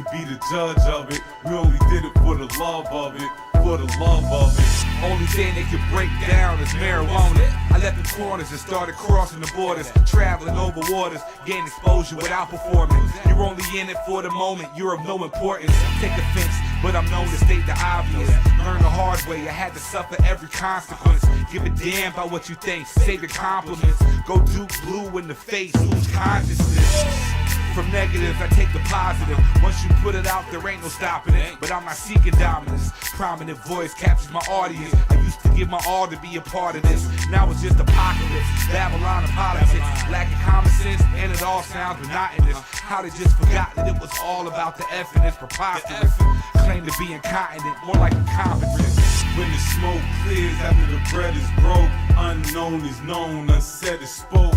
could be the judge of it. We only did it for the love of it. For the love of it. Only thing they could break down is marijuana. I left the corners and started crossing the borders, traveling over waters, gain exposure without performing. You're only in it for the moment, you're of no importance. Take offense, but I'm known to state the obvious. Learn the hard way, I had to suffer every consequence. Give a damn about what you think, save your compliments. Go Duke blue in the face, lose consciousness. From negatives, I take the positive. Once you put it out, there ain't no stopping it. But I'm not seeking dominance. Prominent voice captures my audience. I used to give my all to be a part of this. Now it's just apocalypse, Babylon of politics. Lacking common sense, and it all sounds monotonous. How they just forgot that it was all about the effing. It's preposterous. Claim to be incontinent, more like incompetence. When the smoke clears after the bread is broke, unknown is known, unsaid is spoke.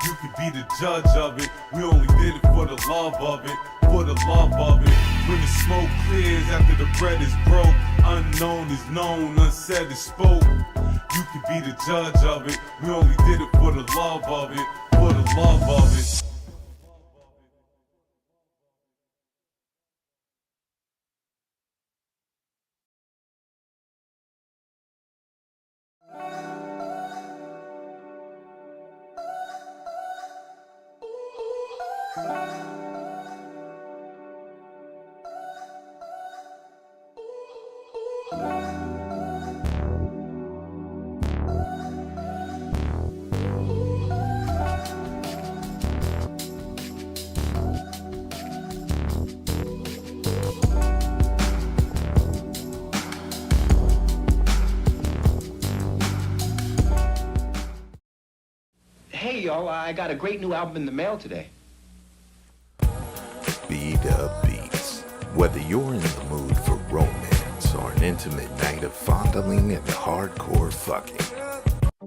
You could be the judge of it. We only did it for the love of it. For the love of it. When the smoke clears after the bread is broke, unknown is known, unsaid is spoke. You could be the judge of it. We only did it for the love of it. For the love of it. Hey, y'all, I got a great new album in the mail today. B-Dub Beats. Whether you're in the mood for romance or an intimate night of fondling and hardcore fucking,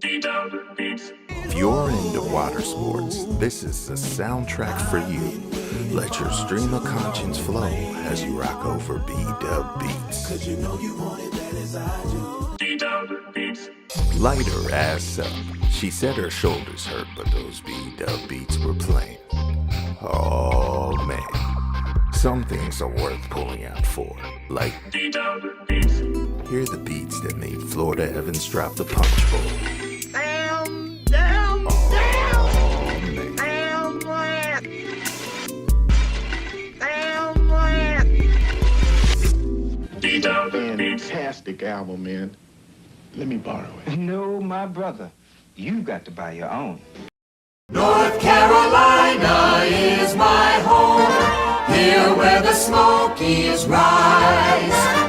B-Dub Beats. if you're into water sports, this is the soundtrack for you. Let your stream of conscience flow as you rock over B-Dub Beats. Cause you know you want it bad as I do. B-Dub Beats. Light her ass up. She said her shoulders hurt, but those B-Dub Beats were playing. Oh man, some things are worth pulling out for, like B-Dub Beats. hear the beats that made Florida Evans drop the punch bowl. Damn, damn, Oh damn, man, damn, B-Dub Beats. fantastic album, man. Let me borrow it. No, my brother. You got to buy your own. North Carolina is my home, here where the Smokies rise.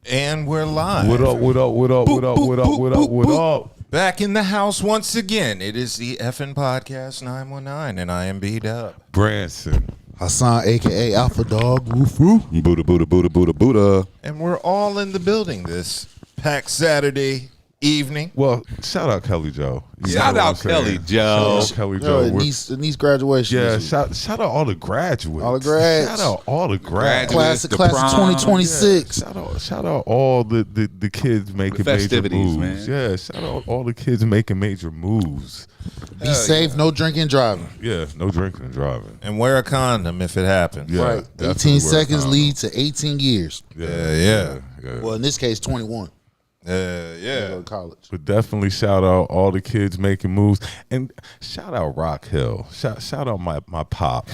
and we're live. What up, what up, what up, what up, what up, what up, what up? Back in the house once again. It is the effing Podcast 919, and I am B-Dub. Branson. Hassan, a.k.a. Alpha Dog. Woof woof. Buddha, Buddha, Buddha, Buddha, Buddha. And we're all in the building this packed Saturday evening. Well, shout out Kelly Joe. You Shout know what out I'm saying? Kelly Joe. Shout out Kelly Yo, Joe. it We're- needs graduation. Yeah, this week. shout out all the graduates. All the grads. Shout out all the grads. Graduates. class the of prom. 2026. Shout out all the kids making The major festivities, moves. man. Yeah, shout out all the kids making major moves. Be safe, no drinking and driving. Yeah, no drinking and driving. And wear a condom if it happens. Yeah, Right. definitely 18 wear a seconds condom. lead to 18 years. Yeah. Well, in this case, 21. Yeah. Go to college. But definitely shout out all the kids making moves, and shout out Rock Hill. Shout out my pops.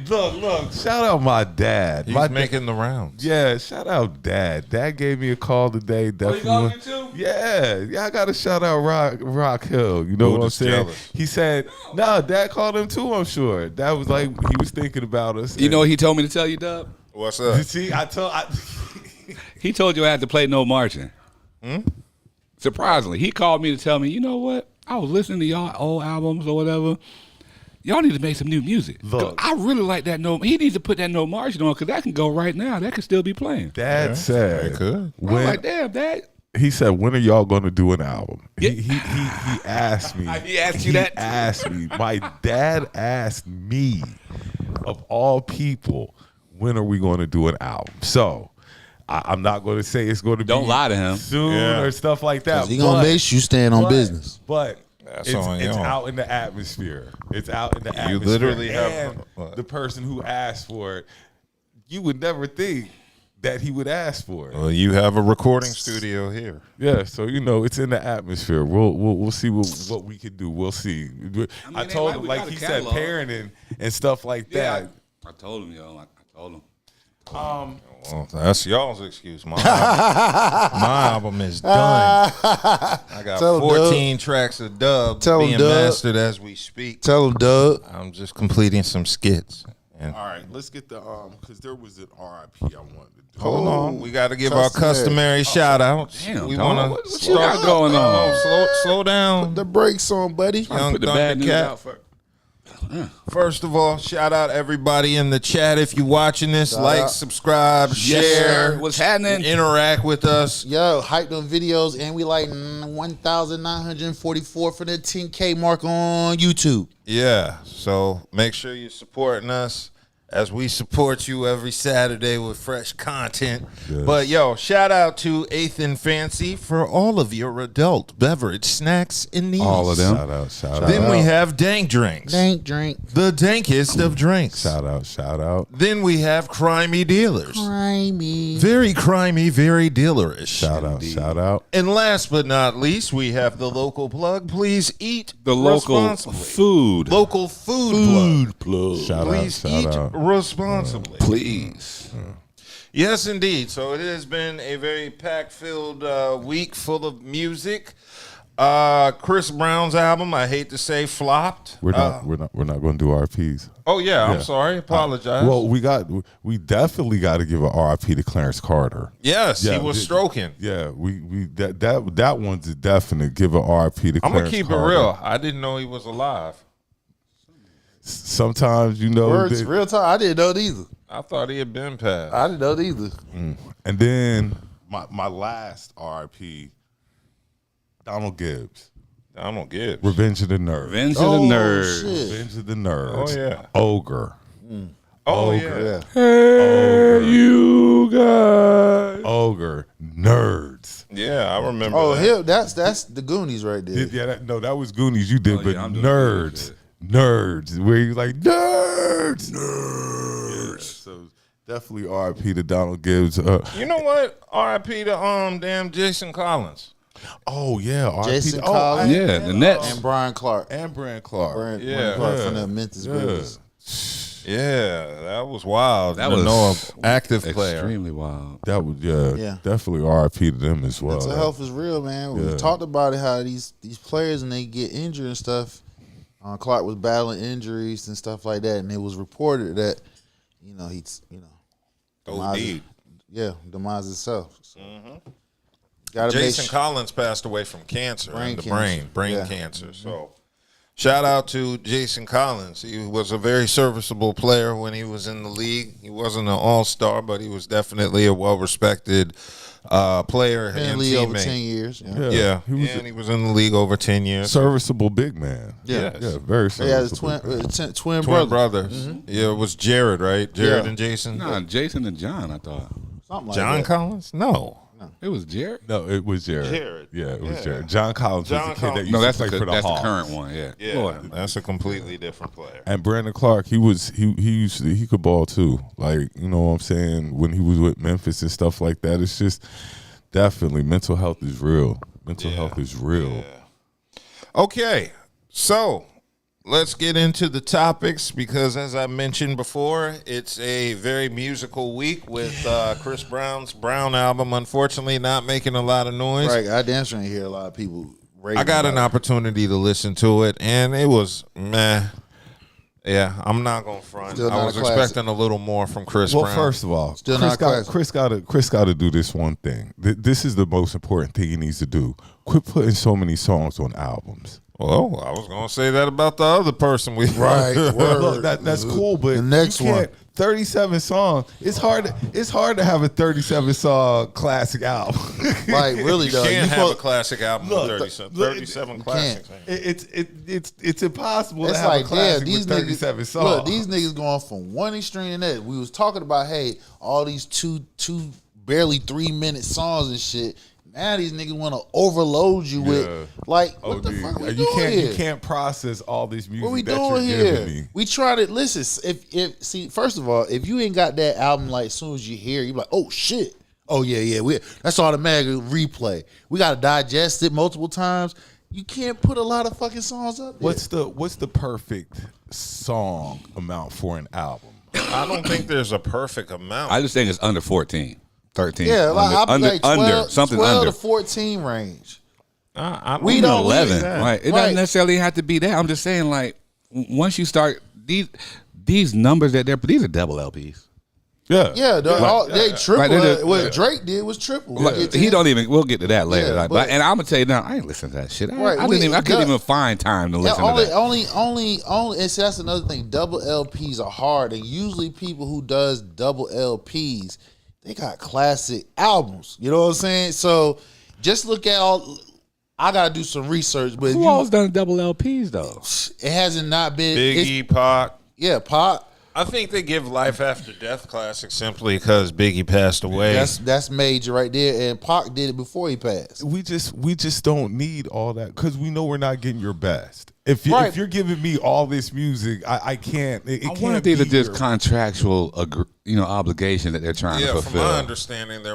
Look. Shout out my dad. He's My making the rounds. Yeah, shout out Dad. Dad gave me a call today. Definitely. Yeah. I got to shout out Rock Hill. You know what I'm saying? Jealous. He said, "No, Dad called him too. I'm sure." Dad was like, he was thinking about us. You know what he told me to tell you, Dub? What's up? See, He told you I had to play No Marching. Surprisingly, he called me to tell me, you know what? I was listening to y'all old albums or whatever. Y'all need to make some new music. Look. I really like that He needs to put that No Marching on because that can go right now. That can still be playing. Dad said, I'm like, damn, Dad. He said, "When are y'all going to do an album?" Yeah. He asked me. He asked you that? He asked me. My dad asked me, of all people, when are we going to do an album? So I'm not going to say it's going to be Don't lie to him. soon or stuff like that. He gonna make you stand on business. But That's it's on you. out in the atmosphere. It's out in the atmosphere. You literally have and the person who asked for it. You would never think that he would ask for it. Well, you have a recording studio here. Yeah, so it's in the atmosphere. We'll see what we can do. We'll see. I told him, like he said, parenting and stuff like that. I told him, yo. I told him. Well, that's y'all's excuse. My album is done. I got Tell him, 14 tracks of dub Tell him, being Dub. mastered as we speak. Tell him, Doug. I'm just completing some skits. And All right, let's get the because there was an RIP I wanted to do. hold on, we got to give our customary shout outs. Damn, we dog, want what to you got going on? Slow down. The brakes on, buddy. Young Put the bad news Thundercat. out first. First of all, shout out everybody in the chat. If you're watching this, like, out. subscribe, Yes, share, sir. What's happening? interact with us. Yo, hype them videos, and we like 1,944 for the 10K mark on YouTube. Yeah, so make sure you're supporting us as we support you every Saturday with fresh content. Yes. But yo, shout out to Eighth and Fancy for all of your adult beverage snacks and needs. All of them. Shout out. Then we have Dank Drinks, Dank drink. the dankest of drinks. Shout out. Then we have Crimey Dealers, Crimey. very crimey, very dealerish. Shout out. And last but not least, we have the local plug. Please eat The local responsibly. food. Local food plug. Shout Please out. eat Shout out. responsibly. Please. Yes, indeed. So it has been a very pack-filled week full of music. Chris Brown's album, I hate to say, flopped. We're not going to do RPs. Oh yeah, I'm sorry. Apologize. Well, we definitely got to give an RIP to Clarence Carter. yes, Yeah, he was stroking. Yeah, that one's a definite. Give an RIP to I'm Clarence gonna keep Carter. it real. I didn't know he was alive. Sometimes Words, real time. I didn't know either. I thought he had been passed. I didn't know either. And then my last RIP, Donald Gibbs, Donald Gibbs. Revenge of the Nerds. Revenge of the Nerds. Shit. Revenge of the Nerds. Oh, yeah. Ogre. Oh Ogre. yeah. Hey, you guys. Ogre. Nerds. Yeah, I remember. Oh, that. him. That's the Goonies right there. Yeah, that was Goonies you did, Oh, but yeah, I'm doing Nerds. Nerds. Where you like, Nerds. Yeah, so definitely RIP to Donald Gibbs. You know what? R.I.P. to damn Jason Collins. Oh, yeah. RIP. Jason Collins. Yeah, the Nets. And Brian Clark. And Brand Clark. Brian Yeah. Clark from the Memphis Grizzlies. Yeah, that was wild. That to was know an active player. Extremely wild. That was Yeah. definitely RIP to them as well. Mental health is real, man. Yeah. We talked about it, how these players and they get injured and stuff. Clark was battling injuries and stuff like that, and it was reported that he's OD. demise itself. So, Jason Collins passed away from cancer in the brain Yeah. cancer. So shout out to Jason Collins. He was a very serviceable player when he was in the league. He wasn't an all-star, but he was definitely a well-respected player Been in and the league over teammate. 10 years. Yeah, He he was was in the league over 10 a years. serviceable big man. Yeah. Yeah, very They had his serviceable. twin Twin brother. brothers. Yeah, it was Jared, right? Jared Yeah. and Jason. Nah, Jason and John, I thought. Something like John that. Collins? No. It was Jared? No, it was Jared. Jared. Yeah, it was Yeah. Jared. John Collins John was the kid Collins. that used No, to that's play for the the Hawks. current one, yeah. Yeah, Lord. that's a completely different player. And Brandon Clark, he could ball too. Like, you know what I'm saying? When he was with Memphis and stuff like that, it's just definitely mental health is real. Mental health is real. Okay, so let's get into the topics because, as I mentioned before, it's a very musical week with Chris Brown's Brown album, unfortunately, not making a lot of noise. Right, I damn sure ain't hear a lot of people. I got an opportunity to listen to it, and it was meh. Yeah, I'm not gonna front. I was expecting a little more from Chris Brown. Well, first of all, Still Chris got to do this one thing. This is the most important thing he needs to do. Quit putting so many songs on albums. Well, I was gonna say that about the other person we Right. Look, that's cool, but The next you one. can't, 37 songs. It's hard to have a 37 song classic album. Like, really, You though. can't have supposed- a classic album with Look, 37 classics. It's impossible to It's have like, a classic damn, these with 37 niggas. songs. Look, these niggas going from one extreme to the next. We was talking about, hey, all these two barely 3-minute songs and shit. Now these niggas want to overload you with, like, what the fuck we you doing can't here? you can't process all this music What we that doing you're here? giving me. We try to listen. See, first of all, if you ain't got that album, like, as soon as you hear, you be like, oh shit, oh yeah, that's automatic replay. We got to digest it multiple times. You can't put a lot of fucking songs up there. What's the perfect song amount for an album? I don't think there's a perfect amount. I just think it's under 14, 13. Yeah, like, under, like 12, under something 12 under. to 14 range. We Even don't 11, that. right? It Right. doesn't necessarily have to be that. I'm just saying, like, once you start these numbers these are double LPs. Yeah, Yeah, they triple. Right, What Drake did was triple. Like, we'll get to that later. Yeah, like, but- and I'm gonna tell you now, I ain't listening to that shit. Right, I couldn't even find time to listen to that. Only, and see, that's another thing. Double LPs are hard, and usually people who does double LPs, they got classic albums. You know what I'm saying? So just look at all. I gotta do some research, but Who all's done double LPs though? it hasn't not been Biggie, Pac. Yeah, Pop. I think they give Life After Death classics simply because Biggie passed away. That's major right there, and Pac did it before he passed. we just don't need all that because we know we're not getting your best. If you're giving me all this music, I can't. It I can't wonder if these are be just your- contractual, obligation that they're trying to From fulfill. my understanding,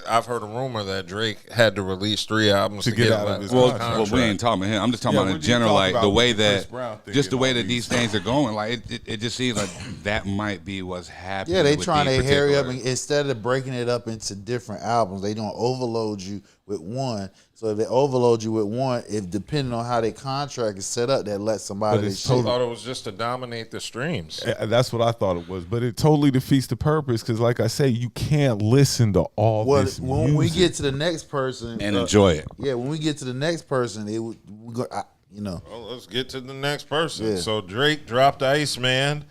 I've heard a rumor that Drake had to release 3 albums to get get out of his contract. Well, we ain't talking about him. I'm just talking Yeah, about we're in just general, talking like the about way the Chris that, Brown thing just the and way all that these these things are going. Like it just seems like that might be what's happening. Yeah, they with trying these to hurry up, particular- and instead of breaking it up into different albums, they don't overload you with one. So if they overload you with one, if depending on how their contract is set up, that lets somebody. But They it's I shit. thought it was just to dominate the streams. That's what I thought it was, but it totally defeats the purpose because, like I say, you can't listen to all Well, this when we music. get to the next person and enjoy it. yeah, when we get to the next person, we go, Well, let's get to the next person. Yeah. So Drake dropped Iceman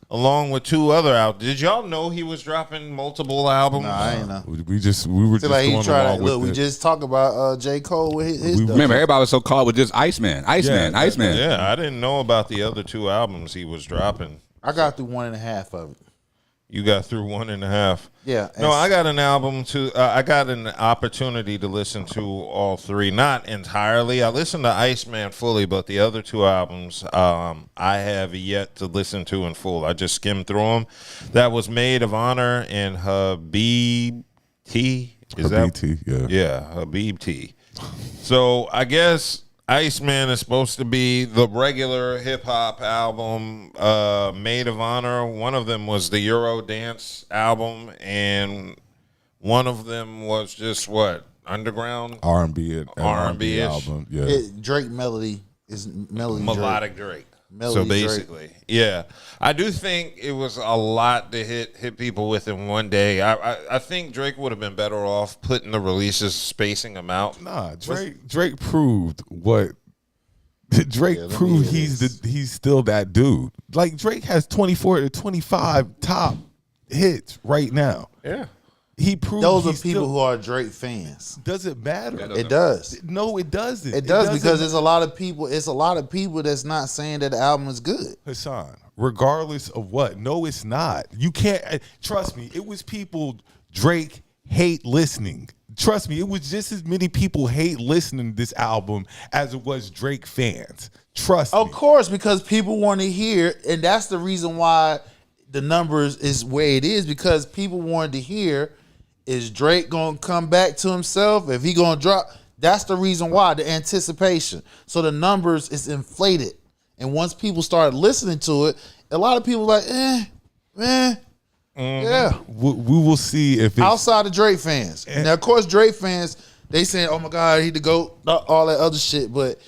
along with 2 other out. Did y'all know he was dropping multiple albums? Nah, I ain't know. we were just Like he going tried along to with look. We it. just talked about J. Cole with his stuff. Remember, everybody was so caught with just Iceman. Yeah, I didn't know about the other 2 albums he was dropping. I got through 1.5 of it. You got through 1.5. Yeah. No, I got an album to. I got an opportunity to listen to all 3, not entirely. I listened to Iceman fully, but the other 2 albums I have yet to listen to in full. I just skimmed through them. That was Maid of Honour and Habibti. Habibti, yeah. Yeah, Habibti. So I guess Iceman is supposed to be the regular hip hop album. Maid of Honor, one of them was the Euro dance album, and one of them was just underground R&B R&B-ish. album. Yeah, Drake melody is melody. melodic Drake. Melody So Drake. basically, yeah, I do think it was a lot to hit people with in one day. I think Drake would have been better off putting the releases, spacing them out. Nah, Drake proved what. Drake proved he's still that dude. Like Drake has 24 to 25 top hits right now. Yeah. He proved Those are he's people still, who are Drake fans. doesn't matter. It does. No, it doesn't. It does because doesn't. there's a lot of people. It's a lot of people that's not saying that the album is good. Hassan, regardless of what. No, it's not. You can't trust me. It was people Drake hate listening. Trust me, it was just as many people hate listening to this album as it was Drake fans. Trust me. Of course, because people want to hear, and that's the reason why the numbers is where it is, because people wanted to hear, is Drake gonna come back to himself? If he gonna drop, that's the reason why, the anticipation. So the numbers is inflated. And once people started listening to it, a lot of people like, yeah. We will see if it's Outside of Drake fans. Now, of course, Drake fans, they saying, oh my God, he the GOAT, all that other shit. But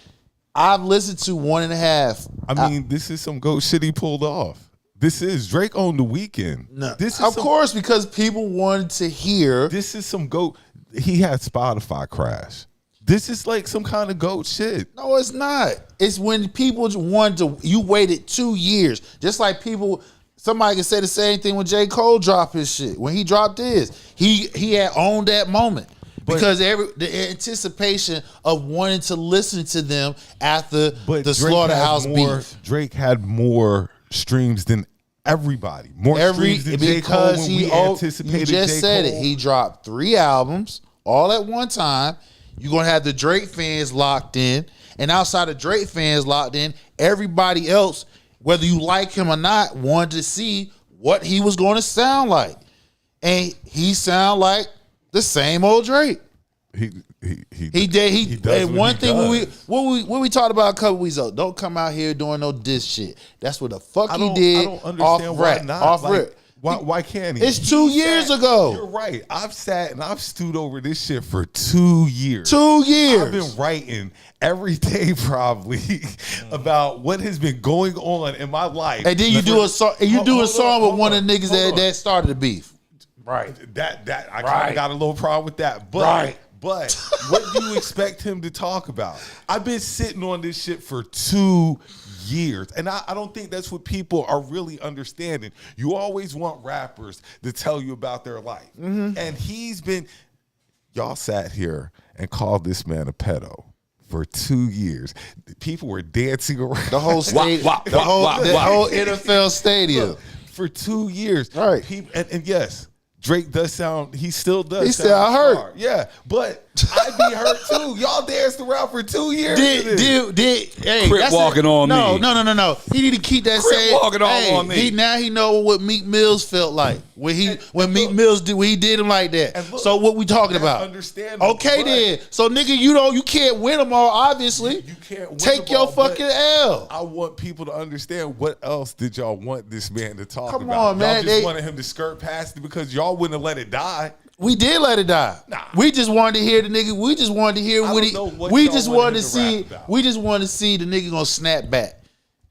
I've listened to 1.5. I mean, this is some GOAT shit he pulled off. This is Drake on The Weeknd. No, this is of course, because people wanted to hear. This is some GOAT. He had Spotify crash. This is like some kind of GOAT shit. No, it's not. It's when people wanted to. You waited 2 years, just like people. Somebody can say the same thing when J. Cole dropped his shit. When he dropped his, he had owned that moment. Because the anticipation of wanting to listen to them after the Slaughterhouse beef. Drake had more streams than everybody. More streams than J. Cole when we anticipated. You just said it. He dropped 3 albums all at one time. You're going to have the Drake fans locked in. And outside of Drake fans locked in, everybody else, whether you like him or not, wanted to see what he was going to sound like. And he sound like the same old Drake. He did. And one thing when we talked about a couple weeks ago, don't come out here doing no diss shit. That's what the fuck he did. I don't understand why not. Off rip. Why can't he? It's 2 years ago. You're right. I've sat and I've stewed over this shit for 2 years. 2 years. I've been writing every day probably about what has been going on in my life. And then you do a song. And you do a song with one of the niggas that started the beef. Right. That I kind of got a little problem with that. But But what do you expect him to talk about? I've been sitting on this shit for 2 years. And I don't think that's what people are really understanding. You always want rappers to tell you about their life. Mm-hmm. And y'all sat here and called this man a pedo for 2 years. People were dancing around. The whole stadium. The whole NFL stadium. Look, for 2 years. Right. And yes, Drake does sound, he still does. He sound hurt. Hard. Yeah, but I'd be hurt too. Y'all danced around for 2 years. Hey, Crip walking on me. No. He need to keep that Crip same. walking on me. He know what Meek Mills felt like when Meek Mills did him like that. Look, so what we talking about? Understandable. Okay then. So nigga, you can't win them all. Obviously, you can't win take them all, your fucking L. I want people to understand what else did y'all want this man to talk about? Come on, man. Y'all just wanted him to skirt past it because y'all wouldn't have let it die. We did let it die. Nah. We just wanted to hear the nigga. We just wanted to hear what he. We just wanted to see. We just wanted to see the nigga gonna snap back.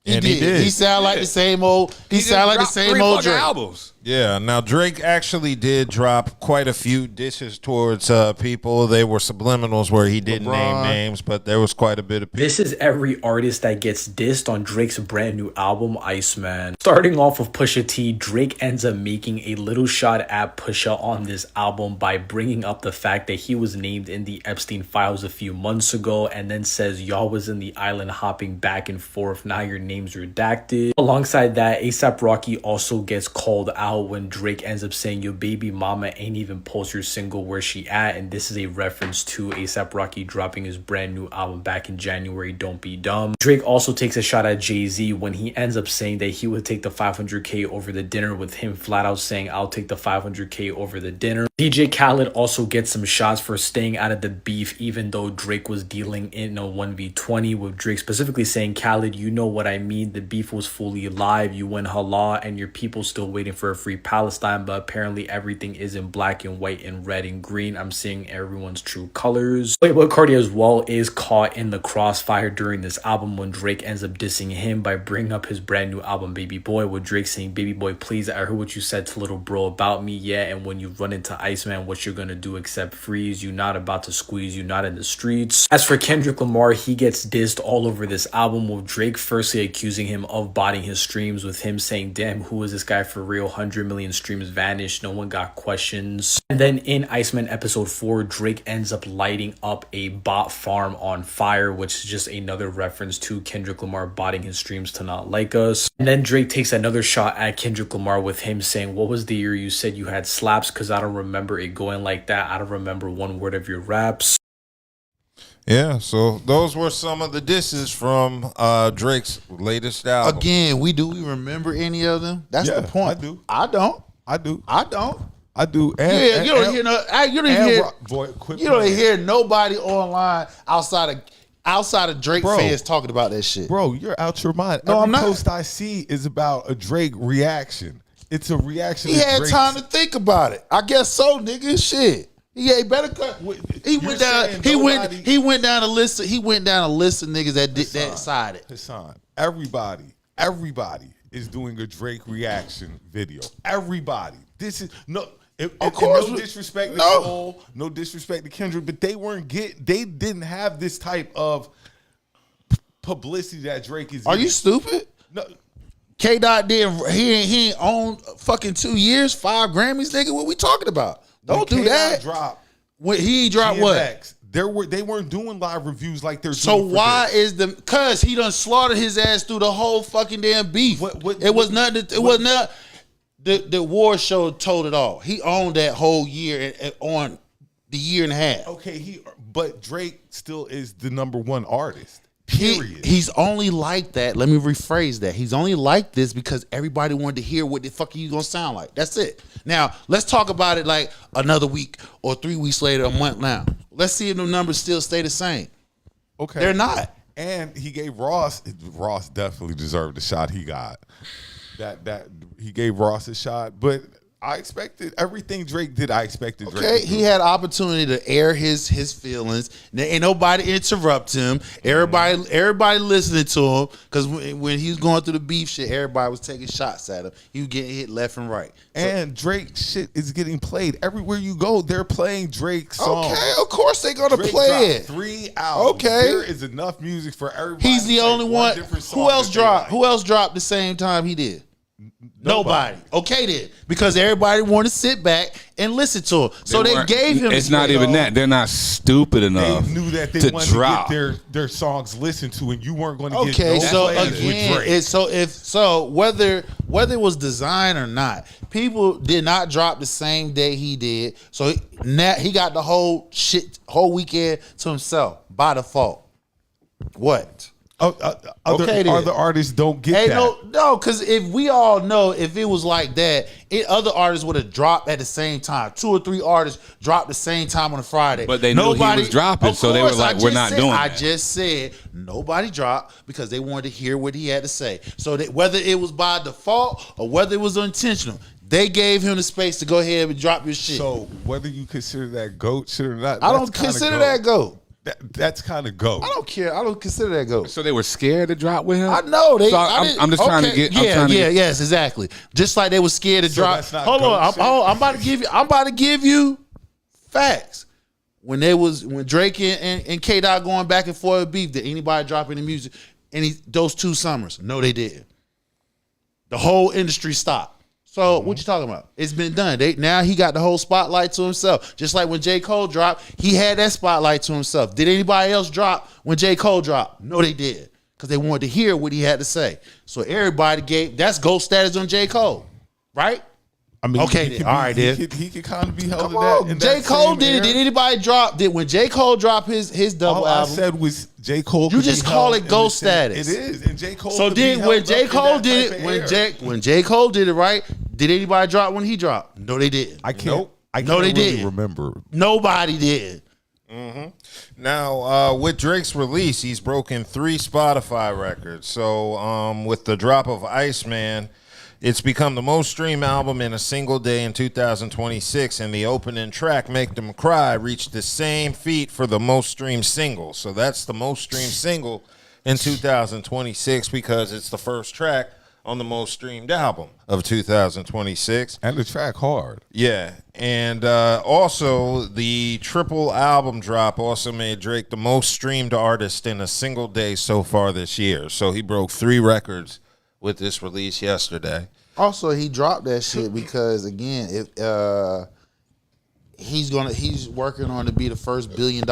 He did. He sound like the same old. He sound like the same old Drake. Albums. Yeah, now Drake actually did drop quite a few disses towards people. They were subliminals where he didn't name names, but there was quite a bit of people. This is every artist that gets dissed on Drake's brand new album, Iceman. Starting off with Pusha T, Drake ends up making a little shot at Pusha on this album by bringing up the fact that he was named in the Epstein files a few months ago and then says y'all was in the island hopping back and forth, now your name's redacted. Alongside that, A$AP Rocky also gets called out when Drake ends up saying your baby mama ain't even post your single where she at, and this is a reference to A$AP Rocky dropping his brand new album back in January, Don't Be Dumb. Drake also takes a shot at Jay-Z when he ends up saying that he would take the $500K over the dinner, with him flat out saying I'll take the $500K over the dinner. DJ Khaled also gets some shots for staying out of the beef even though Drake was dealing in a 1v20, with Drake specifically saying, Khaled, you know what I mean, the beef was fully live, you went halal and your people still waiting for a free Palestine, but apparently everything is in black and white and red and green. I'm seeing everyone's true colors. Playboi Carti as well is caught in the crossfire during this album when Drake ends up dissing him by bringing up his brand new album Baby Boy, with Drake saying, baby boy, please, I heard what you said to little bro about me, yeah, and when you run into Iceman, what you're gonna do except freeze, you not about to squeeze, you not in the streets. As for Kendrick Lamar, he gets dissed all over this album, with Drake firstly accusing him of botting his streams, with him saying, damn, who is this guy for real, 100 million streams vanished, no one got questions. And then in Iceman episode 4, Drake ends up lighting up a bot farm on fire, which is just another reference to Kendrick Lamar botting his streams to Not Like Us. And then Drake takes another shot at Kendrick Lamar with him saying, what was the year you said you had slaps, because I don't remember it going like that, I don't remember one word of your raps. Yeah, so those were some of the disses from Drake's latest album. Again, we remember any of them? That's the point. I don't. I do. You don't hear nobody online outside of outside of Drake fans talking about that shit. Bro, you're out your mind. No, Every I'm not. post I see is about a Drake reaction. It's a reaction. He to had Drake's- time to think about it. I guess so, nigga. Shit. He better cut. He went down. He went down a list. He went down a list of niggas that did that sided. Hassan, everybody is doing a Drake reaction video. Everybody. This is no. Of course, no disrespect to Cole, no disrespect to Kendrick, but they didn't have this type of publicity that Drake is. Are you stupid? No. K Dot did. He ain't owned fucking 2 years, 5 Grammys, nigga. What we talking about? Don't do that. When he dropped GMX, what? They weren't doing live reviews like they're doing. So for why this. is cause he done slaughtered his ass through the whole fucking damn beef. It was not. The war show told it all. He owned that whole year on the year and a half. Okay, but Drake still is the #1 artist. Period. He's only like that. Let me rephrase that. He's only like this because everybody wanted to hear what the fuck are you gonna sound like. That's it. Now let's talk about it like another week or 3 weeks later, a month now. Let's see if the numbers still stay the same. Okay, they're not. And he gave Ross. Ross definitely deserved the shot he got. That he gave Ross a shot, but I expected everything Drake did. I expected Drake. Okay, he had opportunity to air his feelings. Ain't nobody interrupt him. Everybody listening to him because when he was going through the beef shit, everybody was taking shots at him. He was getting hit left and right. And Drake shit is getting played everywhere you go. They're playing Drake songs. Okay, of course they're gonna Drake play it. 3 albums. Okay, there is enough music for everybody. He's the only one. Who else dropped? Who else dropped the same time he did? Nobody. Okay then, because everybody wanted to sit back and listen to him. So they gave him. It's not even that. They're not stupid enough. They knew that they to wanted drop. to get their songs listened to, and you weren't going to get Okay, no so plays again, with Drake. whether it was designed or not, people did not drop the same day he did. So now he got the whole weekend to himself by default. What? Other artists don't get that. No, because if we all know, if it was like that, other artists would have dropped at the same time. 2 or 3 artists dropped the same time on a Friday. But they knew he was dropping, so they were like, "We're not doing I that." just said nobody dropped because they wanted to hear what he had to say. So that whether it was by default or whether it was intentional, they gave him the space to go ahead and drop your shit. So whether you consider that GOAT shit or not, I don't consider that GOAT. That's kind of GOAT. I don't care. I don't consider that GOAT. So they were scared to drop with him. I know they. So I'm just trying to get. Yes, exactly. Just like they were scared to drop. Hold on, I'm about to give you facts. When Drake and K Dot going back and forth beef, did anybody drop any music? Those 2 summers? No, they didn't. The whole industry stopped. So what you talking about? It's been done. Now he got the whole spotlight to himself. Just like when J. Cole dropped, he had that spotlight to himself. Did anybody else drop when J. Cole dropped? No, they did. Because they wanted to hear what he had to say. So everybody that's GOAT status on J. Cole. Right? I mean, okay, then. All right, then. He could kind of be held in that. J. Cole did it. Did anybody drop? When J. Cole dropped his double album? All I said was J. Cole. You just call it GOAT status. It is. And J. Cole. So when J. Cole did it, when J. Cole did it, right? Did anybody drop when he dropped? No, they didn't. I can't really didn't remember. Nobody did. Mm-hmm. Now, with Drake's release, he's broken 3 Spotify records. So, with the drop of Iceman, it's become the most streamed album in a single day in 2026, and the opening track, Make Them Cry, reached the same feat for the most streamed single. So that's the most streamed single in 2026 because it's the first track on the most streamed album of 2026. And the track hard. Yeah. And also the triple album drop also made Drake the most streamed artist in a single day so far this year. So he broke 3 records with this release yesterday. Also, he dropped that shit because again, he's working on to be the first $1 billion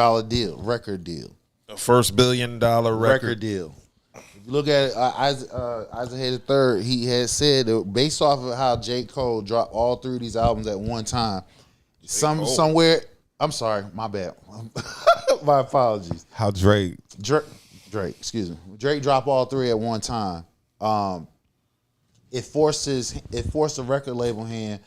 record deal. The first $1 billion record deal. If you look at it, Isaac III, he had said that based off of how J. Cole dropped all 3 of these albums at one time, somewhere. I'm sorry, my bad. My apologies. How Drake, excuse me. Drake dropped all 3 at one time. It forced a record label hand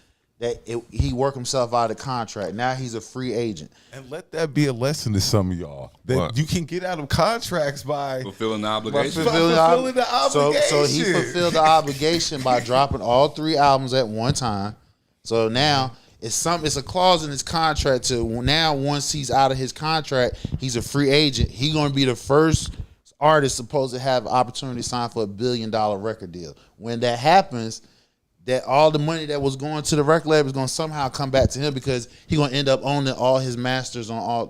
he worked himself out of contract. Now he's a free agent. And let that be a lesson to some of y'all that What? you can get out of contracts by Fulfilling the obligation. fulfilling the obligation. So he fulfilled the obligation by dropping all 3 albums at one time. So now it's a clause in his contract to now once he's out of his contract, he's a free agent. He's going to be the first artist supposed to have an opportunity to sign for $1 billion record deal. When that happens, that all the money that was going to the record label is going to somehow come back to him because he's going to end up owning all his masters on all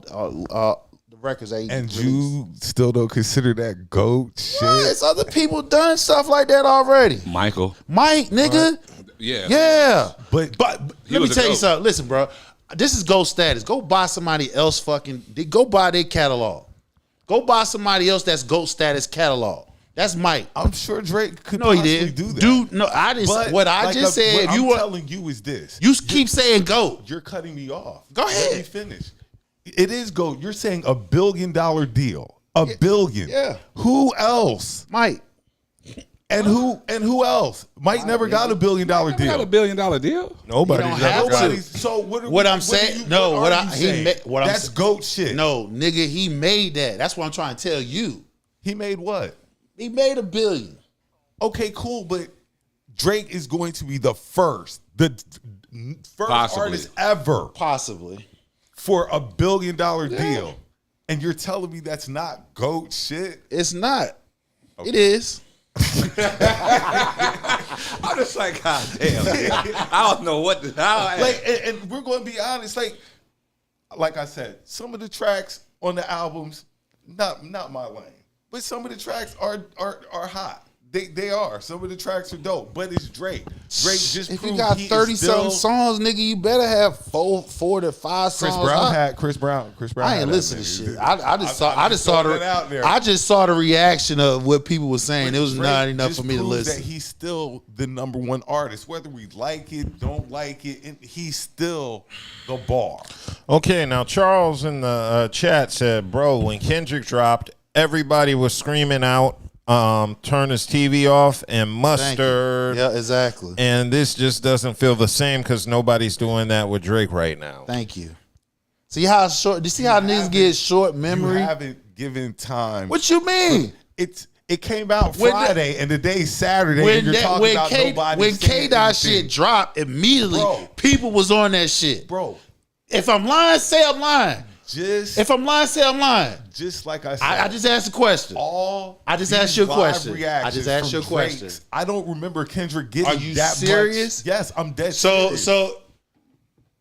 the records that he And released. you still don't consider that GOAT shit? What? It's other people done stuff like that already. Mike, nigga. Yeah. Yeah. But let me was a tell you GOAT. something. Listen, bro. This is GOAT status. Go buy somebody else go buy their catalog. Go buy somebody else that's GOAT status catalog. That's Mike. I'm sure Drake could No, he possibly did. do that. Dude, no, I didn't. But What I like just said, what if I'm you were telling you is this. you keep saying GOAT. You're cutting me off. Go Let ahead. me finish. It is GOAT. You're saying $1 billion deal. $1 billion. Yeah. Who else? Mike. And who else? Mike never got $1 billion Got a deal. $1 billion deal. Nobody's don't ever have got to. it. So what? What I'm saying- no, what I- he ma- what I'm That's sa- GOAT shit. No, nigga, he made that. That's what I'm trying to tell you. He made what? He made $1 billion. Okay, cool, but Drake is going to be the first Possibly. artist ever Possibly. for $1 billion deal. And you're telling me that's not GOAT shit? It's not. It is. I'm just like, God damn. I don't know what how. Like, and we're going to be honest. Like I said, some of the tracks on the albums, not my lane, but some of the tracks are hot. They are. Some of the tracks are dope, but it's Drake. Drake just If proved you got he is 30 something still- songs, nigga, you better have 4 to 5 songs. Chris Brown. I had ain't that listen to nigga. shit. I just saw throwing it out there. I just saw the reaction of what people were saying. But It was Drake not enough just for me to proves listen. That he's still the #1 artist, whether we like it, don't like it, and he's still the bar. Okay, now Charles in the chat said, bro, when Kendrick dropped, everybody was screaming out, turn his TV off and Thank you. Mustard. Yeah, exactly. And this just doesn't feel the same because nobody's doing that with Drake right now. Thank you. See how short? Do you see how niggas get short memory? You haven't given time. What you mean? It came out When Friday, and today's Saturday, and you're talking about nobody when saying K-Dot anything. shit dropped, immediately Bro. people was on that shit. Bro, If I'm lying, say I'm lying. if I'm lying, say I'm lying. just like I said, I just asked a question. I just asked you a these question. live reactions I just asked you a from question. Drake's, I don't remember Kendrick getting Are you that serious? much. Yes, I'm dead serious. So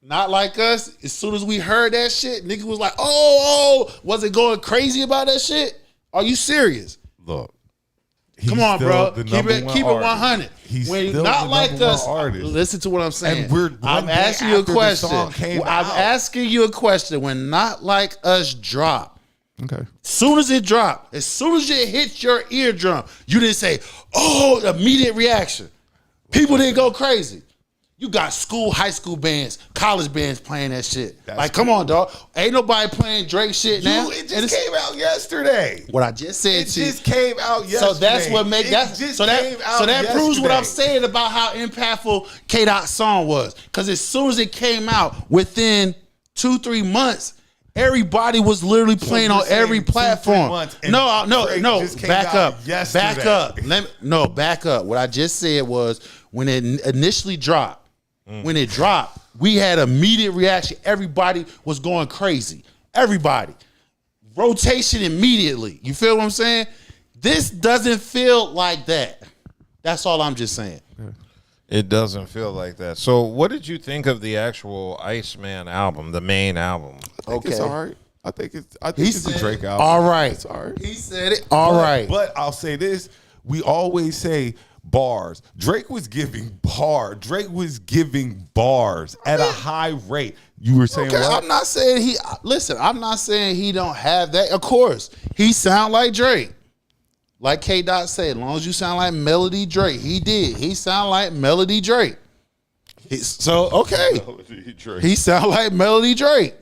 not like us. As soon as we heard that shit, nigga was like, oh, was it going crazy about that shit? Are you serious? Look, Come he's on, still bro. the Keep it #1 100. artist. He's When still not the like #1 us. artist. Listen to what I'm saying. And I'm one day asking you a after the question. song came I'm out. asking you a question. When not like us drop, Okay. soon as it dropped, as soon as it hit your eardrum, you didn't say, oh, immediate reaction. People didn't go crazy. You got high school bands, college bands playing that shit. That's Come cool. on, dog. Ain't nobody playing Drake shit now. It And just it's- came out yesterday. What I just said It to you. just came out yesterday. So that's what make It that just so that came out so that proves what I'm yesterday. saying about how impactful K-Dot's song was. Because as soon as it came out, within 2-3 months, everybody was literally playing you're on every saying 2-3 platform. months and No, Drake just came back out up, yesterday. back up. Back up. What I just said was when it initially dropped. When it dropped, we had immediate reaction. Everybody was going crazy. Everybody. Rotation immediately. You feel what I'm saying? This doesn't feel like that. That's all I'm just saying. It doesn't feel like that. So what did you think of the actual Iceman album, the main album? I think it's Okay. all right. I think it's a Drake album. All right. It's all right. He said it. All right. But I'll say this. We always say bars. Drake was giving bars. Drake was giving bars at a high rate. You were saying Okay, what? I'm not saying I'm not saying he don't have that. Of course, he sound like Drake. Like K-Dot said, as long as you sound like Melody Drake. He did. He sound like Melody Drake. Okay. He sound like Melody Drake.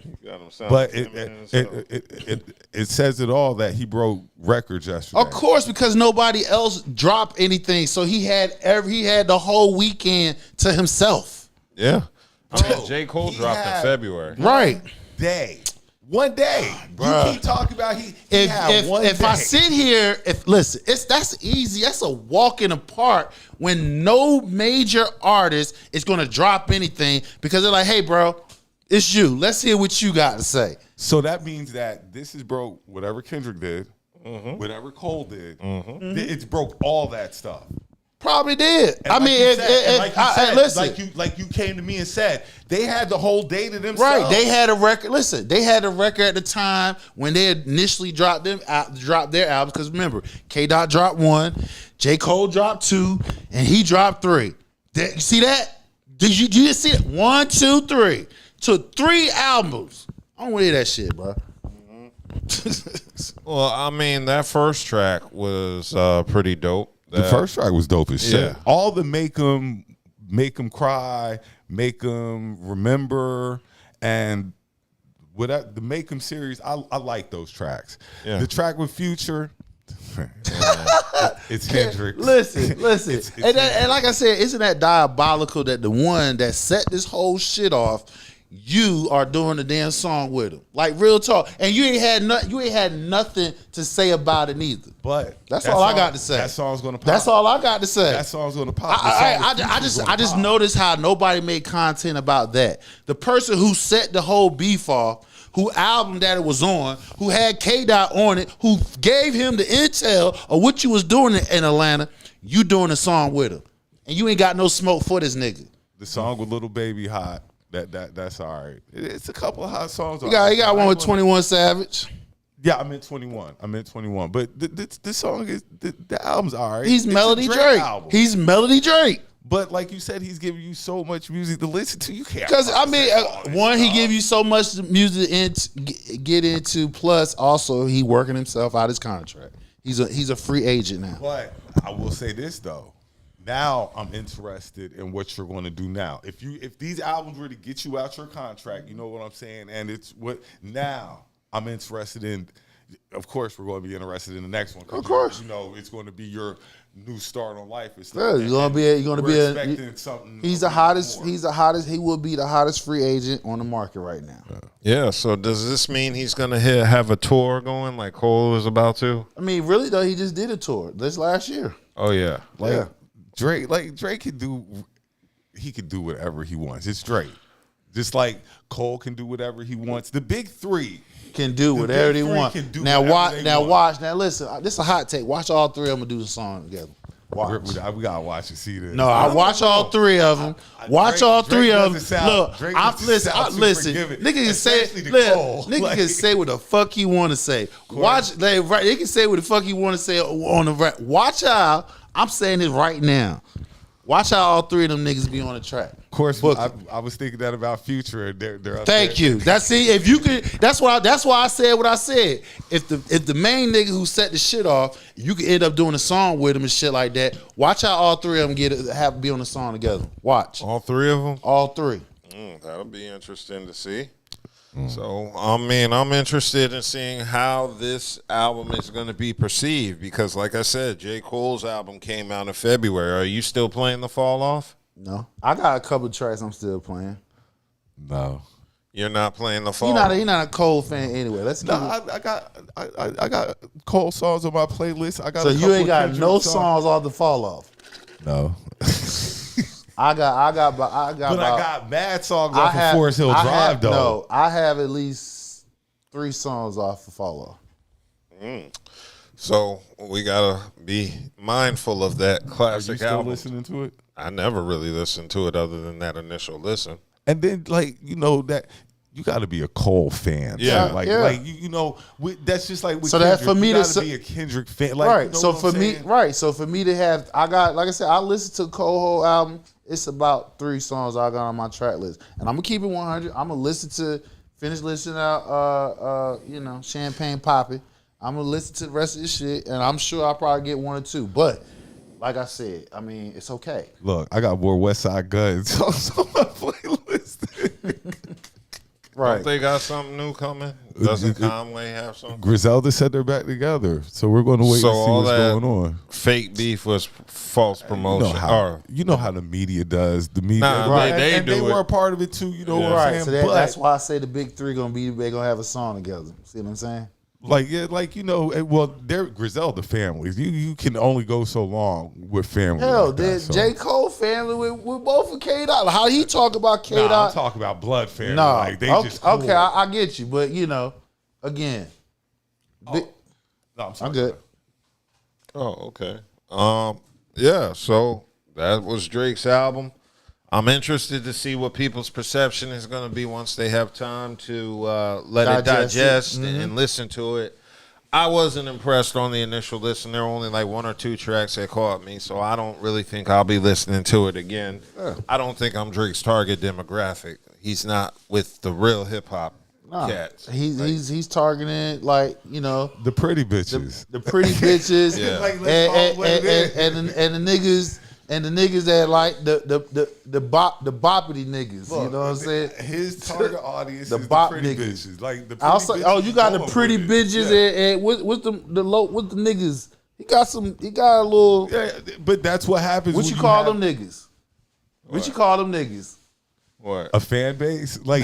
But it says it all that he broke records yesterday. Of course, because nobody else dropped anything. So he had the whole weekend to himself. Yeah. J. Cole dropped in February. Right. One day. Bruh. You keep talking about he had one if day. I sit here, listen, that's easy. That's a walk in the park when no major artist is gonna drop anything because they're like, hey, bro, it's you. Let's hear what you got to say. So that means that this is broke whatever Kendrick did, whatever Cole did. It's broke all that stuff. Probably did. And I mean, listen, like you came to me and said they had the whole day to themselves. Right, they had a record. Listen, they had a record at the time when they initially dropped their albums. Because remember, K. Dot dropped 1, J. Cole dropped 2, and he dropped 3. You see that? Did you just see it? 1, 2, 3. Took 3 albums. I don't want to hear that shit, bro. Well, I mean, that first track was pretty dope. The first track was dope as shit. Yeah. All the make them cry, make them remember, and without the make them series, I like those tracks. Yeah. The track with Future, it's Hendrix. Listen. And like I said, isn't that diabolical that the one that set this whole shit off, you are doing the damn song with him? Like, real talk. And you ain't had nothing to say about it neither. But that's all I got to say. That song's gonna pop. That's all I got to say. That song's gonna pop. I just noticed how nobody made content about that. The person who set the whole beef off, who album that it was on, who had K. Dot on it, who gave him the intel of what you was doing in Atlanta, you doing a song with him. And you ain't got no smoke for this nigga. The song with Little Baby Hot. That's all right. It's a couple of hot songs. He got one with 21 Savage. Yeah, I meant 21. But this song is the album's all right. He's Melody Drake. He's Melody Drake. But like you said, he's giving you so much music to listen to. You can't. Because I mean, one, he give you so much music get into. Plus, also he working himself out his contract. He's a free agent now. But I will say this though. Now I'm interested in what you're going to do now. If these albums really get you out your contract, you know what I'm saying? And it's what now I'm interested in. Of course, we're going to be interested in the next one. Of course, you know it's going to be your new start on life. It's yeah, like you're gonna be expecting something. He's the hottest. He's the hottest. He will be the hottest free agent on the market right now. Yeah. So does this mean he's gonna have a tour going like Cole is about to? I mean, really though, he just did a tour this last year. Oh yeah. Drake could do whatever he wants. It's Drake. Just like Cole can do whatever he wants. The big three can do whatever they want. Now watch. Now listen, this is a hot take. Watch all 3 of them do the song together. Watch. We gotta watch and see this. No, I watch all 3 of them. Watch all 3 of them. Look, listen. Nigga can say, nigga can say what the fuck he want to say. Watch, they can say what the fuck he want to say on the rap. Watch out. I'm saying this right now. Watch how all 3 of them niggas be on the track. Of course, I was thinking that about Future. And they're Thank you. If you could. That's why I said what I said. If the main nigga who set the shit off, you could end up doing a song with him and shit like that. Watch how all 3 of them be on the song together. Watch all 3 of them. All 3. That'll be interesting to see. So, I mean, I'm interested in seeing how this album is going to be perceived because, like I said, J. Cole's album came out in February. Are you still playing The Fall Off? No. I got a couple of tracks I'm still playing. No. You're not playing The Fall Off? He's not a Cole fan anyway. I got Cole songs on my playlist. So you ain't got no songs off The Fall Off? No. I got mad songs off of Forest Hill Drive, though. No, I have at least 3 songs off of Fall Off. So we gotta be mindful of that classic Are you still album. Listening to it? I never really listened to it other than that initial listen. And then, like, you know that. You got to be a Cole fan. Yeah. So, you know, that's just like with so Kendrick. That for me you got to be a Kendrick fan. Like, right. You know So what for I'm me, saying? right. So for me to have, like I said, I listened to Cole whole album. It's about 3 songs I got on my track list, and I'm gonna keep it 100. I'm gonna finish listening out, Champagne Poppy. I'm gonna listen to the rest of this shit, and I'm sure I'll probably get 1 or 2. But like I said, I mean, it's okay. Look, I got more West Side Gun songs on my playlist. Right. Don't they got something new coming? Doesn't Conway have something? Griselda said they're back together, so we're going to wait and see what's going on. Fake beef was false promotion. You know how the media does. The media, they were a part of it too. You know what I'm saying? So that's why I say the big three they gonna have a song together. See what I'm saying? They're Griselda families. You can only go so long with family. Hell, J. Cole family with both of K Dot. How he talk about K Dot? Nah, I'm talking about blood family. No, just cool. Okay, I get you, but again, no, I'm good. Oh, okay. Yeah. So that was Drake's album. I'm interested to see what people's perception is going to be once they have time to let it digest and listen to it. I wasn't impressed on the initial listen. There were only like 1 or 2 tracks that caught me, so I don't really think I'll be listening to it again. I don't think I'm Drake's target demographic. He's not with the real hip hop cats. He's targeting the pretty bitches, the pretty bitches, and the niggas. And the niggas that like the boppity niggas, look, you know what I'm saying? His target audience the is bop the pretty niggas. bitches. Like the pretty bitches, you got the pretty bitches and what's the niggas? He got a little. Yeah, but that's what happens. What you call them niggas? What you call them niggas? What? A fan base? Like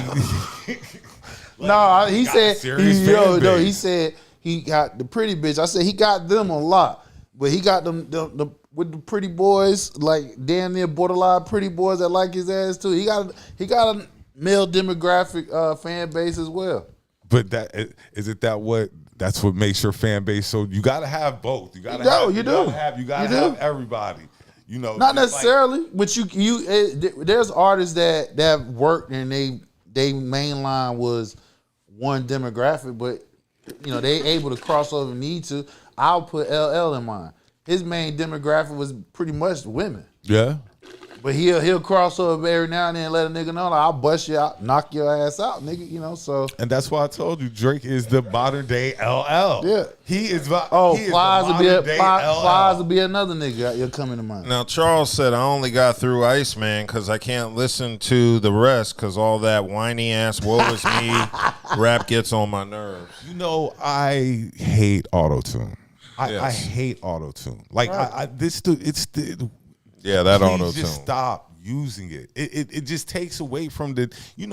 no, he said he said he got the pretty bitch. I said he got them a lot, but he got them with the pretty boys, like damn near borderline pretty boys that like his ass too. He got a male demographic fan base as well. But that's what makes your fan base. So you got to have both. You got to have everybody. You know, not necessarily, but there's artists that have worked and they mainline was one demographic, but they able to cross over if need to. I'll put LL in mine. His main demographic was pretty much women. Yeah. But he'll cross over every now and then and let a nigga know, like, I'll bust you out, knock your ass out, nigga, so. And that's why I told you Drake is the modern day LL. Yeah. Plies will be another nigga you're coming to mind. Now, Charles said, I only got through Iceman because I can't listen to the rest because all that whiny ass, woe is me rap gets on my nerves. I hate auto-tune. I hate auto-tune. Like, that auto-tune. Just stop using it. It just takes away from the, it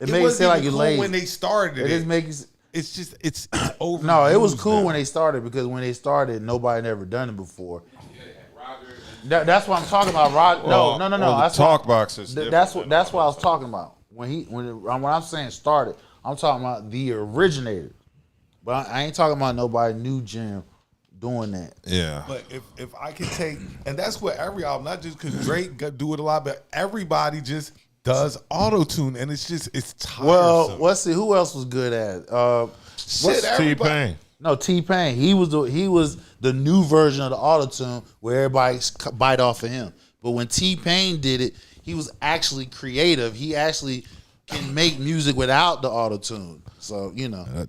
makes it seem like you're lazy. When they started it's over. No, it was cool when they started because when they started, nobody had ever done it before. That's what I'm talking about. No. That's talk boxes. That's what I was talking about. When I'm saying started, I'm talking about the originator. But I ain't talking about nobody new Jim doing that. Yeah. But if I can take, and that's what every album, not just because Drake do it a lot, but everybody just does auto-tune, and it's tiresome. Well, let's see who else was good at it. T-Pain. No, T-Pain. He was the new version of the auto-tune where everybody bite off of him. But when T-Pain did it, he was actually creative. He actually can make music without the auto-tune. So,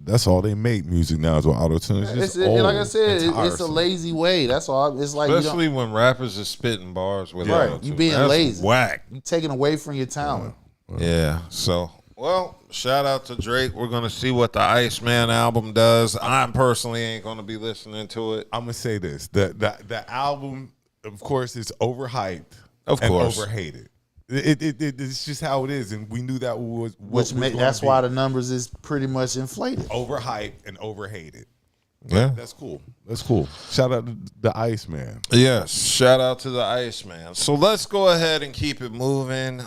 that's all they make music now is with auto-tune. It's just old, like I said, it's a lazy way. That's all. It's like especially when rappers are spitting bars with auto-tune. You being lazy. Whack. You taking away from your talent. Yeah. So, shout out to Drake. We're gonna see what the Iceman album does. I personally ain't gonna be listening to it. I'm gonna say this: the album, of course, is overhyped, and overhated. It's just how it is, and we knew that was that's why the numbers is pretty much inflated. Overhyped and overhated. Yeah, that's cool. That's cool. Shout out to the Iceman. Yes, shout out to the Iceman. So let's go ahead and keep it moving,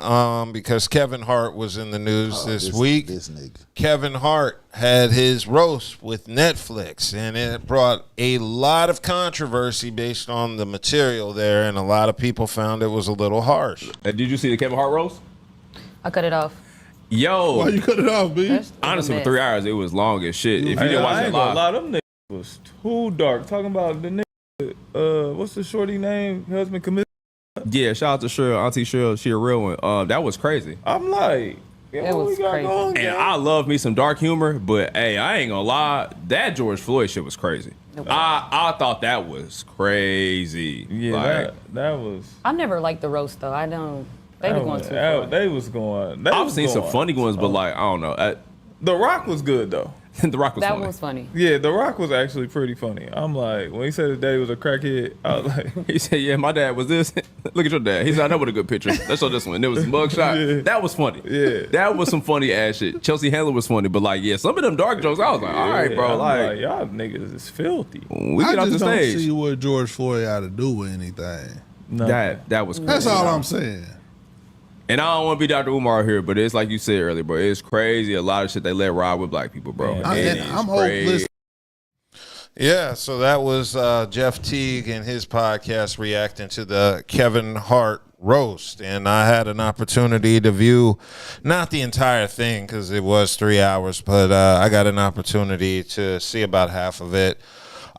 because Kevin Hart was in the news this week. This nigga. Kevin Hart had his roast with Netflix, and it brought a lot of controversy based on the material there, and a lot of people found it was a little harsh. Did you see the Kevin Hart roast? I cut it off. Yo, why you cut it off, B? Honestly, for 3 hours, it was long as shit. If you didn't watch it live, a lot of them niggas was too dark. Talking about the nigga, what's the shorty name? Husband commit. Yeah, shout out to Sheryl, Auntie Sheryl. She a real one. That was crazy. I'm like, it was crazy. And I love me some dark humor, but hey, I ain't gonna lie, that George Floyd shit was crazy. I thought that was crazy. Yeah, that was. I never liked the roast though. I don't. They were going too far. They was going. I've seen some funny ones, but like I don't know. The Rock was good though. The Rock was That funny. was funny. Yeah, The Rock was actually pretty funny. I'm like, when he said his daddy was a crackhead, I was like, He said, "Yeah, my dad was this. Look at your dad." He said, "I know what a good picture. Let's show this one." There was a mug shot. Yeah. That was funny. Yeah. That was some funny ass shit. Chelsea Handler was funny, but like, yeah, some of them dark jokes, I was like, all right, bro, I'm like, y'all niggas is filthy. we I get off the just don't stage. see what George Floyd had to do with anything. That was crazy. That's all I'm saying. And I don't want to be Dr. Umar here, but it's like you said earlier, bro. It's crazy. A lot of shit they let ride with black people, bro. I'm hopeless. Yeah, so that was Jeff Teague and his podcast reacting to the Kevin Hart roast. And I had an opportunity to view, not the entire thing because it was 3 hours, but I got an opportunity to see about half of it.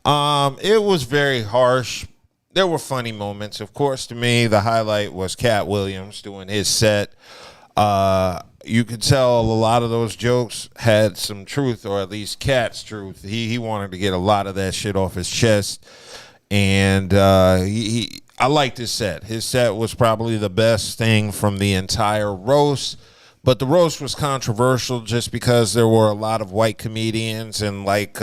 It was very harsh. There were funny moments. Of course, to me, the highlight was Cat Williams doing his set. You could tell a lot of those jokes had some truth, or at least Cat's truth. He wanted to get a lot of that shit off his chest. And I liked his set. His set was probably the best thing from the entire roast. But the roast was controversial just because there were a lot of white comedians, and like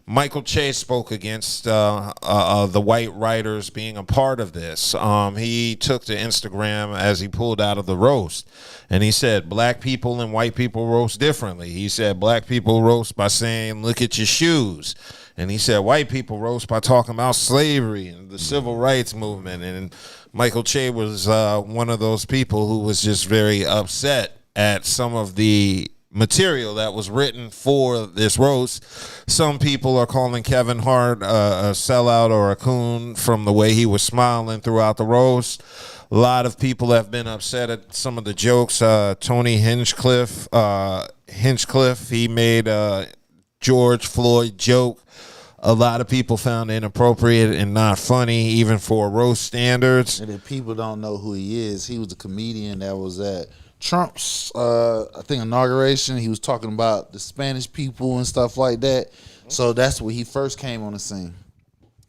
Michael Che spoke against the white writers being a part of this. He took to Instagram as he pulled out of the roast, and he said black people and white people roast differently. He said black people roast by saying, look at your shoes. And he said white people roast by talking about slavery and the civil rights movement. And Michael Che was one of those people who was just very upset at some of the material that was written for this roast. Some people are calling Kevin Hart a sellout or a coon from the way he was smiling throughout the roast. A lot of people have been upset at some of the jokes. Tony Hinchcliffe, he made a George Floyd joke. A lot of people found it inappropriate and not funny, even for roast standards. And if people don't know who he is, he was a comedian that was at Trump's, I think, inauguration. He was talking about the Spanish people and stuff like that. So that's when he first came on the scene.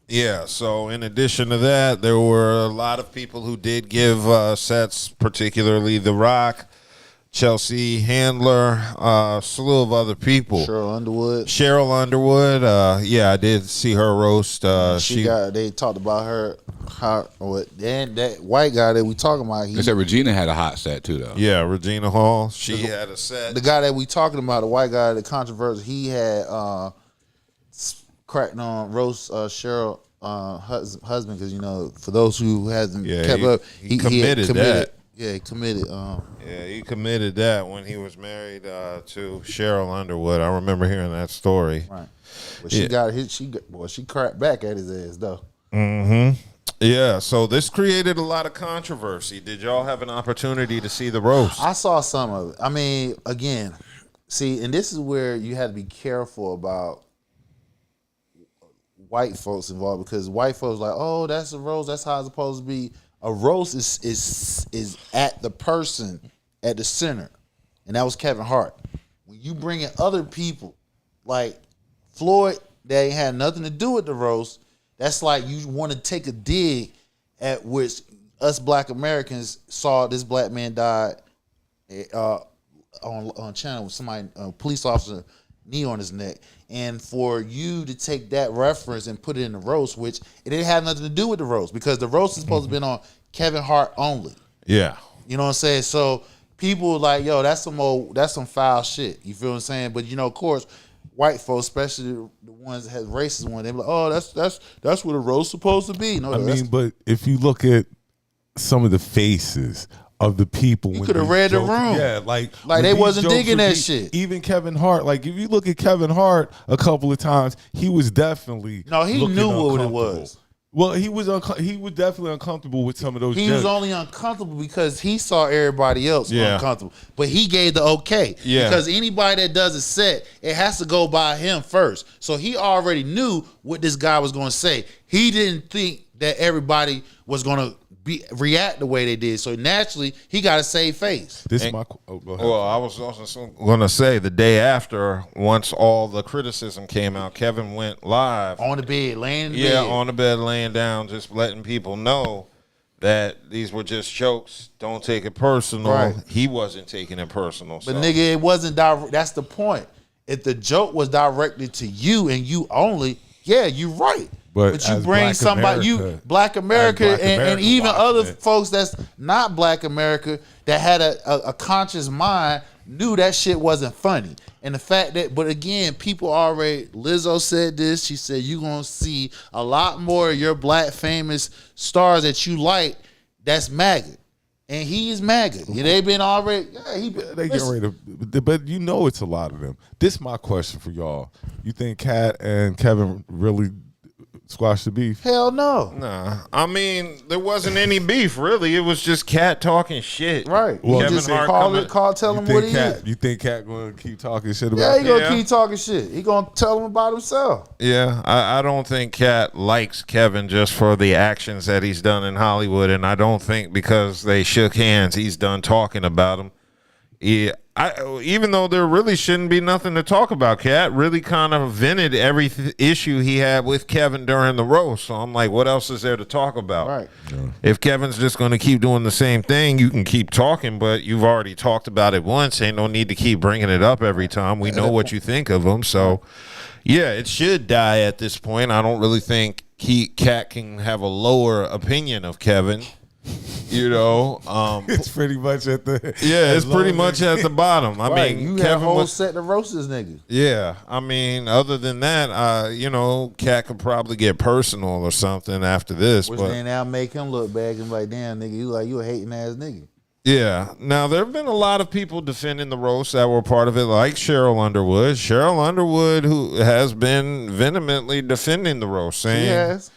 Yeah, so in addition to that, there were a lot of people who did give sets, particularly The Rock, Chelsea Handler, a slew of other people. Sheryl Underwood. Yeah, I did see her roast. They talked about her. And that white guy that we talking about. They said Regina had a hot set too, though. Yeah, Regina Hall. She had a set. The guy that we talking about, the white guy, the controversy, he had cracked on roast Cheryl husband, because, you know, for those who hasn't kept up, he committed that. Yeah, he committed. He committed that when he was married to Sheryl Underwood. I remember hearing that story. Right. But she cracked back at his ass though. Mm-hmm. Yeah. So this created a lot of controversy. Did y'all have an opportunity to see the roast? I saw some of it. I mean, again, see, and this is where you have to be careful about white folks involved, because white folks like, oh, that's a roast. That's how it's supposed to be. A roast is at the person at the center, and that was Kevin Hart. When you bring in other people like Floyd, that ain't had nothing to do with the roast, that's like you want to take a dig at which us black Americans saw this black man died on channel with somebody, a police officer, knee on his neck. And for you to take that reference and put it in the roast, which it didn't have nothing to do with the roast, because the roast is supposed to be on Kevin Hart only. Yeah. You know what I'm saying? So people are like, yo, that's some foul shit. You feel what I'm saying? But, you know, of course, white folks, especially the ones that have racist ones, they're like, oh, that's what a roast supposed to be. No, I mean, but if you look at some of the faces of the people, you could have read the room. Yeah, like they wasn't digging that shit. Even Kevin Hart, like if you look at Kevin Hart a couple of times, he was definitely he knew what it was. Well, he was definitely uncomfortable with some of those. He was only uncomfortable because he saw everybody else uncomfortable, but he gave the okay. Yeah. Because anybody that does a set, it has to go by him first. So he already knew what this guy was going to say. He didn't think that everybody was going to react the way they did. So naturally, he got to save face. Go ahead. Well, I was also going to say the day after, once all the criticism came out, Kevin went live on the bed, laying in the bed. bed. On the bed, laying down, just letting people know that these were just jokes. Don't take it personal. Right. He wasn't taking it personal. But nigga, it wasn't direct. That's the point. if the joke was directed to you and you only, yeah, you're right. But you as bring Black somebody, America- Black America, Black and America even other watching it. folks that's not Black America that had a conscious mind knew that shit wasn't funny. And the fact that, but again, people already, Lizzo said this, she said, you're going to see a lot more of your Black famous stars that you like that's MAGA. And he's MAGA. Yeah, they been already, They get ready to, but you know it's a lot of them. This is my question for y'all. You think Kat and Kevin really squashed the beef? Hell no. Nah, I mean there wasn't any beef really. It was just Kat talking shit. Right. Well, Kevin just Hart tell him what he is. You think Kat going to keep talking shit Yeah, about he gonna Yeah. keep talking shit. He gonna tell him about himself. Yeah, I don't think Kat likes Kevin just for the actions that he's done in Hollywood, and I don't think because they shook hands he's done talking about him. Yeah, even though there really shouldn't be nothing to talk about, Kat really kind of vented every issue he had with Kevin during the roast. So I'm like, what else is there to talk about? Right. If Kevin's just going to keep doing the same thing, you can keep talking, but you've already talked about it once. Ain't no need to keep bringing it up every time. We know what you think of him. So, yeah, it should die at this point. I don't really think Kat can have a lower opinion of Kevin. You know, It's pretty much at the it's pretty much at the bottom. I Right. mean, You had a Kevin whole was, set to roast this nigga. yeah. I mean, other than that, you know, Kat could probably get personal or something after this. Which but then now make him look bad and be like, damn, nigga, you a hating ass nigga. yeah, now there have been a lot of people defending the roast that were part of it, like Sheryl Underwood. Sheryl Underwood, who has been vehemently defending the roast, saying, Yes.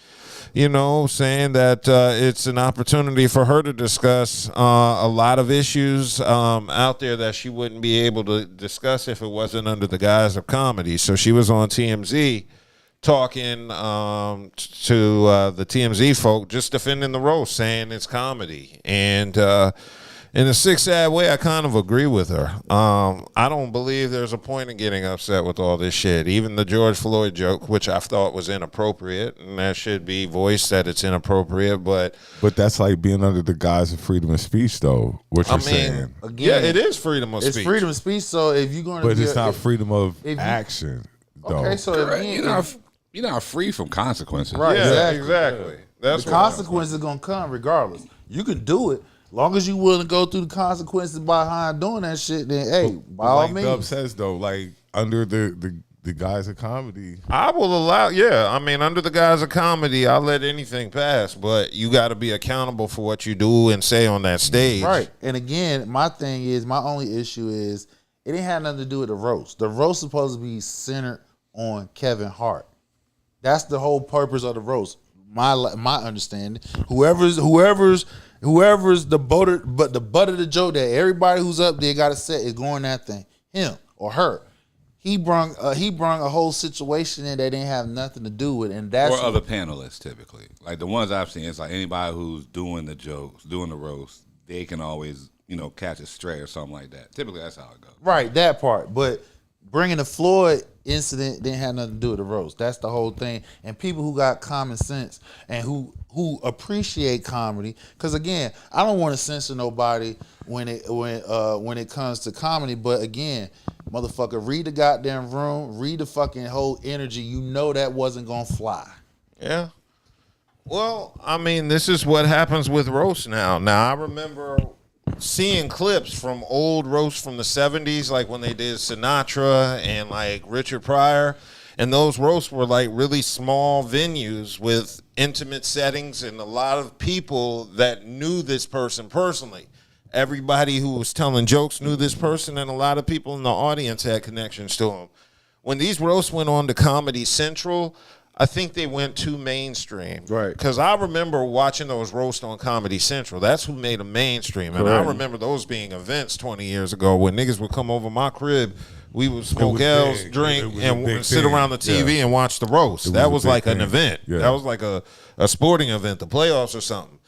you know, saying that it's an opportunity for her to discuss a lot of issues out there that she wouldn't be able to discuss if it wasn't under the guise of comedy. So she was on TMZ talking to the TMZ folk, just defending the roast, saying it's comedy. And in a sick, sad way, I kind of agree with her. I don't believe there's a point in getting upset with all this shit. Even the George Floyd joke, which I thought was inappropriate, and that should be voiced that it's inappropriate, but that's like being under the guise of freedom of speech, though. What you're saying, Again, yeah, it is freedom of it's speech. freedom of speech. So if you're going to, but it's not freedom of if you- action, though. Okay, so if Correct. you, You're not free from consequences. right, Yeah, exactly. exactly. That's The what consequences gonna come regardless. You can do it. Long as you willing to go through the consequences behind doing that shit, then hey, by all like means. Dub says though, like under the guise of comedy, I will allow, yeah. I mean, under the guise of comedy, I'll let anything pass, but you got to be accountable for what you do and say on that stage. Right. And again, my only issue is it didn't have nothing to do with the roast. The roast is supposed to be centered on Kevin Hart. That's the whole purpose of the roast. My understanding. Whoever's the butter, but the butt of the joke that everybody who's up there got to set is going that thing. Him or her. He brung a whole situation in that didn't have nothing to do with it, and that's Or other panelists, typically. Like the ones I've seen, it's like anybody who's doing the jokes, doing the roast, they can always, catch a stray or something like that. Typically, that's how it goes. right, that part. But bringing the Floyd incident didn't have nothing to do with the roast. That's the whole thing. And people who got common sense and who appreciate comedy, because again, I don't want to censor nobody when it comes to comedy. But again, motherfucker, read the goddamn room, read the fucking whole energy. You know that wasn't gonna fly. Yeah. Well, I mean, this is what happens with roast now. Now, I remember seeing clips from old roasts from the 70s, like when they did Sinatra and like Richard Pryor. And those roasts were like really small venues with intimate settings and a lot of people that knew this person personally. Everybody who was telling jokes knew this person, and a lot of people in the audience had connections to him. When these roasts went on to Comedy Central, I think they went too mainstream. Right. Because I remember watching those roasts on Comedy Central. That's who made them mainstream. And Correct. I remember those being events 20 years ago when niggas would come over my crib. We would It smoke was L's, big. drink, It was a big and sit thing. around the TV Yeah. and watch the roast. It That was was a big like an thing. event. Yeah. That was like a sporting event, the playoffs or something.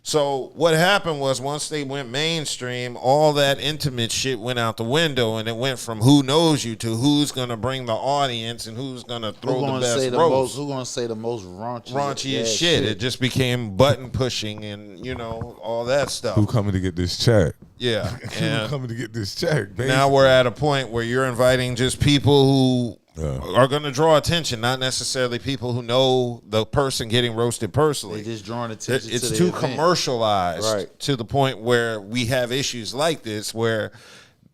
So what happened was once they went mainstream, all that intimate shit went out the window, and it went from who knows you to who's gonna bring the audience and who's gonna throw the best roast. Who's gonna say the most raunchiest shit? It just became button pushing and all that stuff. Who coming to get this check? Yeah, Who coming to get this check? Basically. Now we're at a point where you're inviting just people who are going to draw attention, not necessarily people who know the person getting roasted personally. They're just drawing attention. It's to too the event. commercialized to the point where we have issues like this where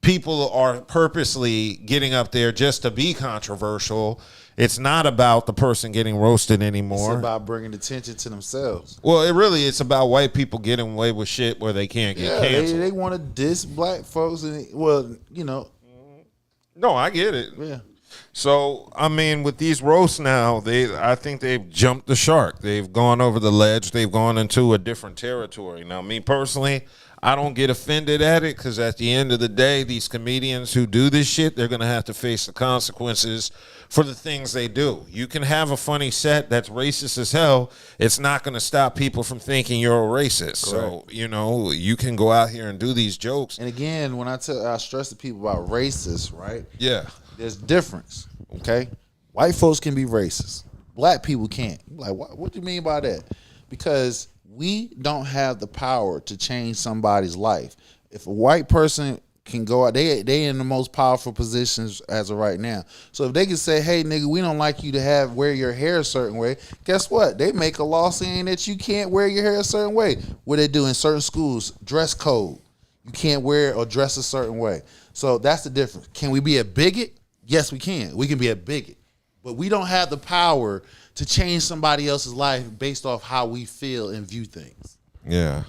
people are purposely getting up there just to be controversial. It's not about the person getting roasted anymore. It's about bringing attention to themselves. Well, it's about white people getting away with shit where they can't get canceled. They want to diss black folks, and No, I get it. Yeah. So, I mean, with these roasts now, I think they've jumped the shark. They've gone over the ledge. They've gone into a different territory. Now, me personally, I don't get offended at it because at the end of the day, these comedians who do this shit, they're going to have to face the consequences for the things they do. You can have a funny set that's racist as hell. It's not going to stop people from thinking you're a racist. Correct. So, you can go out here and do these jokes. And again, when I stress to people about racist, right? Yeah. There's difference, okay? White folks can be racist. Black people can't. Like, what do you mean by that? Because we don't have the power to change somebody's life. If a white person can go out, they in the most powerful positions as of right now. So if they can say, hey, nigga, we don't like you to wear your hair a certain way, guess what? They make a law saying that you can't wear your hair a certain way. What they do in certain schools, dress code. You can't wear or dress a certain way. So that's the difference. Can we be a bigot? Yes, we can. We can be a bigot. But we don't have the power to change somebody else's life based off how we feel and view things. Yeah,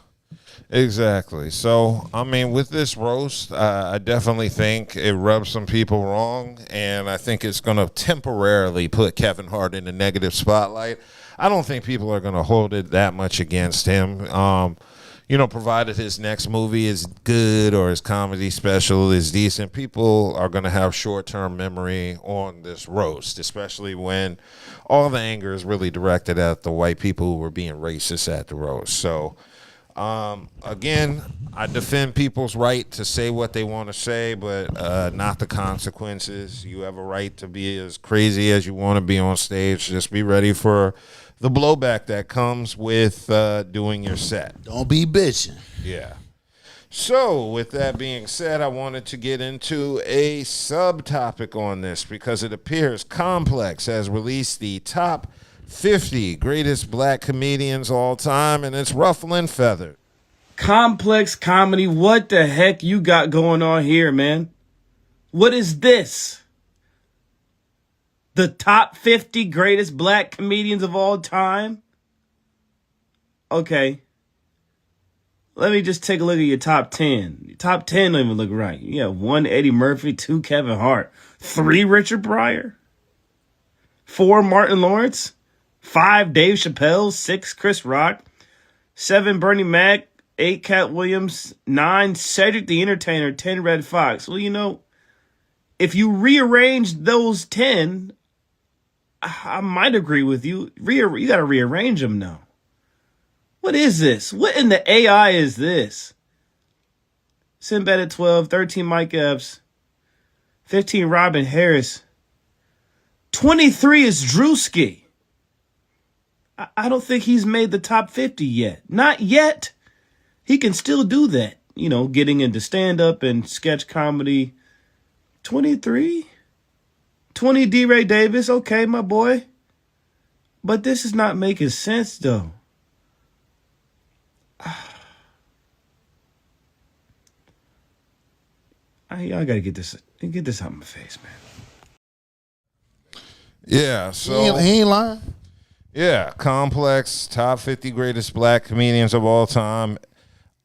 exactly. So, I mean, with this roast, I definitely think it rubs some people wrong, and I think it's going to temporarily put Kevin Hart in a negative spotlight. I don't think people are going to hold it that much against him. Provided his next movie is good or his comedy special is decent, people are going to have short-term memory on this roast, especially when all the anger is really directed at the white people who were being racist at the roast. So, again, I defend people's right to say what they want to say, but not the consequences. You have a right to be as crazy as you want to be on stage. Just be ready for the blowback that comes with doing your set. Don't be bitching. Yeah. So, with that being said, I wanted to get into a subtopic on this because it appears Complex has released the top 50 greatest black comedians all time, and it's ruffling feathers. Complex comedy, what the heck you got going on here, man? What is this? The top 50 greatest black comedians of all time? Okay. Let me just take a look at your top 10. Your top 10 don't even look right. You have 1 Eddie Murphy, 2 Kevin Hart, 3 Richard Pryor, 4 Martin Lawrence, 5 Dave Chappelle, 6 Chris Rock, 7 Bernie Mac, 8 Cat Williams, 9 Cedric the Entertainer, 10 Red Fox. Well, if you rearrange those 10, I might agree with you. You got to rearrange them now. What is this? What in the AI is this? Sinbad at 12, 13 Mike Epps, 15 Robin Harris, 23 is Drewski. I don't think he's made the top 50 yet. Not yet. He can still do that. Getting into stand-up and sketch comedy. 23? 20 D. Ray Davis, okay, my boy. But this is not making sense, though. I gotta get this out of my face, man. Yeah, so he ain't lying. Yeah, Complex, top 50 greatest black comedians of all time.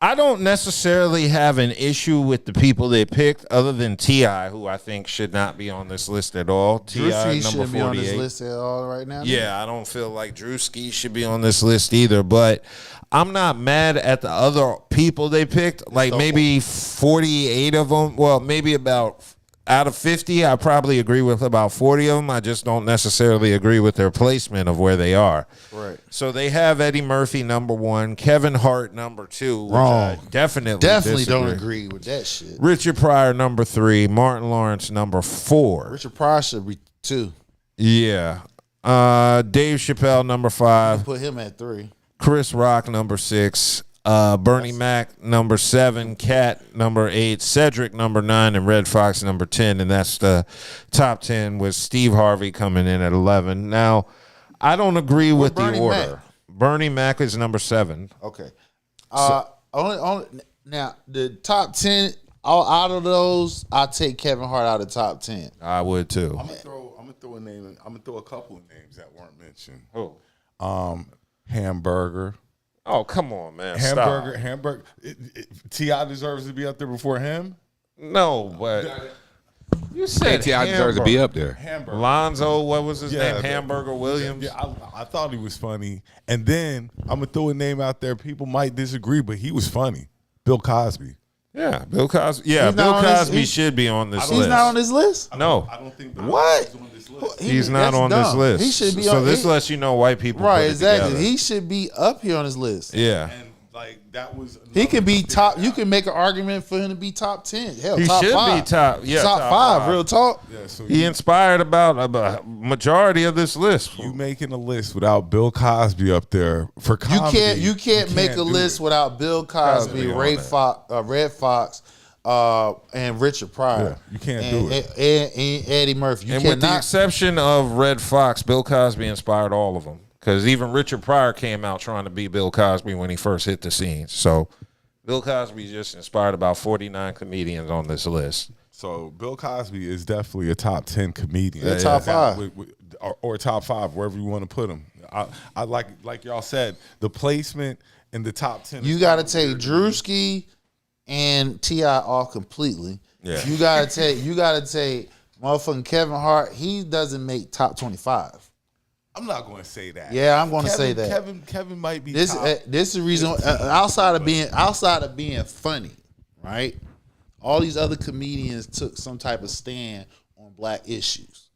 I don't necessarily have an issue with the people they picked, other than T.I., who I think should not be on this list at all. T.I. number 48. Be on this list at all right now. Yeah, I don't feel like Drewski should be on this list either. But I'm not mad at the other people they picked. Like maybe 48 of them. Well, maybe about out of 50, I probably agree with about 40 of them. I just don't necessarily agree with their placement of where they are. Right. So they have Eddie Murphy number 1, Kevin Hart number 2. Which Wrong. I definitely Definitely disagree. don't agree with that shit. Richard Pryor number 3, Martin Lawrence number 4. Richard Pryor should be 2. Yeah. Dave Chappelle number 5. Put him at 3. Chris Rock number 6. Bernie Mac number 7, Cat number 8, Cedric number 9, and Red Fox number 10. And that's the top 10 with Steve Harvey coming in at 11. Now, I don't agree with the order. Mac? Bernie Mac is number 7. Okay. Only now the top 10 out of those, I take Kevin Hart out of the top 10. I would too. I'm gonna throw a name. I'm gonna throw a couple of names that weren't mentioned. Who? Hamburger. Oh, come on, man. Hamburger. T.I. deserves to be up there before him. No, but you said T.I. deserves to be up there. Hamburger. Lonzo, what was his name? but- Hamburger Williams. Yeah, I thought he was funny. And then I'm gonna throw a name out there. People might disagree, but he was funny. Bill Cosby. Yeah, Bill Cosby. Yeah, He's Bill not on Cosby his- should be on this list. He's not on this list? No. I don't think What? he's on this list. He's not that's on this dumb. list. He should be so on this he- lets you know white people Right, put it exactly. together. He should be up here on this list. Yeah. And like that was He could be top. You can make an argument for him to be top 10. Hell, He top should 5. be top. Yeah, top, top 5. 5. Real talk. Yeah, so He inspired about a majority of this list. you making a list without Bill Cosby up there for comedy. You can't make a do list it. without Bill Cosby, Cosby on Ray there. Red Fox, and Richard Pryor. Yeah, you can't and, do it. And Eddie Murphy. You And with the cannot. exception of Red Fox, Bill Cosby inspired all of them. Because even Richard Pryor came out trying to be Bill Cosby when he first hit the scene. So Bill Cosby just inspired about 49 comedians on this list. So Bill Cosby is definitely a top 10 comedian. Yeah, top 5. Or top 5, wherever you want to put him. I like y'all said, the placement in the top 10. You got to take Drewski and T.I. off completely. Yeah. You got to take motherfucking Kevin Hart. He doesn't make top 25. I'm not going to say that. Yeah, I'm going to say that. Kevin might be This top. this is the reason outside of being funny, right? All these other comedians took some type of stand on black issues.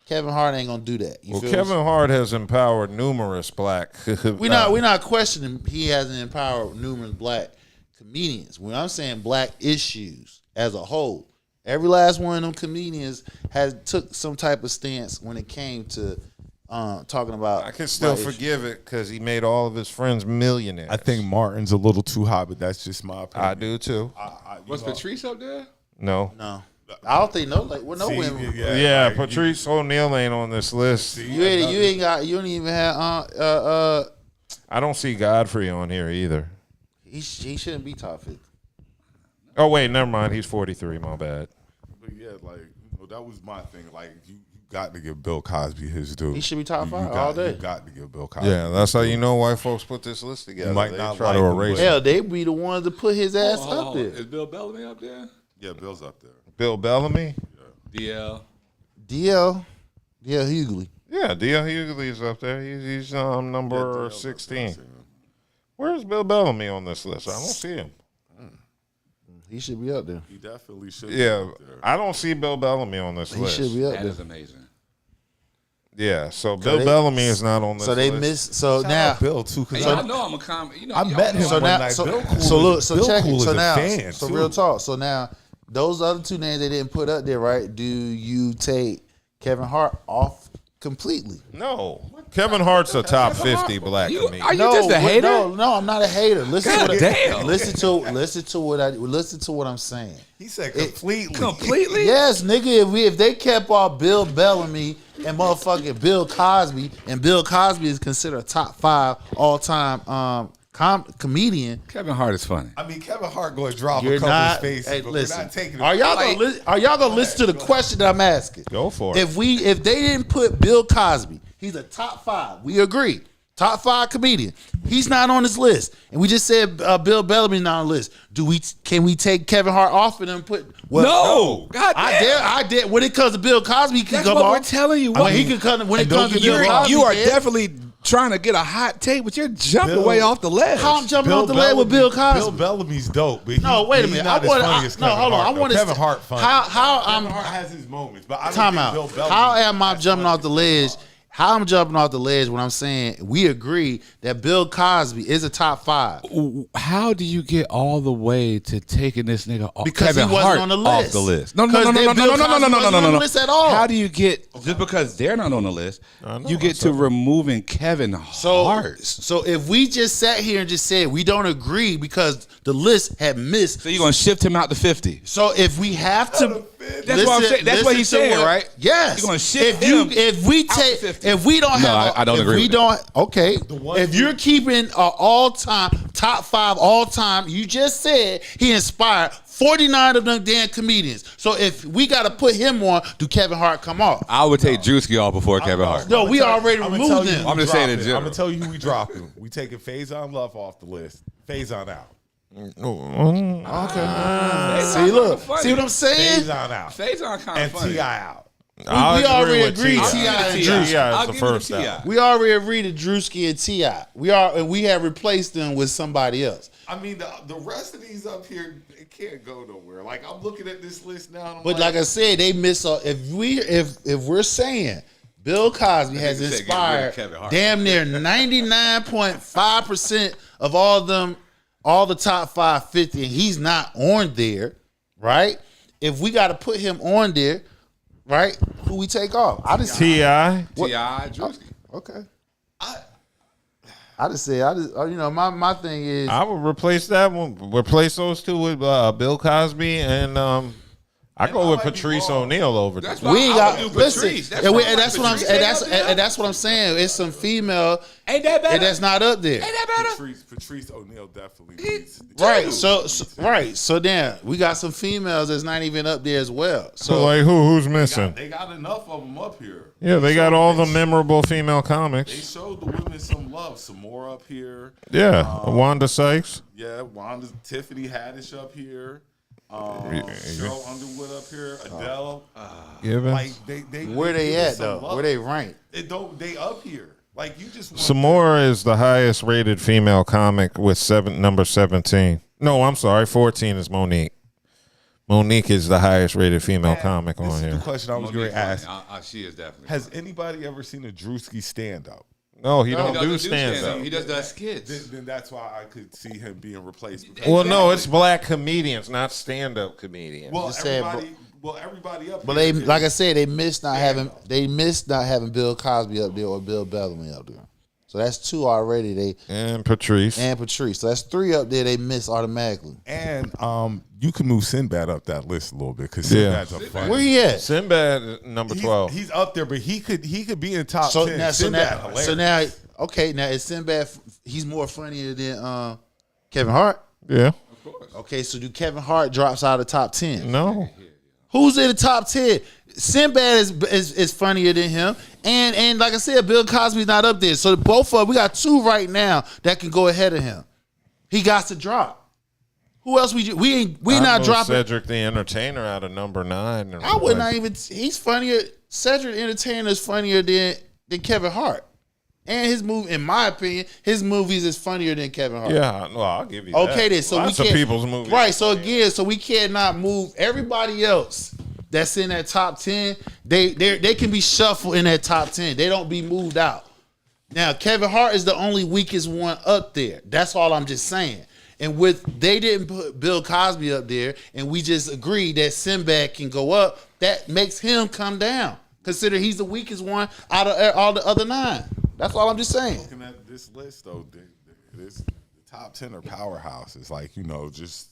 Kevin Hart ain't gonna do that. You feel Kevin me? Hart has empowered numerous black. We're not questioning he hasn't empowered numerous black comedians. When I'm saying black issues as a whole, every last one of them comedians has took some type of stance when it came to talking about. I can still black forgive it because he made all of his friends millionaires. I think Martin's a little too high, but that's just my opinion. I do too. Was Patrice up there? No. issues. No, I don't think no women. Yeah, Patrice O'Neal ain't on this list. You don't even have I don't see Godfrey on here either. he shouldn't be top 50. Oh wait, never mind. He's 43. My bad. But yeah, that was my thing. Like you got to give Bill Cosby his due. He should be top 5 got, all day. You got to give Bill Cosby. Yeah, that's how you know white folks put this list together. might They not try like to him, erase but- it. Hell, they be the ones to put his ass up there. Is Bill Bellamy up there? Yeah, Bill's up there. Bill Bellamy. DL. DL Hughley. Yeah, D.L. Hughley is up there. He's number 16. Where's Bill Bellamy on this list? I don't see him. He should be up there. He definitely should. Yeah, be up there. I don't see Bill Bellamy on this He list. should be up That there. is amazing. Yeah, so Bill they- Bellamy is not on this So they list. missed. So Shout now, out Bill too, because Hey, I know I'm a comic. You know, I y'all met know him so one now, night. so, Bill Cool so look, is- so Bill check Cool it. is So a now, fan, so too. real talk. So now, those other two names they didn't put up there, right? Do you take Kevin Hart off completely? No, Kevin Hart's a top 50 black comedian. Are you just a hater? No, I'm not a hater. Listen God to what damn. listen to what I'm saying. he said completely. Completely? Yes, nigga. If they kept off Bill Bellamy and motherfucking Bill Cosby, and Bill Cosby is considered a top 5 all time comedian. Kevin Hart is funny. I mean, Kevin Hart going to drop You're a couple not. spaces, Hey, but listen. we're not taking it. Are y'all gonna listen to the question that I'm asking? Go for it. If they didn't put Bill Cosby, he's a top 5. We agree. Top 5 comedian. He's not on this list, and we just said Bill Bellamy's not on the list. Can we take Kevin Hart off and then put? Well, No. God damn. I dare. When it comes to Bill Cosby, he can That's come what off. we're telling you. I mean, he could come when it comes to Bill Cosby. You are kid. definitely trying to get a hot take, but you're jumping way off the ledge. How I'm jumping off the ledge with Bill Cosby? Bill Bellamy's dope, but No, wait a minute. Not as funny as Kevin hold on. Hart, I want though. to Kevin Hart funny. How Kevin Hart has his moments, but I don't time think out. Bill Bellamy. How am I jumping off the ledge? How I'm jumping off the ledge when I'm saying we agree that Bill Cosby is a top 5. How do you get all the way to taking this nigga off? Because Kevin he wasn't Hart on the off list. the list? No, Because Bill Cosby wasn't on the list at all. How do you get just because they're not on the list? You get to removing Kevin Hart. So if we just sat here and just said we don't agree because the list had missed, So you're gonna shift him out to 50. so if we have to, That's what I'm saying. That's what he's listen to saying, right? Yes. You're gonna shift if we out to take 50. if we don't No, have I don't if agree we with don't okay one if you're keeping all time top 5 all time, you just said he inspired 49 of them damn comedians. So if we got to put him on, do Kevin Hart come off? I would take Drewski off before Kevin Hart. No, we already removed him. I'm just saying in I'm general. gonna tell you who we dropping. We taking Faison Love off the list. Faison out. Okay. See, look. See what I'm saying? Faison out. Faison kind And of funny. T.I. out. We already agreed I'll T.I. give it and to Drewski. T.I. T.I. I'll is the give it to first T.I. out. We already agreed to Drewski and T.I. We have replaced them with somebody else. I mean, the rest of these up here, it can't go nowhere. Like, I'm looking at this list now. And I'm But like I said, they miss. If we're saying Bill Cosby has Nigga said get rid of inspired Kevin Hart. damn near 99.5% of all the top 550, and he's not on there, right? If we got to put him on there, right? Who we take off? I just T.I. T.I. Drewski. Okay. I just said my thing is I would replace that one. Replace those two with Bill Cosby and I go with Patrice O'Neal over there. That's why we ain't I got would do listen. Patrice. And that's what I'm and that's what I'm saying. It's some female Ain't that better? and that's not up there. Ain't that better? Patrice O'Neal definitely needs. Right. So then we got some females that's not even up there as well. So So like who's missing? They got enough of them up here. Yeah, they got all the memorable female They comics. showed the women some love. Some more up here. Yeah, Wanda Sykes. Yeah, Wanda, Tiffany Haddish up here. Sheryl Underwood up here. Adele. Givens. Like they where they give at some though? love. Where they ranked? They up here. Like you just want Samora is the highest rated female comic with number 17. No, I'm sorry, 14 is Monique. Monique is the highest rated female comic This on is here. the question I was going to ask. She is definitely. Has anybody ever seen a Drewski stand up? No, he He don't doesn't do stand up. He does the skits. Then that's why I could see him being replaced. Well, no, it's black comedians, not stand up comedians. Well, Just saying, everybody up. But here they is- like I said, they missed not having Bill Cosby up there or Bill Bellamy up there. So that's 2 already. And Patrice. And Patrice. So that's 3 up there. They missed automatically. And you can move Sinbad up that list a little bit because Yeah. Sinbad's a funny. Where he at? Sinbad is number 12. He's up there, but he could be in top So 10. now, Sinbad, hilarious. now is Sinbad? He's more funnier than Kevin Hart. Yeah. Okay, so do Kevin Hart drops out of the top 10? No. Who's in the top 10? Sinbad is funnier than him, and like I said, Bill Cosby's not up there. So both of them, we got 2 right now that can go ahead of him. He got to drop. Who else we not dropping? Cedric the Entertainer out of number 9. I would not even. He's funnier. Cedric the Entertainer is funnier than Kevin Hart, and his movie, in my opinion, his movies is funnier than Kevin Hart. Yeah, no, I'll give you that. Okay, then. So Lots we of can't, people's movies. right? So again, we cannot move everybody else that's in that top 10. They can be shuffled in that top 10. They don't be moved out. Now Kevin Hart is the only weakest one up there. That's all I'm just saying. And they didn't put Bill Cosby up there, and we just agreed that Sinbad can go up. That makes him come down. Consider he's the weakest one out of all the other 9. That's all I'm just saying. Looking at this list though, the top 10 are powerhouses. Like just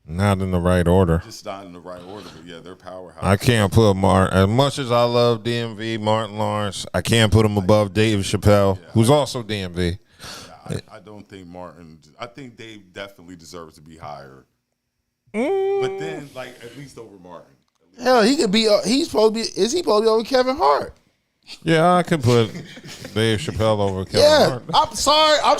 Not in the right order. just not in the right order. But yeah, they're powerhouses. I can't put Martin. As much as I love DMV, Martin Lawrence, I can't put him above Dave Chappelle, who's also DMV. I don't think Martin. I think Dave definitely deserves to be higher. But then, at least over Martin. Hell, he could be. He's supposed to be. Is he supposed to be over Kevin Hart? Yeah, I could put Dave Chappelle over Kevin Yeah, Hart. I'm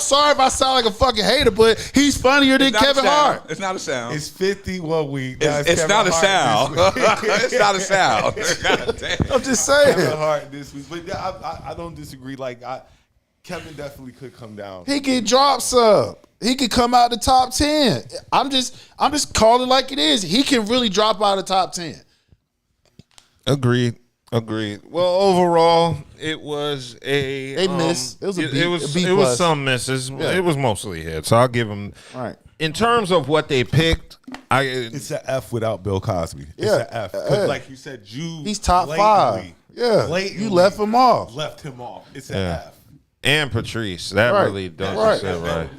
sorry if I sound like a fucking hater, but he's funnier than Kevin Hart. It's not a sound. It's 50 1 week. It's not a sound. It's not a sound. God damn. I'm just saying. Kevin Hart this week, but yeah, I don't disagree. Kevin definitely could come down. He could drop some. He could come out the top 10. I'm just calling it like it is. He can really drop out of the top 10. Agreed. Well, overall, it was They missed. It was a B. It was some misses. Yeah. It was mostly hits. So I'll give them. Right. In terms of what they picked, It's an F without Bill Cosby. It's an F. 'Cause like you said, he's top 5. Yeah, you left him off. Left him off. It's an F. And Patrice, that really does it right.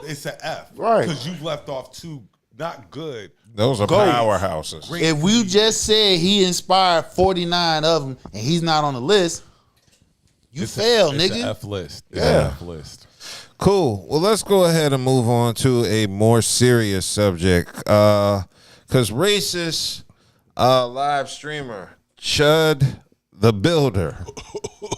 It's an F. Right. Because you left off two not good. Those are powerhouses. If we just said he inspired 49 of them and he's not on the list, you fail, It's nigga. an F list. It's Yeah. an F list. Cool. Well, let's go ahead and move on to a more serious subject. Because racist live streamer Chud the Builder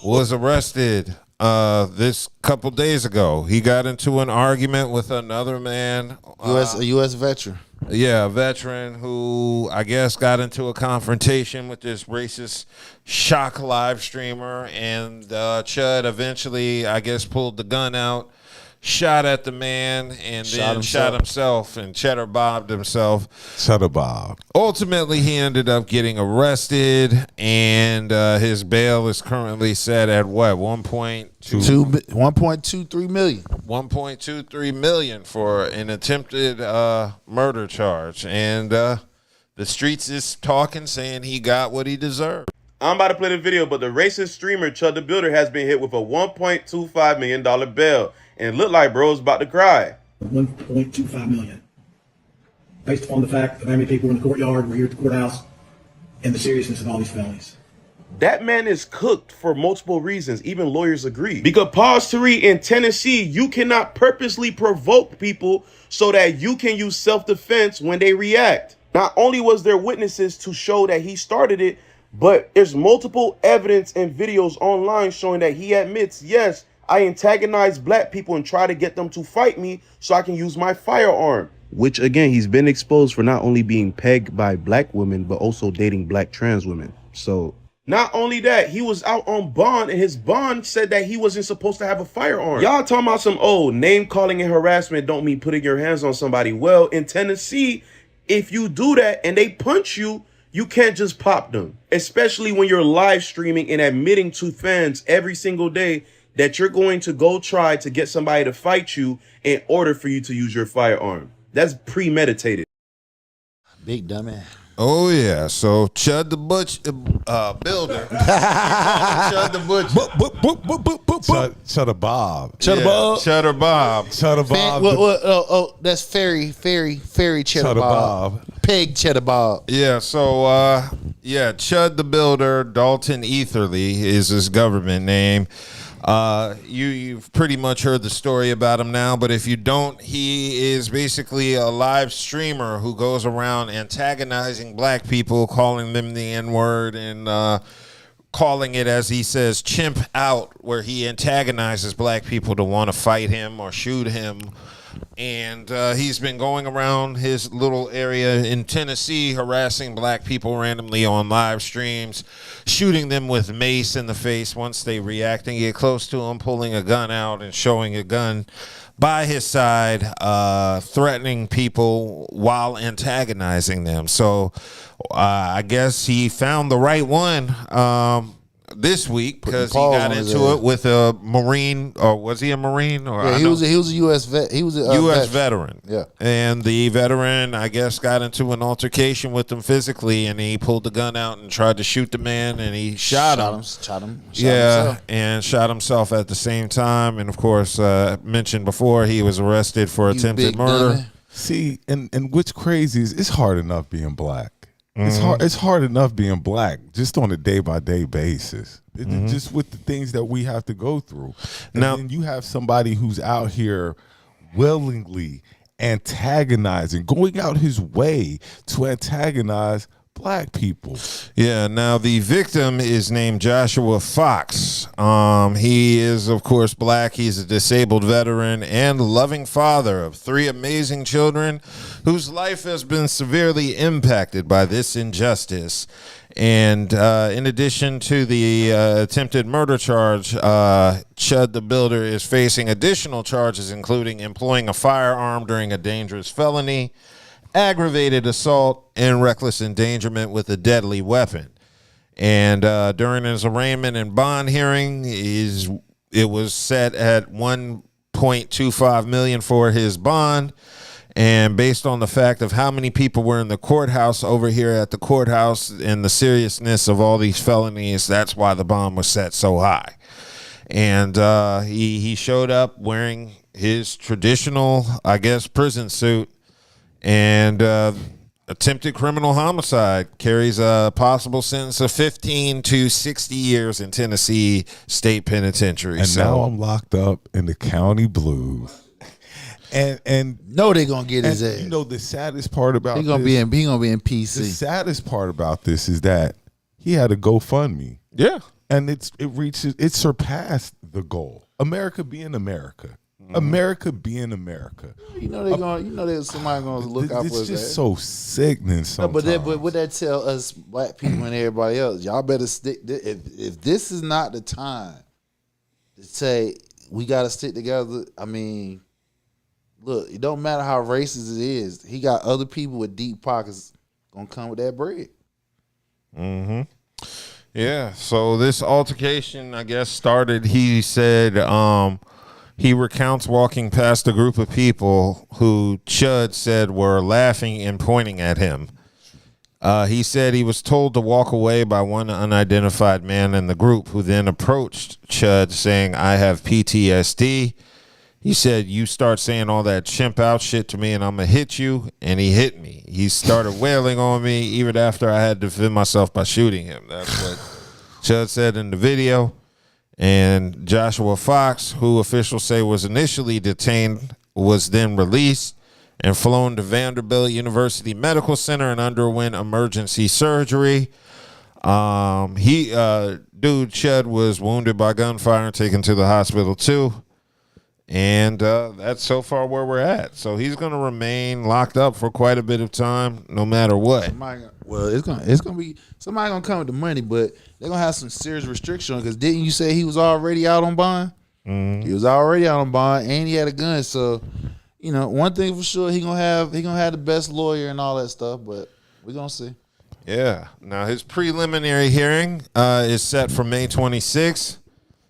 was arrested this couple days ago. He got into an argument with another man. A U.S. veteran. Yeah, a veteran who I guess got into a confrontation with this racist shock live streamer, and Chud eventually, I guess, pulled the gun out, shot at the man, and then shot himself and cheddar bobbed himself. Cheddar bob. Ultimately, he ended up getting arrested, and his bail is currently set at what, 1.23 million. 1.23 million for an attempted murder charge, and the streets is talking, saying he got what he deserved. I'm about to play the video, but the racist streamer Chud the Builder has been hit with a $1.25 million bail, and it looked like bro's about to cry. 1.25 million, based upon the fact that how many people were in the courtyard, were here at the courthouse, and the seriousness of all these felonies. That man is cooked for multiple reasons. Even lawyers agree. Because pause to read, in Tennessee, you cannot purposely provoke people so that you can use self-defense when they react. Not only was there witnesses to show that he started it, but there's multiple evidence and videos online showing that he admits, yes, I antagonize black people and try to get them to fight me so I can use my firearm. Which, again, he's been exposed for not only being pegged by black women, but also dating black trans women. So not only that, he was out on bond, and his bond said that he wasn't supposed to have a firearm. Y'all talking about some, name calling and harassment don't mean putting your hands on somebody. Well, in Tennessee, if you do that and they punch you, you can't just pop them. Especially when you're live streaming and admitting to fans every single day that you're going to go try to get somebody to fight you in order for you to use your firearm. That's premeditated. Big dummy. Oh yeah, so Chud the Builder. Chud the Butcher. Cheddar bob. Cheddar Bob. Cheddar Bob. Cheddar bob. That's fairy cheddar bob. Peg cheddar bob. Yeah, so Chud the Builder, Dalton Etherly is his government name. You've pretty much heard the story about him now, but if you don't, he is basically a live streamer who goes around antagonizing black people, calling them the N-word, and calling it, as he says, chimp out, where he antagonizes black people to want to fight him or shoot him. And he's been going around his little area in Tennessee harassing black people randomly on live streams, shooting them with mace in the face once they react and get close to him, pulling a gun out and showing a gun by his side, threatening people while antagonizing them. So I guess he found the right one this week, because he got into it with a Marine, or was he a Marine? Or yeah, he was a U.S. vet. He was a U.S. veteran. Yeah, and the veteran, I guess, got into an altercation with him physically, and he pulled the gun out and tried to shoot the man, and he shot him. And shot himself at the same time. And of course, mentioned before, he was arrested for attempted murder. Dummy. See, and what's crazy is it's hard enough being black. It's hard enough being black just on a day-by-day basis. Just with the things that we have to go through. And then you have somebody who's out here willingly antagonizing, going out his way to antagonize black people. Yeah, now the victim is named Joshua Fox. He is, of course, black. He's a disabled veteran and loving father of 3 amazing children whose life has been severely impacted by this injustice. And in addition to the attempted murder charge, Chud the Builder is facing additional charges, including employing a firearm during a dangerous felony, aggravated assault, and reckless endangerment with a deadly weapon. And during his arraignment and bond hearing, it was set at $1.25 million for his bond. And based on the fact of how many people were in the courthouse over here at the courthouse and the seriousness of all these felonies, that's why the bond was set so high. And he showed up wearing his traditional, I guess, prison suit. And attempted criminal homicide carries a possible sentence of 15 to 60 years in Tennessee State Penitentiary. And now I'm locked up in the county blues. And no, they gonna get his ass. You know the saddest part about he gonna be in PC. The saddest part about this is that he had a GoFundMe. Yeah, and it surpassed the goal. America being America. America being America. You know they're gonna. You know there's somebody gonna look out for us. It's just so sickening. Sometimes. No, but what that tell us black people and everybody else? Y'all better stick. If this is not the time to say we got to stick together, I mean, look, it don't matter how racist it is. He got other people with deep pockets gonna come with that bread. Mm-hmm. Yeah. So this altercation, I guess, started. He said. He recounts walking past a group of people who Chud said were laughing and pointing at him. He said he was told to walk away by one unidentified man in the group, who then approached Chud saying, "I have PTSD." He said, "You start saying all that chimp out shit to me and I'm going to hit you." And he hit me. He started wailing on me even after I had to defend myself by shooting him. That's what Chud said in the video. And Joshua Fox, who officials say was initially detained, was then released and flown to Vanderbilt University Medical Center and underwent emergency surgery. Chud was wounded by gunfire and taken to the hospital too. And that's so far where we're at. So he's going to remain locked up for quite a bit of time, no matter what. It's gonna be somebody gonna come with the money, but they're gonna have some serious restriction because didn't you say he was already out on bond? Mm-hmm. He was already out on bond, and he had a gun. So, you know, one thing for sure, he gonna have the best lawyer and all that stuff. But we're gonna see. Yeah. Now his preliminary hearing is set for May 26th.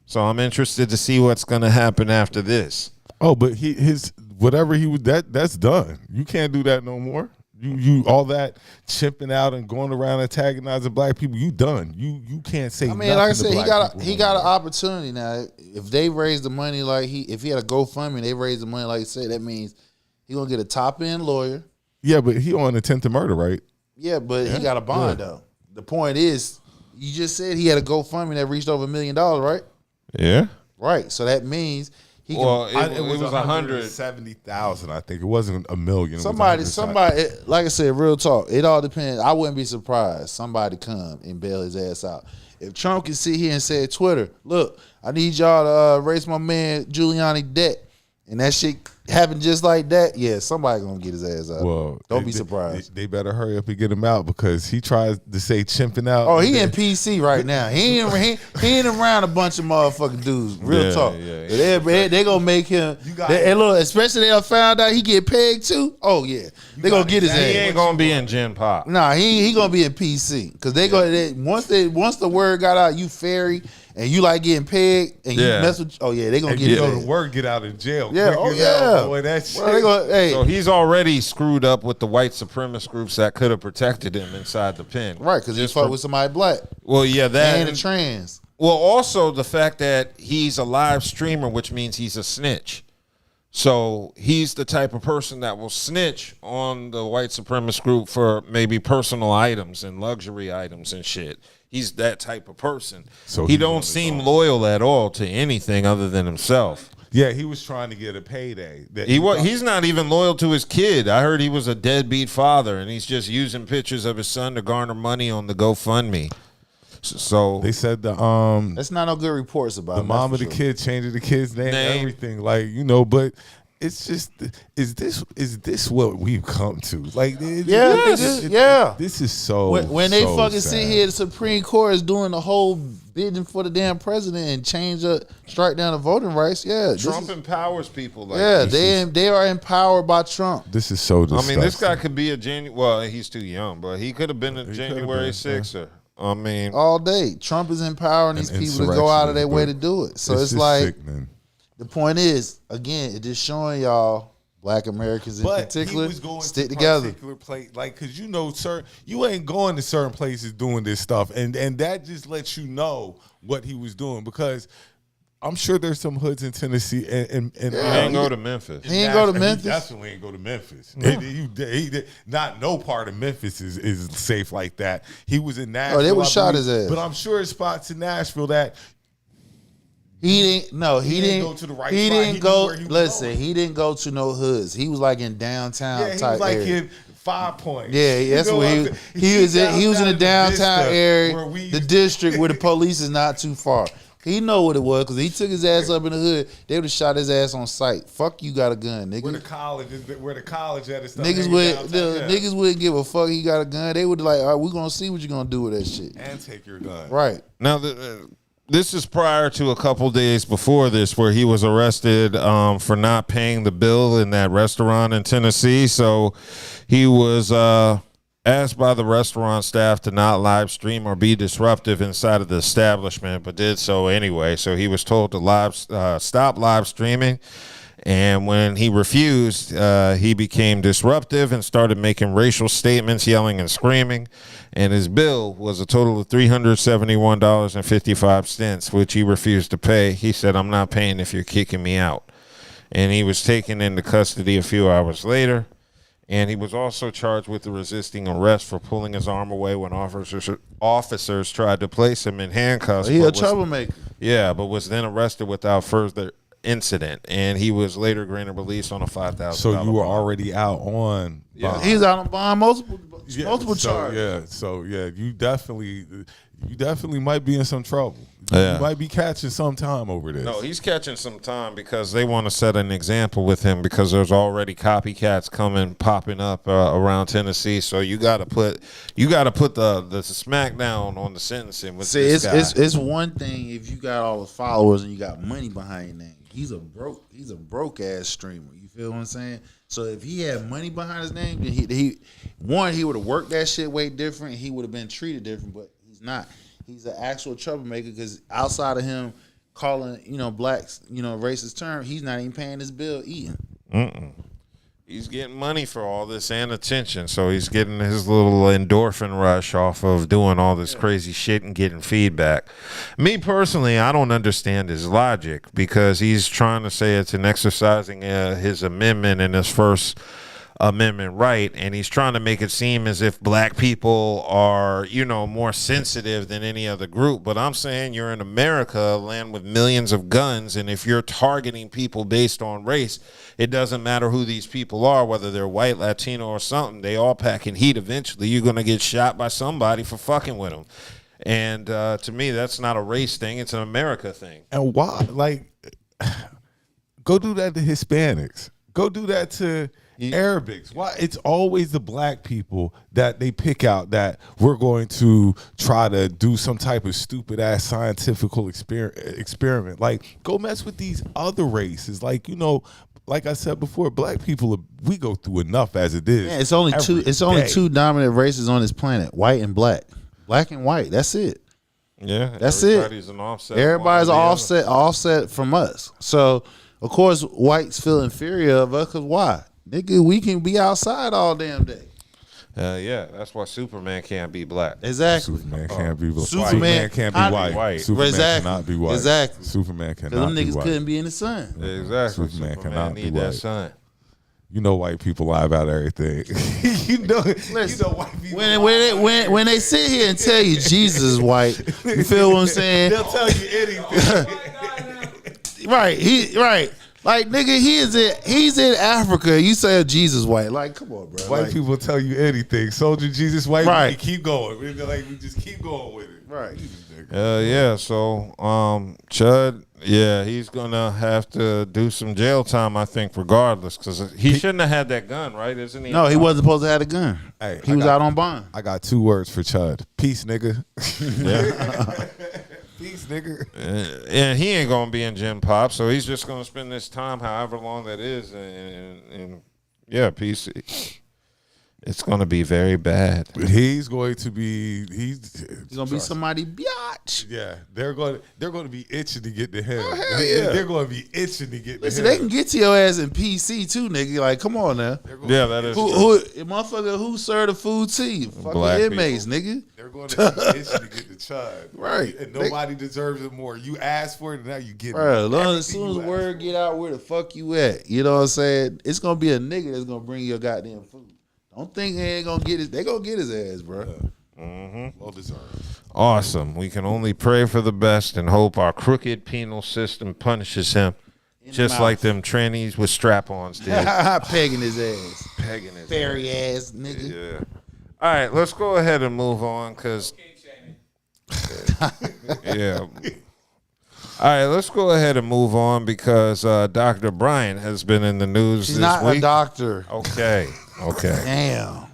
So I'm interested to see what's gonna happen after this. Oh, but his whatever he was that's done. You can't do that no more. You all that chimping out and going around antagonizing black people, you done. You can't say. I mean, like I said, he got an opportunity now. If they raise the money if he had a GoFundMe, and they raise the money like you said, that means he gonna get a top end lawyer. Yeah, but he on attempted murder, right? Yeah, but he got a bond though. The point is, you just said he had a GoFundMe that reached over $1 million, right? Yeah. Right. So that means. It was 170,000. I think it wasn't $1 million. Somebody, like I said, real talk. It all depends. I wouldn't be surprised somebody come and bail his ass out. If Trump can sit here and say, Twitter, look, I need y'all to raise my man Giuliani debt, and that shit happened just like that, yeah, somebody gonna get his ass out. Well, don't be surprised. They better hurry up and get him out because he tries to say chimping out. Oh, he in PC right now. He ain't around a bunch of motherfucking dudes. Real talk. Yeah. They gonna make him. And look, especially they found out he get pegged too. Oh yeah, they gonna get his ass. He ain't gonna be in Gen Pop. Nah, he gonna be in PC because once the word got out, you fairy. And you like getting pegged and you mess with, they gonna get the word get out of jail. Yeah, boy, that shit. So he's already screwed up with the white supremacist groups that could have protected him inside the pen. Right, because he fought with somebody black. Well, yeah, that and a trans. Well, also the fact that he's a live streamer, which means he's a snitch. So he's the type of person that will snitch on the white supremacist group for maybe personal items and luxury items and shit. He's that type of person. So he don't seem loyal at all to anything other than himself. Yeah, he was trying to get a payday. He's not even loyal to his kid. I heard he was a deadbeat father, and he's just using pictures of his son to garner money on the GoFundMe. So they said that's not no good reports about the mom of the kid changing the kid's name, everything. Like, you know, but it's just, is this what we've come to? Like, this is so. When they fucking sad. sit here, the Supreme Court is doing the whole bidding for the damn president and strike down the voting rights. Yeah, Trump empowers people. Like they are empowered by Trump. This is so disgusting. I mean, this guy could be well, he's too young, but he could have been a January 6th. I mean, all day Trump is empowering these people to go out of their way to do it. So it's like sickening. The point is, again, it just showing y'all Black Americans in particular stick together. Like, cause you know, sir, you ain't going to certain places doing this stuff, and that just lets you know what he was doing, because I'm sure there's some hoods in Tennessee, and he ain't go to Memphis. He ain't go to Memphis. He definitely ain't go to Memphis. No. Not no part of Memphis is safe like that. He was in Nashville. Oh, they would shot his ass. But I'm sure there's spots in Nashville that he didn't go to the right he spot. didn't He go. knew where he was Listen, going. he didn't go to no hoods. He was like in downtown Yeah, he type was like area. in 5 Points. Yeah, that's You know where what I'm he saying? was. He was in the downtown Vista, area, where we the district where the police is not too far. He know what it was, because he took his ass up in the hood. They would have shot his ass on sight. Fuck, you got a gun, nigga. Where the college at and stuff. Niggas wouldn't give a fuck. He got a gun. They would like, all right, we're gonna see what you're gonna do with that shit. And take your gun. Right now, this is prior to a couple days before this, where he was arrested for not paying the bill in that restaurant in Tennessee. So he was asked by the restaurant staff to not live stream or be disruptive inside of the establishment, but did so anyway. So he was told to stop live streaming. And when he refused, he became disruptive and started making racial statements, yelling and screaming. And his bill was a total of $371.55, which he refused to pay. He said, "I'm not paying if you're kicking me out." And he was taken into custody a few hours later. And he was also charged with resisting arrest for pulling his arm away when officers tried to place him in handcuffs. He a troublemaker. Yeah, but was then arrested without further incident, and he was later granted release on a $5,000. So you were already out on bond. He's out on bond, multiple charges. So you definitely might be in some trouble. Yeah. You might be catching some time over this. No, he's catching some time because they want to set an example with him, because there's already copycats popping up around Tennessee. So you got to put the smack down on the sentencing with this guy. It's one thing if you got all the followers and you got money behind your name. He's a broke ass streamer. You feel what I'm saying? So if he had money behind his name, then he would have worked that shit way different. He would have been treated different, but he's not. He's an actual troublemaker, because outside of him calling, blacks, racist term, he's not even paying his bill eating. He's getting money for all this and attention, so he's getting his little endorphin rush off of doing all this crazy shit and getting feedback. Me personally, I don't understand his logic, because he's trying to say it's an exercising his amendment and his First Amendment right, and he's trying to make it seem as if black people are, more sensitive than any other group. But I'm saying you're in America, a land with millions of guns, and if you're targeting people based on race, it doesn't matter who these people are, whether they're white, Latino, or something. They all packing heat. Eventually, you're going to get shot by somebody for fucking with them. And to me, that's not a race thing. It's an America thing. And why? Like, go do that to Hispanics. Go do that to Arabics. Why? It's always the black people that they pick out that we're going to try to do some type of stupid ass scientific experiment. Like, go mess with these other races. Like, like I said before, black people, we go through enough as it is. Yeah, it's only two. It's only two dominant races on this planet: white and black. Black and white. That's it. Yeah, that's everybody's it. An offset. Everybody's offset from us. So of course, whites feel inferior of us, because why? Nigga, we can be outside all damn day. Yeah, that's why Superman can't be black. Exactly. Superman can't be black. Superman can't be white. Superman cannot be white. Exactly. Superman cannot be them white. niggas couldn't be in the sun. Exactly. Superman cannot be need white. that sun. White people lie about everything. Listen, white people. When they sit here and tell you Jesus is white, you feel what I'm saying? They'll tell you anything. Right. Like, nigga, he's in Africa. You say Jesus white. Like, come on, bro. White Like, people tell you anything. Soldier Jesus white. Right. We keep going. We just keep going with it. Right. Yeah. So, Chud, yeah, he's gonna have to do some jail time, I think, regardless, because he shouldn't have had that gun, right? Isn't he? No, he wasn't supposed to have a gun. Hey, he was out on bond. I got 2 words for Chud. Peace, nigga. Yeah. Peace, nigga. And he ain't gonna be in Gym Pop, so he's just gonna spend this time, however long that is, and yeah, peace. It's gonna be very bad. He's going to be. He's gonna be somebody biatch. Yeah, they're going to be itching to get to him. Oh, hell yeah. They're going to be itching to get Listen, to him. they can get to your ass in PC too, nigga. Like, come on now. Yeah, that is who motherfucker who served the food to you? Fucking Black inmates, people. nigga. They're going to be itching to get the Chud. Right. And nobody deserves it more. You asked for it, and now you get Bro, it. as soon as word get out where the fuck you at, you know what I'm saying? It's gonna be a nigga that's gonna bring your goddamn food. Don't think they ain't gonna get his. They gonna get his ass, bro. Well deserved. Awesome. We can only pray for the best and hope our crooked penal system punishes him, just like them trannies with strap-ons did. Pegging his ass. Pegging his fairy ass nigga. Yeah. All right, let's go ahead and move on, cause yeah. All right, let's go ahead and move on because Dr. Bryant has been in the news She's this not week. a doctor. Okay. Damn.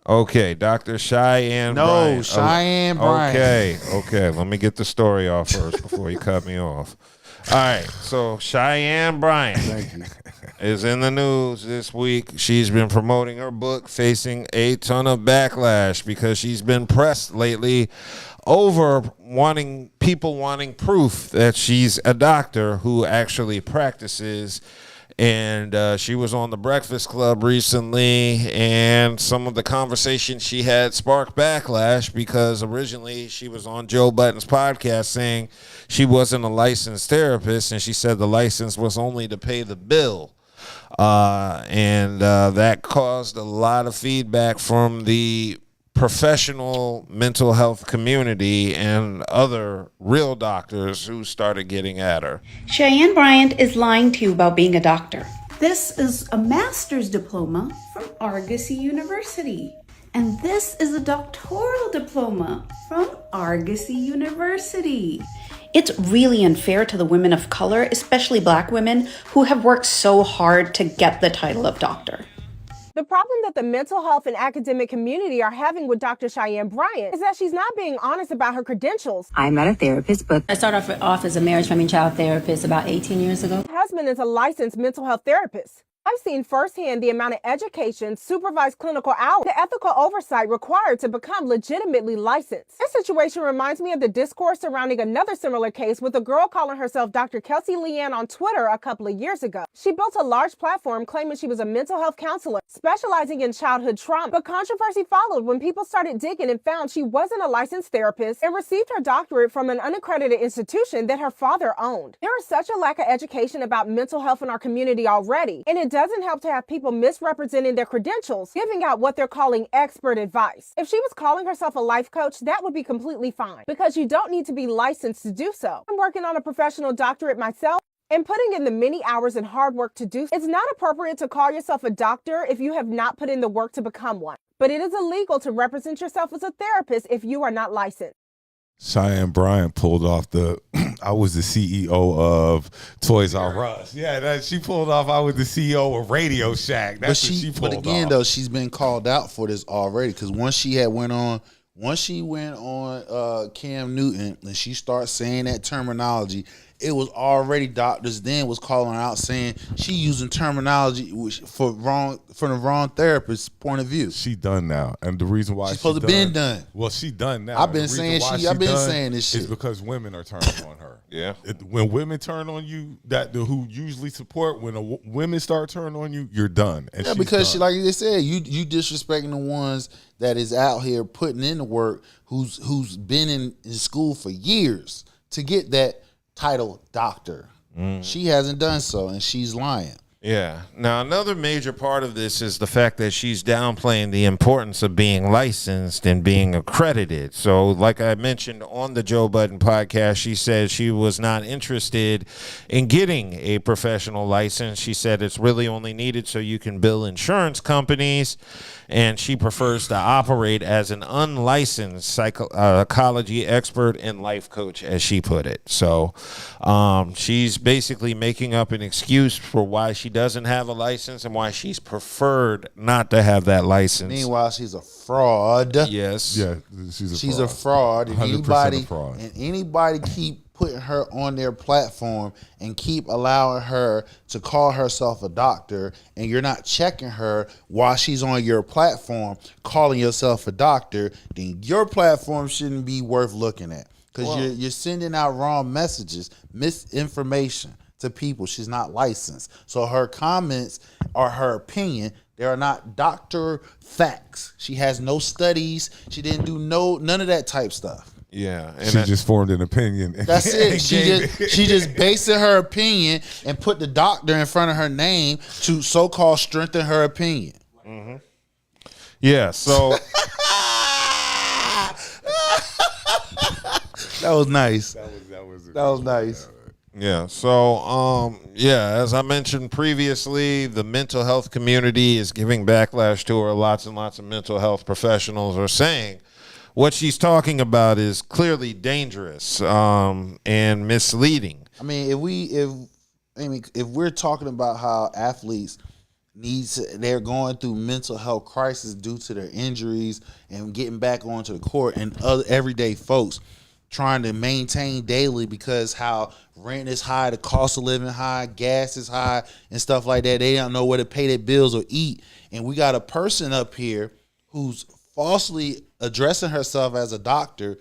Okay, Dr. Cheyenne Bryant. No, Cheyenne Bryant. Okay. Let me get the story off first before you cut me off. All right, so Cheyenne Bryant is in the news this week. She's been promoting her book, facing a ton of backlash because she's been pressed lately over people wanting proof that she's a doctor who actually practices. And she was on the Breakfast Club recently, and some of the conversation she had sparked backlash because originally she was on Joe Budden's podcast saying she wasn't a licensed therapist, and she said the license was only to pay the bill. And that caused a lot of feedback from the professional mental health community and other real doctors who started getting at her. Cheyenne Bryant is lying to you about being a doctor. This is a master's diploma from Argosy University. And this is a doctoral diploma from Argosy University. It's really unfair to the women of color, especially Black women, who have worked so hard to get the title of doctor. The problem that the mental health and academic community are having with Dr. Cheyenne Bryant is that she's not being honest about her credentials. I'm not a therapist, but I started off as a marriage, family, and child therapist about 18 years ago. Her husband is a licensed mental health therapist. I've seen firsthand the amount of education, supervised clinical hours, the ethical oversight required to become legitimately licensed. This situation reminds me of the discourse surrounding another similar case with a girl calling herself Dr. Kelsey Leanne on Twitter a couple of years ago. She built a large platform claiming she was a mental health counselor specializing in childhood trauma. But controversy followed when people started digging and found she wasn't a licensed therapist and received her doctorate from an unaccredited institution that her father owned. There is such a lack of education about mental health in our community already, and it doesn't help to have people misrepresenting their credentials, giving out what they're calling expert advice. If she was calling herself a life coach, that would be completely fine, because you don't need to be licensed to do so. I'm working on a professional doctorate myself and putting in the many hours and hard work to do so. It's not appropriate to call yourself a doctor if you have not put in the work to become one, but it is illegal to represent yourself as a therapist if you are not licensed. Cheyenne Bryant pulled off I was the CEO of Toys R Us. Yeah, she pulled off. I was the CEO of Radio Shack. That's what she pulled off. But again, though, she's been called out for this already because once she went on Cam Newton and she started saying that terminology, it was already doctors then was calling her out saying she using terminology from the wrong therapist's point of view. She done now, and the reason why she's supposed to been done. Well, she done now. I've been saying this shit. It's because women are turning on her. Yeah. When women turn on you, who usually support, when women start turning on you, you're done. And yeah, because she, like they said, you disrespecting the ones that is out here putting in the work, who's been in school for years to get that title doctor. She hasn't done so, and she's lying. Yeah. Now, another major part of this is the fact that she's downplaying the importance of being licensed and being accredited. So, like I mentioned on the Joe Budden podcast, she said she was not interested in getting a professional license. She said it's really only needed so you can bill insurance companies, and she prefers to operate as an unlicensed psychology expert and life coach, as she put it. So, she's basically making up an excuse for why she doesn't have a license and why she's preferred not to have that license. Meanwhile, she's a fraud. Yes. Yeah, she's a fraud. And 100% a fraud. anybody keep putting her on their platform and keep allowing her to call herself a doctor, and you're not checking her while she's on your platform calling yourself a doctor, then your platform shouldn't be worth looking at, because you're sending out wrong messages, misinformation to people. She's not licensed. So her comments are her opinion. They are not doctor facts. She has no studies. She didn't do none of that type stuff. Yeah. And she just formed an opinion. That's it. She just based her opinion and put the doctor in front of her name to so-called strengthen her opinion. Mm-hmm. Yeah, so that was nice. That was nice. Yeah. So, as I mentioned previously, the mental health community is giving backlash to her. Lots and lots of mental health professionals are saying what she's talking about is clearly dangerous and misleading. I mean, if we're talking about how athletes they're going through mental health crisis due to their injuries and getting back onto the court, and other everyday folks trying to maintain daily because how rent is high, the cost of living high, gas is high, and stuff like that. They don't know where to pay their bills or eat. And we got a person up here who's falsely addressing herself as a doctor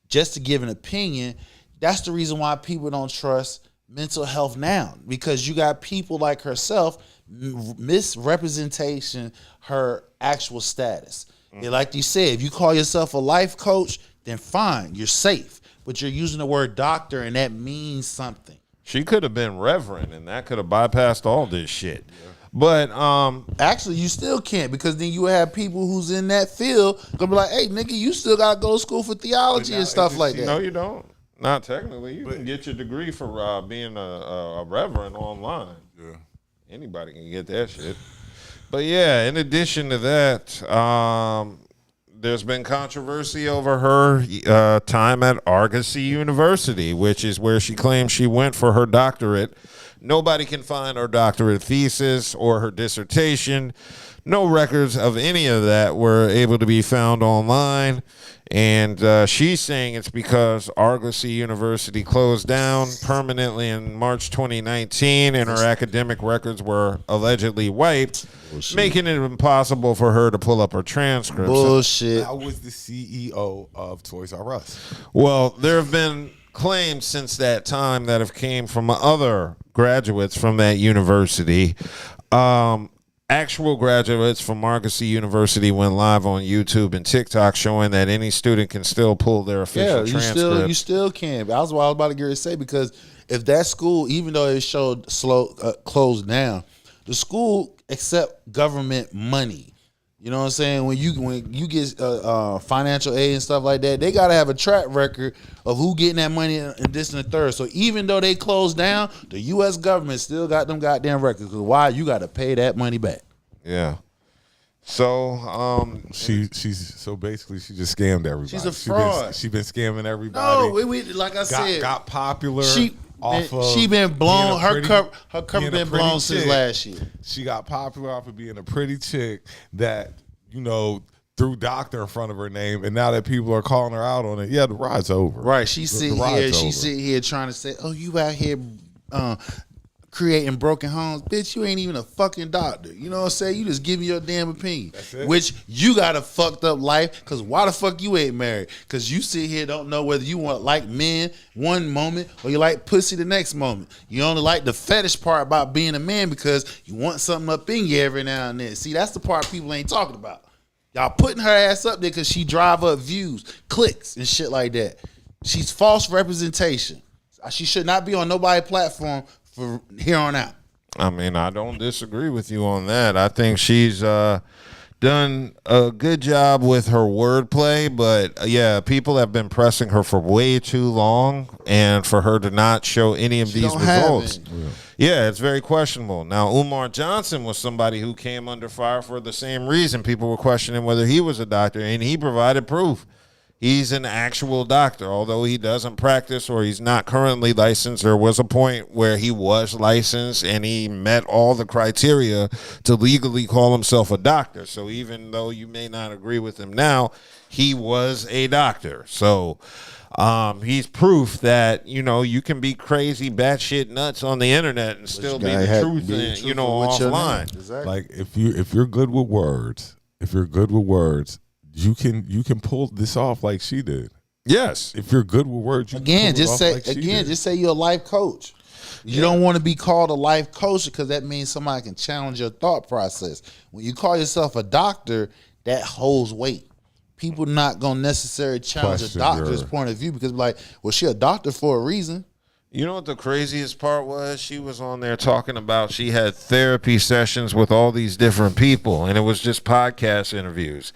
just to give an opinion. That's the reason why people don't trust mental health now, because you got people like herself misrepresentation her actual status. And like you said, if you call yourself a life coach, then fine, you're safe. But you're using the word doctor, and that means something. She could have been reverend, and that could have bypassed all this shit. Yeah. But actually, you still can't, because then you have people who's in that field gonna be like, "Hey, nigga, you still gotta go to school for theology and stuff like that." No, you don't. Not technically. You can get your degree for being a reverend online. Yeah, anybody can get that shit. But yeah, in addition to that, there's been controversy over her time at Argosy University, which is where she claims she went for her doctorate. Nobody can find her doctorate thesis or her dissertation. No records of any of that were able to be found online. And she's saying it's because Argosy University closed down permanently in March 2019, and her academic records were allegedly wiped, making it impossible for her to pull up her transcripts. Bullshit. I was the CEO of Toys R Us. Well, there have been claims since that time that have came from other graduates from that university. Actual graduates from Argosy University went live on YouTube and TikTok showing that any student can still pull their official transcript. You still can. That's what I was about to get ready to say, because if that school, even though it showed closed down, the school accept government money. You know what I'm saying? When you get financial aid and stuff like that, they got to have a track record of who getting that money and this and the third. So even though they closed down, the U.S. government still got them goddamn records. Because why? You got to pay that money back. Yeah. So she basically she just scammed everybody. She's a fraud. She been scamming everybody. No, like I said, got popular. She been blown. Her cover been blown since last year. She got popular off of being a pretty chick that, you know, threw doctor in front of her name, and now that people are calling her out on it, the ride's over. Right. She's sitting here trying to say, "Oh, you out here creating broken homes, bitch. You ain't even a fucking doctor. You know what I'm saying? You just giving your damn opinion, which you got a fucked up life. Because why the fuck you ain't married? Because you sit here don't know whether you want like men one moment or you like pussy the next moment. You only like the fetish part about being a man because you want something up in you every now and then. See, that's the part people ain't talking about. Y'all putting her ass up there because she drive up views, clicks, and shit like that. She's false representation. She should not be on nobody's platform for here on out. I mean, I don't disagree with you on that. I think she's done a good job with her wordplay, but yeah, people have been pressing her for way too long, and for her to not show any of these results. Yeah, it's very questionable. Now, Umar Johnson was somebody who came under fire for the same reason. People were questioning whether he was a doctor, and he provided proof. He's an actual doctor, although he doesn't practice or he's not currently licensed. There was a point where he was licensed and he met all the criteria to legally call himself a doctor. So even though you may not agree with him now, he was a doctor. So he's proof that, you know, you can be crazy, batshit nuts on the internet and still be the truth, and, you know, offline. Exactly. Like if you're good with words, you can pull this off like she did. Yes. If you're good with words, you Again, can pull just it say off like she did. just say you're a life coach. You don't want to be called a life coach because that means somebody can challenge your thought process. When you call yourself a doctor, that holds weight. People not gonna necessarily challenge a doctor's point of view because like, well, she a doctor for a reason. You know what the craziest part was? She was on there talking about she had therapy sessions with all these different people, and it was just podcast interviews.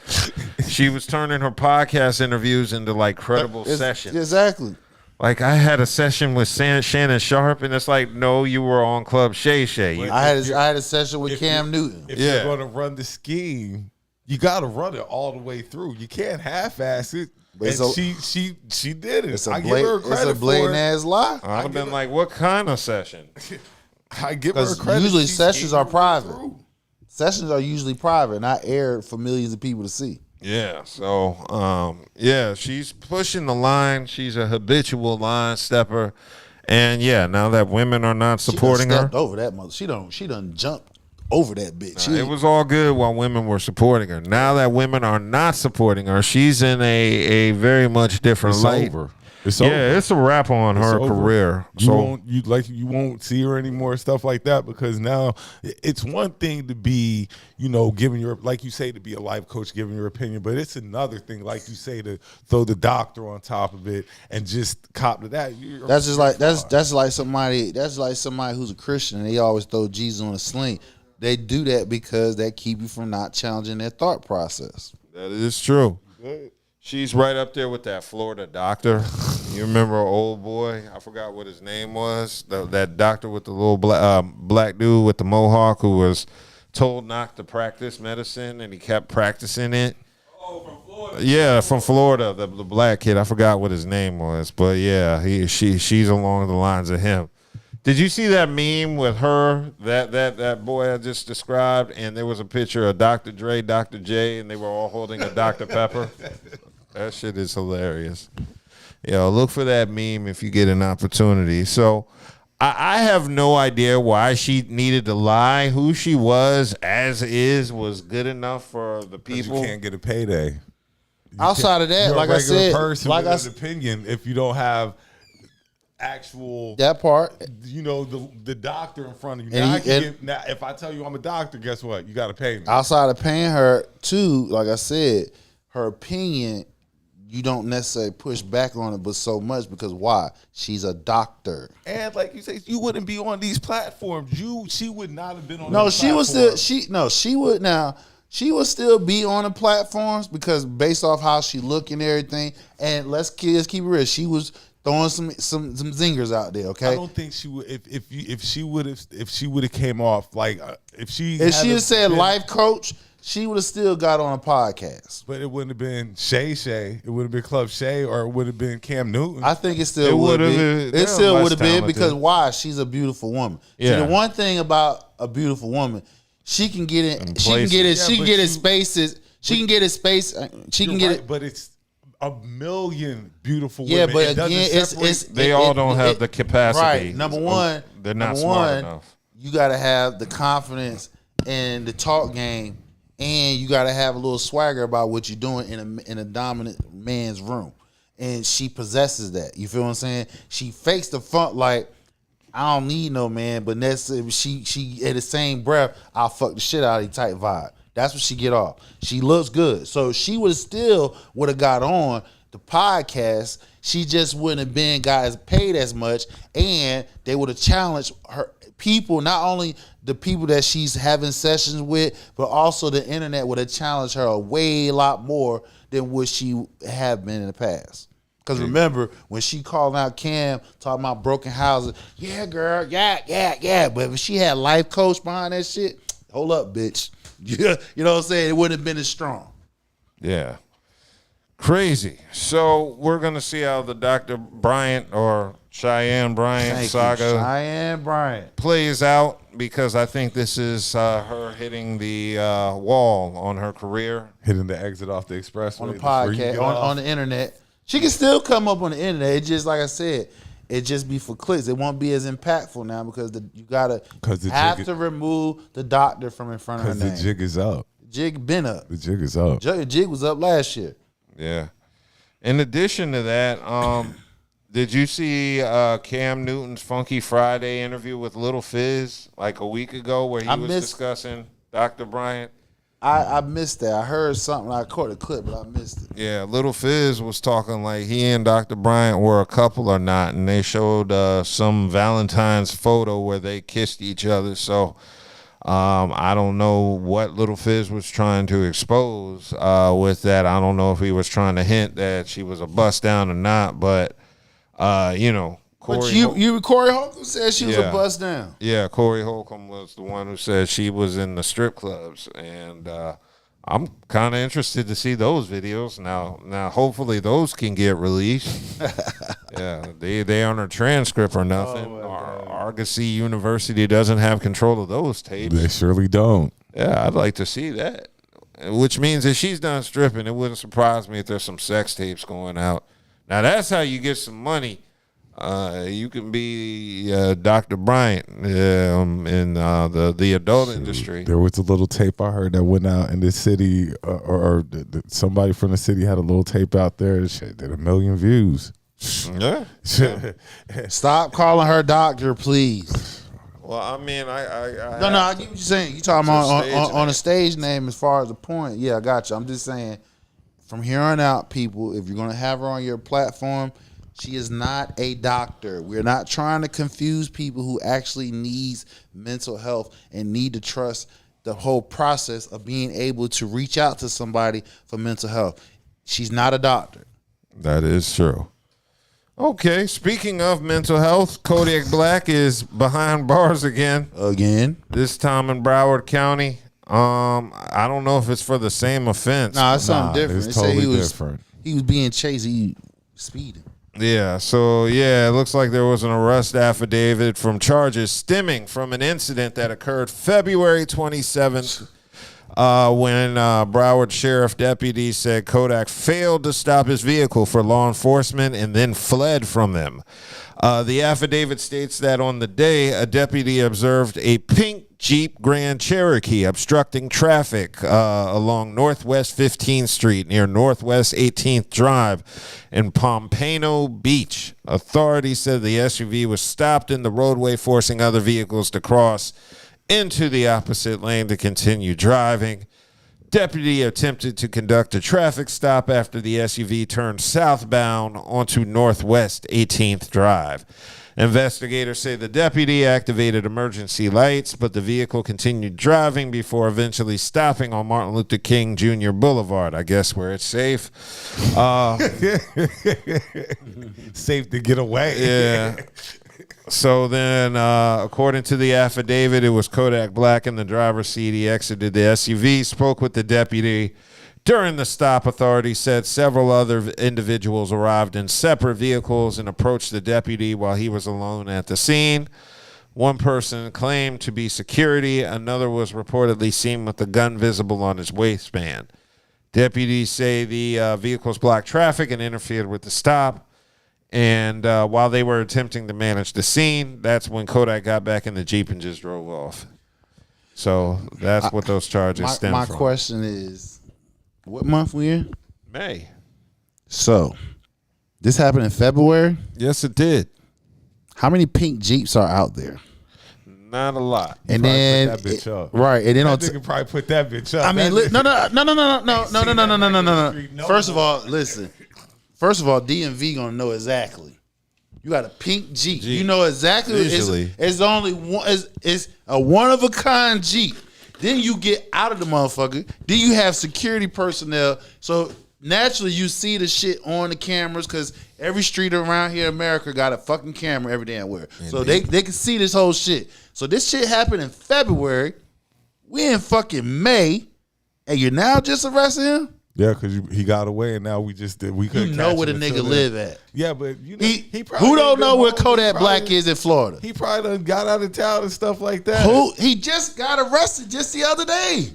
She was turning her podcast interviews into like credible sessions. Exactly. Like I had a session with Shannon Sharp, and it's like, no, you were on Club Shay Shay. I had a session with Cam Newton. If you're going to run the scheme, you got to run it all the way through. You can't half-ass it. But and she did it. I give her credit it's a blatant ass lie. I'd have been like, what kind of session? I give her credit. Usually sessions are private. Sessions are usually private, not aired for millions of people to see. Yeah, so yeah, she's pushing the line. She's a habitual line stepper, and yeah, now that women are not supporting her, over that mother, she done jumped over that bitch. it was all good while women were supporting her. Now that women are not supporting her, she's in a very much different light. Over. It's over. Yeah, it's a wrap on her career. You won't see her anymore, stuff like that, because now it's one thing to be, you know, giving your, like you say, to be a life coach, giving your opinion, but it's another thing, like you say, to throw the doctor on top of it and just cop to that. That's just like that's like somebody who's a Christian and they always throw Jesus on a sling. They do that because that keep you from not challenging their thought process. That is true. She's right up there with that Florida doctor. You remember an old boy? I forgot what his name was. That doctor with the little black dude with the mohawk who was told not to practice medicine, and he kept practicing it. Oh, from Florida. Yeah, from Florida, the black kid. I forgot what his name was, but yeah, she's along the lines of him. Did you see that meme with her, that boy I just described, and there was a picture of Dr. Dre, Dr. J, and they were all holding a Dr. Pepper? That shit is hilarious. Yo, look for that meme if you get an opportunity. So I have no idea why she needed to lie. Who she was as is was good enough for the people. You can't get a payday. Outside of that, like I said, like an opinion, if you don't have actual that part, you know, the doctor in front of you. Now, if I tell you I'm a doctor, guess what? You got to pay me. Outside of paying her too, like I said, her opinion, you don't necessarily push back on it, but so much because why? She's a doctor, and like you say, you wouldn't be on these platforms. She would not have been on. No, these she was platforms. she would now. She would still be on the platforms because based off how she look and everything. And let's keep it real. She was throwing some zingers out there. Okay, I don't think she would. If she would have came off like if she had said life coach, she would have still got on a podcast. But it wouldn't have been Shay Shay. It would have been Club Shay, or it would have been Cam Newton. I think it still would have been. It still would have been because why? She's a beautiful woman. Yeah. See, the one thing about a beautiful woman, she can get in. She can get it. She can get in spaces. She can get in space. She can get it. But it's a million beautiful women. Yeah, but again, it's they all don't have the capacity. Right. Number one, they're not smart enough. You got to have the confidence and the talk game, and you got to have a little swagger about what you're doing in a dominant man's room. And she possesses that. You feel what I'm saying? She fakes the front like, I don't need no man, but that's she at the same breath, I'll fuck the shit out of you type vibe. That's what she get off. She looks good. So she would have got on the podcast. She just wouldn't have got paid as much, and they would have challenged her people, not only the people that she's having sessions with, but also the internet would have challenged her a way lot more than what she have been in the past. Because remember, when she called out Cam, talking about broken houses, yeah, girl, yeah. But if she had life coach behind that shit, hold up, bitch. Yeah, you know what I'm saying? It wouldn't have been as strong. Yeah. Crazy. So we're going to see how the Dr. Bryant or Cheyenne Bryant saga Cheyenne Bryant plays out, because I think this is her hitting the wall on her career. Hitting the exit off the expressway. On the podcast, on the internet. She can still come up on the internet. It just, like I said, it just be for clicks. It won't be as impactful now because you gotta have to remove the doctor from in front of her name. Because the jig is up. Jig been up. The jig is up. Jig was up last year. Yeah. In addition to that, did you see Cam Newton's Funky Friday interview with Lil Fizz like a week ago where he was discussing Dr. Bryant? I missed that. I heard something. I caught a clip, but I missed it. Yeah, Lil Fizz was talking like he and Dr. Bryant were a couple or not, and they showed some Valentine's photo where they kissed each other. So I don't know what Lil Fizz was trying to expose with that. I don't know if he was trying to hint that she was a bust down or not, but Corey Holcomb said she was a bust down. Yeah, Corey Holcomb was the one who said she was in the strip clubs, and I'm kind of interested to see those videos now. Hopefully those can get released. Yeah, they aren't a transcript or nothing. Argosy University doesn't have control of those tapes. They surely don't. Yeah, I'd like to see that. Which means if she's done stripping, it wouldn't surprise me if there's some sex tapes going out. Now that's how you get some money. You can be Dr. Bryant in the adult industry. There was a little tape I heard that went out in the city, or somebody from the city had a little tape out there. Shit did 1 million views. Yeah. Stop calling her doctor, please. Well, I mean, I I get what you're saying. You talking about on a stage name as far as the point. Yeah, I got you. I'm just saying, from here on out, people, if you're gonna have her on your platform, she is not a doctor. We're not trying to confuse people who actually needs mental health and need to trust the whole process of being able to reach out to somebody for mental health. She's not a doctor. That is true. Okay, speaking of mental health, Kodak Black is behind bars again. This time in Broward County. I don't know if it's for the same offense. Nah, it's something different. It's totally different. He was being chased. He speeding. Yeah, so it looks like there was an arrest affidavit from charges stemming from an incident that occurred February 27th when Broward Sheriff deputies said Kodak failed to stop his vehicle for law enforcement and then fled from them. The affidavit states that on the day, a deputy observed a pink Jeep Grand Cherokee obstructing traffic along Northwest 15th Street near Northwest 18th Drive in Pompano Beach. Authorities said the SUV was stopped in the roadway, forcing other vehicles to cross into the opposite lane to continue driving. Deputy attempted to conduct a traffic stop after the SUV turned southbound onto Northwest 18th Drive. Investigators say the deputy activated emergency lights, but the vehicle continued driving before eventually stopping on Martin Luther King Jr. Boulevard, I guess where it's safe. Safe to get away. Yeah. So then, according to the affidavit, it was Kodak Black in the driver's seat. He exited the SUV, spoke with the deputy. During the stop, authorities said several other individuals arrived in separate vehicles and approached the deputy while he was alone at the scene. One person claimed to be security. Another was reportedly seen with a gun visible on his waistband. Deputies say the vehicles blocked traffic and interfered with the stop. And while they were attempting to manage the scene, that's when Kodak got back in the Jeep and just drove off. So that's what those charges stem from. My question is, what month we in? May. So, this happened in February? Yes, it did. How many pink Jeeps are out there? Not a lot. And then, put that bitch up. Right, and then That nigga probably put that bitch up. I mean, no. First of all, listen. First of all, DMV gonna know exactly. You got a pink Jeep. You know exactly. Visually. It's only one. It's a one of a kind Jeep. Then you get out of the motherfucker. Then you have security personnel. So naturally, you see the shit on the cameras because every street around here in America got a fucking camera every damn where. So they can see this whole shit. So this shit happened in February. We in fucking May, and you're now just arresting him. Yeah, because he got away, and now we couldn't. You know where the nigga live at. Yeah, but you know, he probably who don't ain't know been where home. Kodak Black is in Florida? He probably done got out of town and stuff like that. Who? He just got arrested just the other day.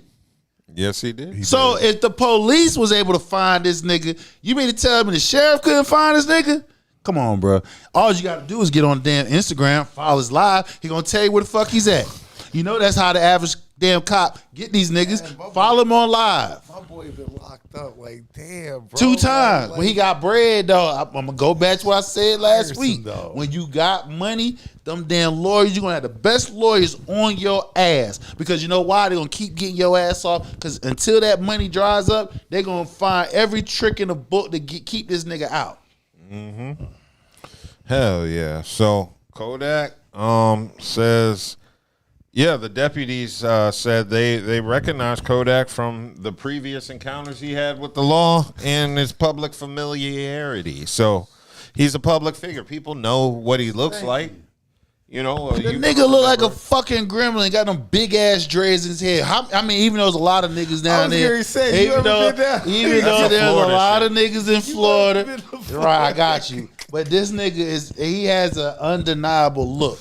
Yes, he did. So if the police was able to find this nigga, you mean to tell me the sheriff couldn't find this nigga? Come on, bro. All you got to do is get on damn Instagram, follow his live. He gonna tell you where the fuck he's at. You know that's how the average damn cop get these niggas. Follow him on live. My boy been locked up. Like, damn, bro. 2 times. Like, When he got bread, though, I'm gonna go back to what I said last Harrison, week. though. When you got money, them damn lawyers, you're gonna have the best lawyers on your ass. Because you know why? They're gonna keep getting your ass off. Because until that money dries up, they're gonna find every trick in the book to keep this nigga out. Mm-hmm. Hell yeah. So Kodak says, yeah, the deputies said they recognized Kodak from the previous encounters he had with the law and his public familiarity. So he's a public figure. People know what he looks like. You know, The nigga look like a fucking gremlin. Got them big ass dreads in his head. I mean, even though there's a lot of niggas down there. Even though there's a lot of niggas in Florida. Right, I got you. But this nigga he has an undeniable look.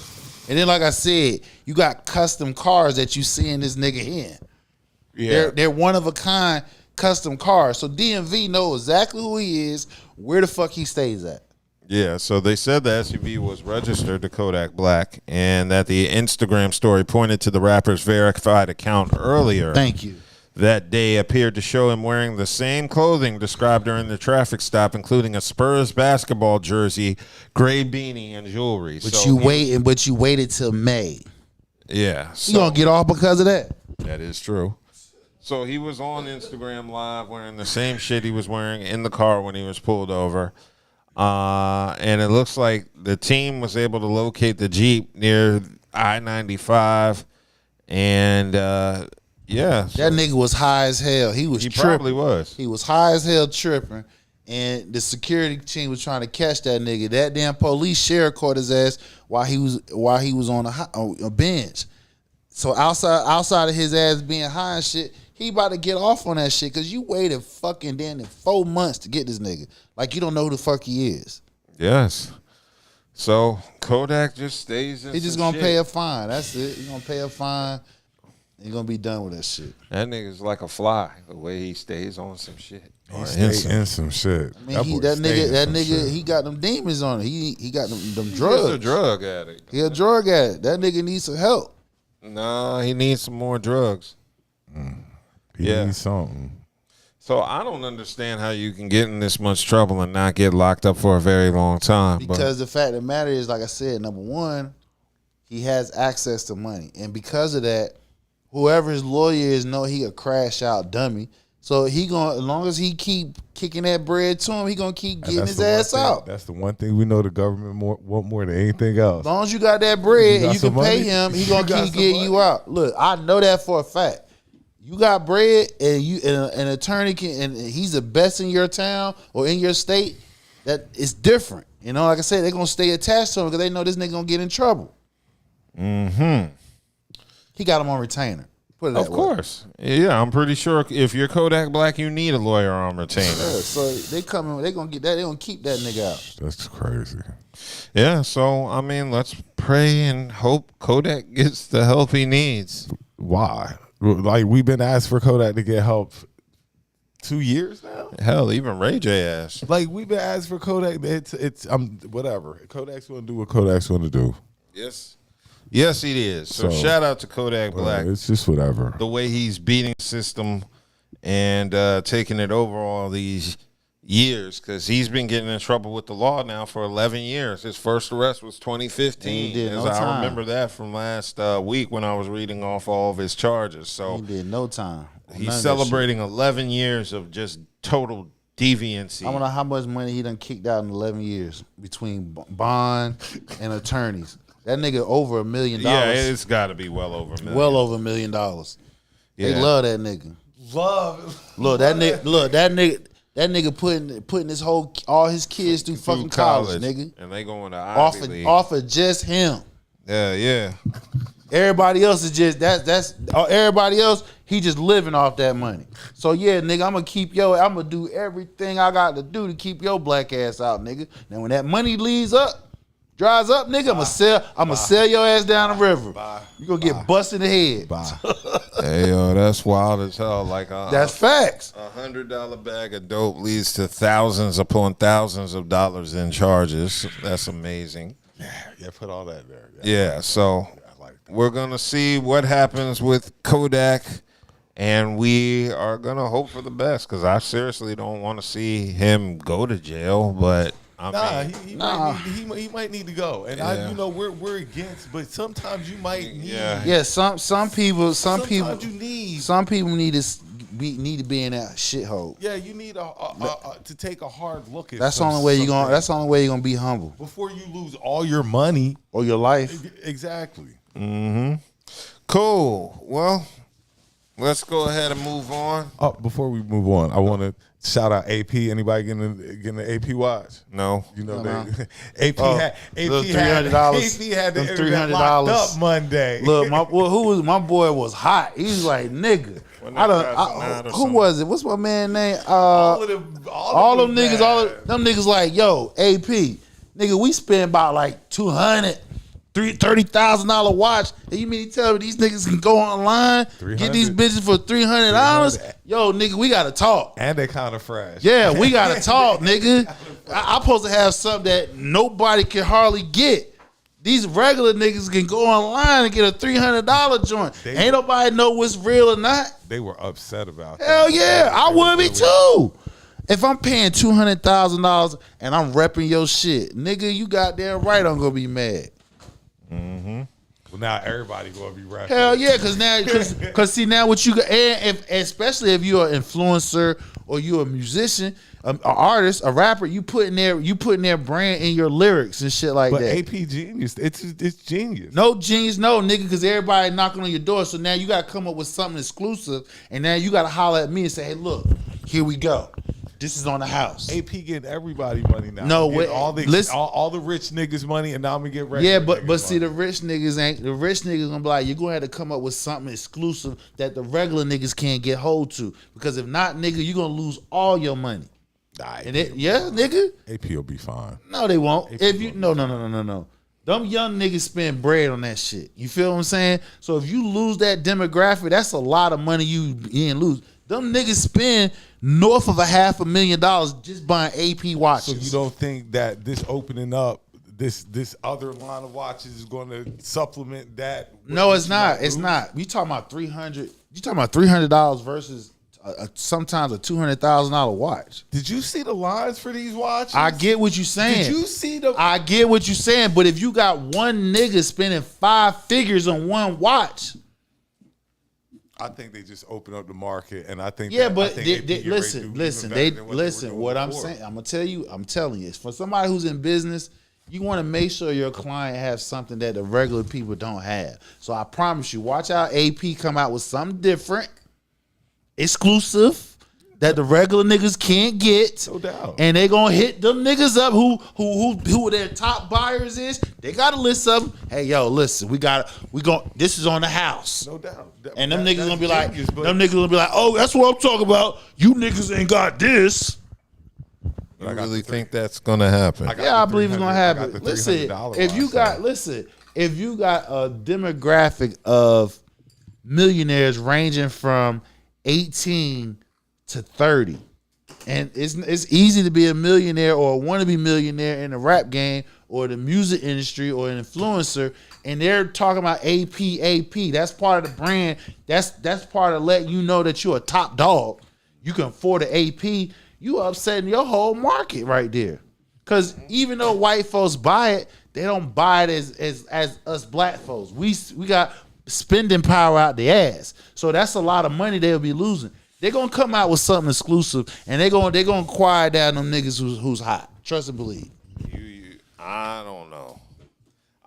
And then, like I said, you got custom cars that you see in this nigga in. Yeah. They're one of a kind custom cars. So DMV know exactly who he is, where the fuck he stays at. Yeah, so they said the SUV was registered to Kodak Black and that the Instagram story pointed to the rapper's verified account earlier. Thank you. That day appeared to show him wearing the same clothing described during the traffic stop, including a Spurs basketball jersey, gray beanie, and jewelry. But you waited till May. Yeah. You gonna get off because of that? That is true. So he was on Instagram Live wearing the same shit he was wearing in the car when he was pulled over. And it looks like the team was able to locate the Jeep near I-95. And, yeah. That nigga was high as hell. He tripping. Probably was. He was high as hell tripping. And the security team was trying to catch that nigga. That damn police sheriff caught his ass while he was on a bench. So outside of his ass being high and shit, he about to get off on that shit because you waited fucking damn 4 months to get this nigga. Like you don't know who the fuck he is. Yes. So Kodak just stays in He just some gonna shit. pay a fine. That's it. He gonna pay a fine. He gonna be done with that shit. That nigga's like a fly, the way he stays on some shit. He stays in some shit. I mean, that nigga, he got them demons on it. He got them drugs. He's a drug addict. He a drug addict. That nigga needs some help. Nah, he needs some more drugs. He needs something. So I don't understand how you can get in this much trouble and not get locked up for a very long time. Because the fact of the matter is, like I said, number one, he has access to money. And because of that, whoever his lawyer is know he a crash out dummy. So he gonna, as long as he keep kicking that bread to him, he gonna keep getting his ass out. That's the one thing we know the government want more than anything else. As long as you got that bread and you can some pay money, him, he you gonna got keep some getting money. you out. Look, I know that for a fact. You got bread and an attorney can, and he's the best in your town or in your state. That is different. You know, like I said, they're gonna stay attached to him because they know this nigga gonna get in trouble. Mm-hmm. He got him on retainer. Put it that Of course. Yeah, I'm pretty sure if you're Kodak Black, you need a lawyer on retainer. Yeah, so they coming. They gonna get that. They gonna keep that nigga out. That's crazy. Yeah, so, I mean, let's pray and hope Kodak gets the help he needs. Why? Like, we've been asked for Kodak to get help 2 years now. Hell, even Ray J asked. Like, we've been asked for Kodak. It's whatever. Kodak's gonna do what Kodak's gonna do. Yes. Yes, it is. So shout out to Kodak Black. It's just whatever. The way he's beating the system and taking it over all these years, because he's been getting in trouble with the law now for 11 years. His first arrest was 2015. He did no I time. remember that from last week when I was reading off all of his charges. So He did no time. he's celebrating 11 years of just total deviancy. I don't know how much money he done kicked out in 11 years between bond and attorneys. That nigga over $1 million. Yeah, it's got to be well over $1 million. Well over $1 million. They Yeah. love that nigga. Look, that nigga putting his all his kids through fucking college, nigga. And they going to Ivy League. Off of just him. Yeah. Everybody else is just everybody else, he just living off that money. So yeah, nigga, I'm gonna do everything I got to do to keep your black ass out, nigga. Now when that money dries up, nigga, I'm gonna sell your ass down the river. You gonna get busted in the head. Hey yo, that's wild as hell. Like that's facts. $100 bag of dope leads to thousands upon thousands of dollars in charges. That's amazing. Yeah, put all that there. Yeah, so we're gonna see what happens with Kodak, and we are gonna hope for the best because I seriously don't want to see him go to jail, but. He might need to go, and we're against, but sometimes you might need. Yeah, some people need to be in that shithole. Yeah, you need to take a hard look at. That's the only way you're gonna be humble before you lose all your money or your life. Exactly. Mm-hmm. Cool. Well, let's go ahead and move on. Oh, before we move on, I want to shout out AP. Anybody getting the AP watch? No. You know AP had $300. AP had the $300 locked up Monday. Look, my boy was hot. He was like, nigga. Who was it? What's my man name? All them niggas like, yo, AP, nigga, we spend about like $30,000 watch. And you mean to tell me these niggas can go online, get these bitches for $300? Yo, nigga, we gotta talk. And they kind of fresh. Yeah, we gotta talk, nigga. I'm supposed to have something that nobody can hardly get. These regular niggas can go online and get a $300 joint. Ain't nobody know what's real or not. They were upset about that. Hell yeah, I would be too. If I'm paying $200,000 and I'm repping your shit, nigga, you goddamn right I'm gonna be mad. Mm-hmm. Well, now everybody gonna be rapping. Hell yeah, cause see now what you got, especially if you're an influencer or you're a musician, an artist, a rapper, you putting their brand in your lyrics and shit like that. But AP genius, it's genius. No genius, no nigga, because everybody knocking on your door. So now you gotta come up with something exclusive, and now you gotta holler at me and say, hey, look, here we go. This is on the house. AP getting everybody money now. No, all the rich niggas money, and now I'm gonna get regular. Yeah, but see, the rich niggas gonna be like, you're gonna have to come up with something exclusive that the regular niggas can't get hold to. Because if not, nigga, you're gonna lose all your money. Nigga. AP will be fine. No, they won't. No. Them young niggas spend bread on that shit. You feel what I'm saying? So if you lose that demographic, that's a lot of money you didn't lose. Them niggas spend north of $500,000 just buying AP watches. So you don't think that this opening up this other line of watches is going to supplement that? No, it's not. It's not. You talking about $300? You talking about $300 versus sometimes a $200,000 watch? Did you see the lines for these watches? I get what you're saying. Did you see the? I get what you're saying, but if you got one nigga spending 5 figures on one watch. I think they just open up the market, and I think listen. What I'm saying, I'm telling you, for somebody who's in business, you want to make sure your client has something that the regular people don't have. So I promise you, watch out. AP come out with something different, exclusive that the regular niggas can't get. No doubt. And they gonna hit them niggas up who their top buyers is. They got a list of them. Hey, yo, listen, this is on the house. No doubt. And them niggas gonna be like, oh, that's what I'm talking about. You niggas ain't got this. You really think that's gonna happen? I believe it's gonna happen. Listen, if you got a demographic of millionaires ranging from 18 to 30, and it's easy to be a millionaire or want to be millionaire in the rap game or the music industry or an influencer, and they're talking about AP. That's part of the brand. That's part of letting you know that you're a top dog. You can afford an AP. You upsetting your whole market right there. Because even though white folks buy it, they don't buy it as us black folks. We got spending power out the ass. So that's a lot of money they'll be losing. They're gonna come out with something exclusive, and they're gonna quiet down them niggas who's hot. Trust and believe. I don't know.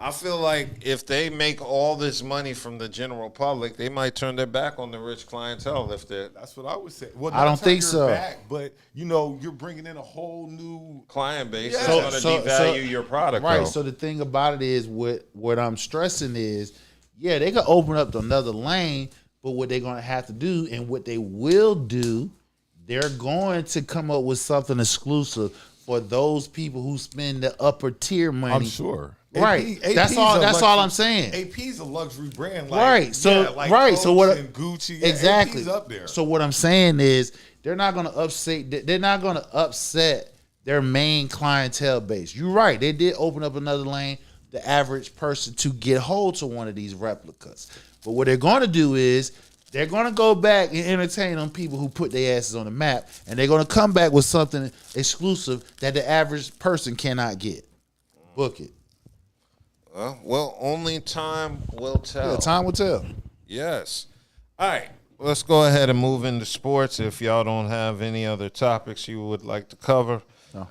I feel like if they make all this money from the general public, they might turn their back on the rich clientele. If they That's what I would say. Well, I don't not turn think your so. back, but you're bringing in a whole new client base Yeah. that's going to devalue your product. Right. Though. So the thing about it is, what I'm stressing is, yeah, they could open up another lane, but what they're gonna have to do, and what they will do, they're going to come up with something exclusive for those people who spend the upper tier money. I'm sure. Right. AP That's all. That's all I'm saying. AP's a luxury brand. Like, Right. So yeah, like right. So Coach what? and Gucci. Exactly. AP's up there. So what I'm saying is, they're not going to upset. They're not going to upset their main clientele base. You're right. They did open up another lane, the average person to get hold to one of these replicas. But what they're going to do is, they're going to go back and entertain them people who put their asses on the map, and they're going to come back with something exclusive that the average person cannot get. Book it. Well, only time will tell. Yeah, time will tell. Yes. All right. Let's go ahead and move into sports. If y'all don't have any other topics you would like to cover. No.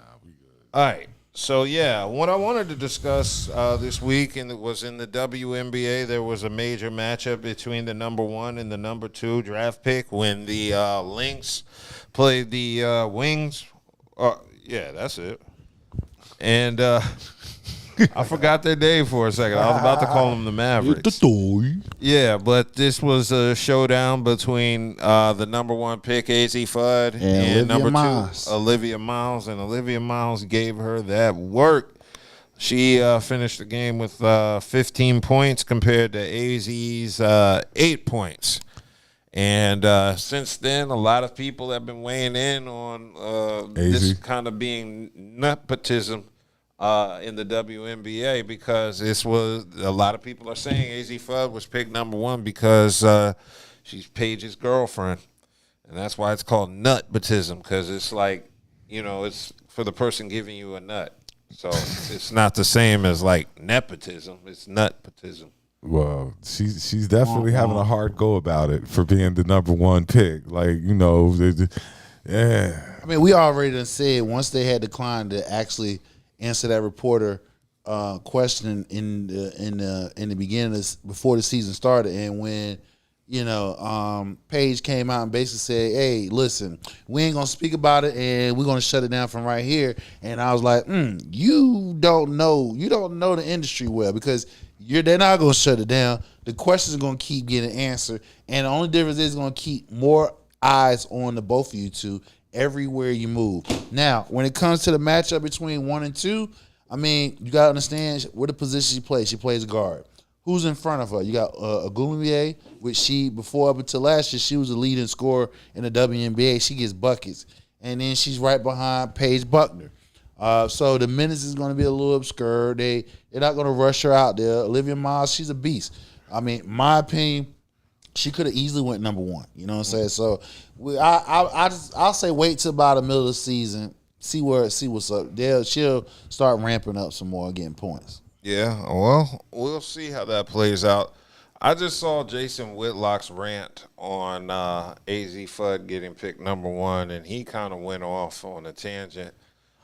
All right. So, yeah, what I wanted to discuss this week, and it was in the WNBA, there was a major matchup between the number 1 and the number 2 draft pick when the Lynx played the Wings. Yeah, that's it. And I forgot their name for a second. I was about to call them the Mavericks. Yeah, but this was a showdown between the number 1 pick, AZ Fudd, and number 2, Olivia Miles. And Olivia Miles gave her that work. She finished the game with 15 points compared to AZ's 8 points. And since then, a lot of people have been weighing in on this kind of being nepotism in the WNBA, because this was, a lot of people are saying AZ Fudd was picked number 1 because she's Paige's girlfriend, and that's why it's called nutbatism, because it's like, it's for the person giving you a nut. So it's not the same as like nepotism. It's nutbatism. Well, she's definitely having a hard go about it for being the number 1 pick. Like, yeah. I mean, we already done said once they had declined to actually answer that reporter question in the beginning before the season started, and when Paige came out and basically said, "Hey, listen, we ain't gonna speak about it, and we're gonna shut it down from right here." And I was like, "You don't know the industry well, because they're not gonna shut it down. The questions are gonna keep getting answered, and the only difference is gonna keep more eyes on the both of you two everywhere you move." Now, when it comes to the matchup between 1 and 2, I mean, you gotta understand what the position she plays. She plays guard. Who's in front of her? You got Agumie, which up until last year, she was the leading scorer in the WNBA. She gets buckets. And then she's right behind Paige Buckner. So the minutes is going to be a little obscure. They're not going to rush her out there. Olivia Miles, she's a beast. I mean, my opinion, she could have easily went number 1. You know what I'm saying? So I'll say wait till about the middle of the season, see what's up. She'll start ramping up some more, getting points. Yeah, well, we'll see how that plays out. I just saw Jason Whitlock's rant on AZ Fudd getting picked number 1, and he kind of went off on a tangent.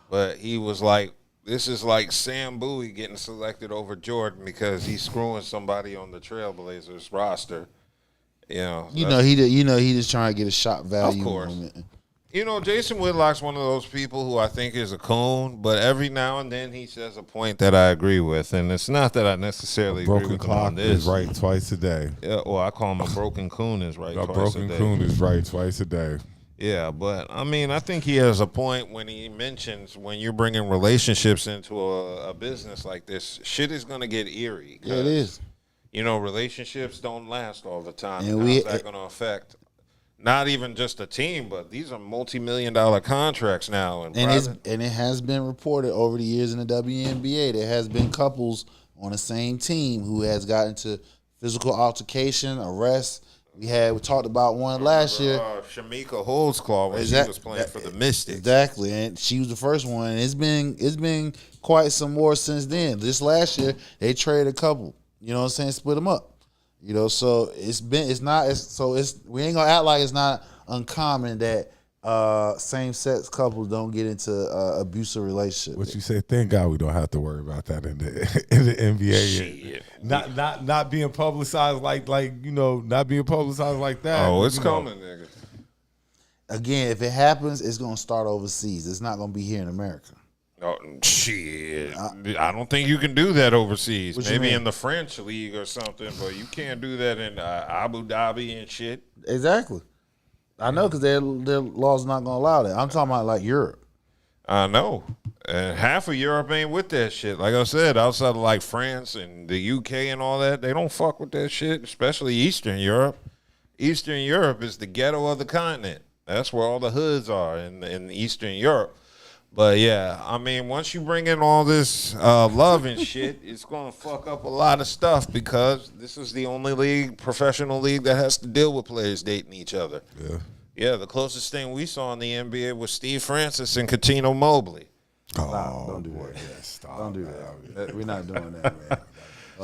But he was like, this is like Sam Bowie getting selected over Jordan because he's screwing somebody on the Trailblazers roster. He just trying to get a shot value. Of course. Jason Whitlock's one of those people who I think is a coon, but every now and then he says a point that I agree with, and it's not that I necessarily agree with him on this. Is right twice a day. Yeah, well, I call him a broken coon is right twice a day. A broken coon is right twice a day. Yeah, but, I mean, I think he has a point when he mentions when you're bringing relationships into a business like this, shit is going to get eerie. Yeah, it is. Relationships don't last all the time. And how's that going to affect not even just a team, but these are multi-million-dollar contracts now. And it has been reported over the years in the WNBA, there has been couples on the same team who has gotten into physical altercation, arrests. We talked about one last year. Shamika Holdsclaw when she was playing for the Mystics. Exactly, and she was the first one. And it's been quite some more since then. This last year, they traded a couple. You know what I'm saying? Split them up. So we ain't gonna act like it's not uncommon that same-sex couples don't get into abusive relationships. What you say? Thank God we don't have to worry about that in the NBA. Not being publicized like not being publicized like that. Oh, it's coming, nigga. Again, if it happens, it's gonna start overseas. It's not gonna be here in America. Oh, shit. I don't think you can do that overseas. Maybe in the French league or something, but you can't do that in Abu Dhabi and shit. Exactly. I know, because their laws not gonna allow that. I'm talking about like Europe. I know. And half of Europe ain't with that shit. Like I said, outside of like France and the UK and all that, they don't fuck with that shit, especially Eastern Europe. Eastern Europe is the ghetto of the continent. That's where all the hoods are in Eastern Europe. But yeah, I mean, once you bring in all this love and shit, it's going to fuck up a lot of stuff because this is the only professional league that has to deal with players dating each other. Yeah. Yeah, the closest thing we saw in the NBA was Steve Francis and Cuttino Mobley. Stop. Don't do that. Yeah, stop. Don't do that. We're not doing that, man.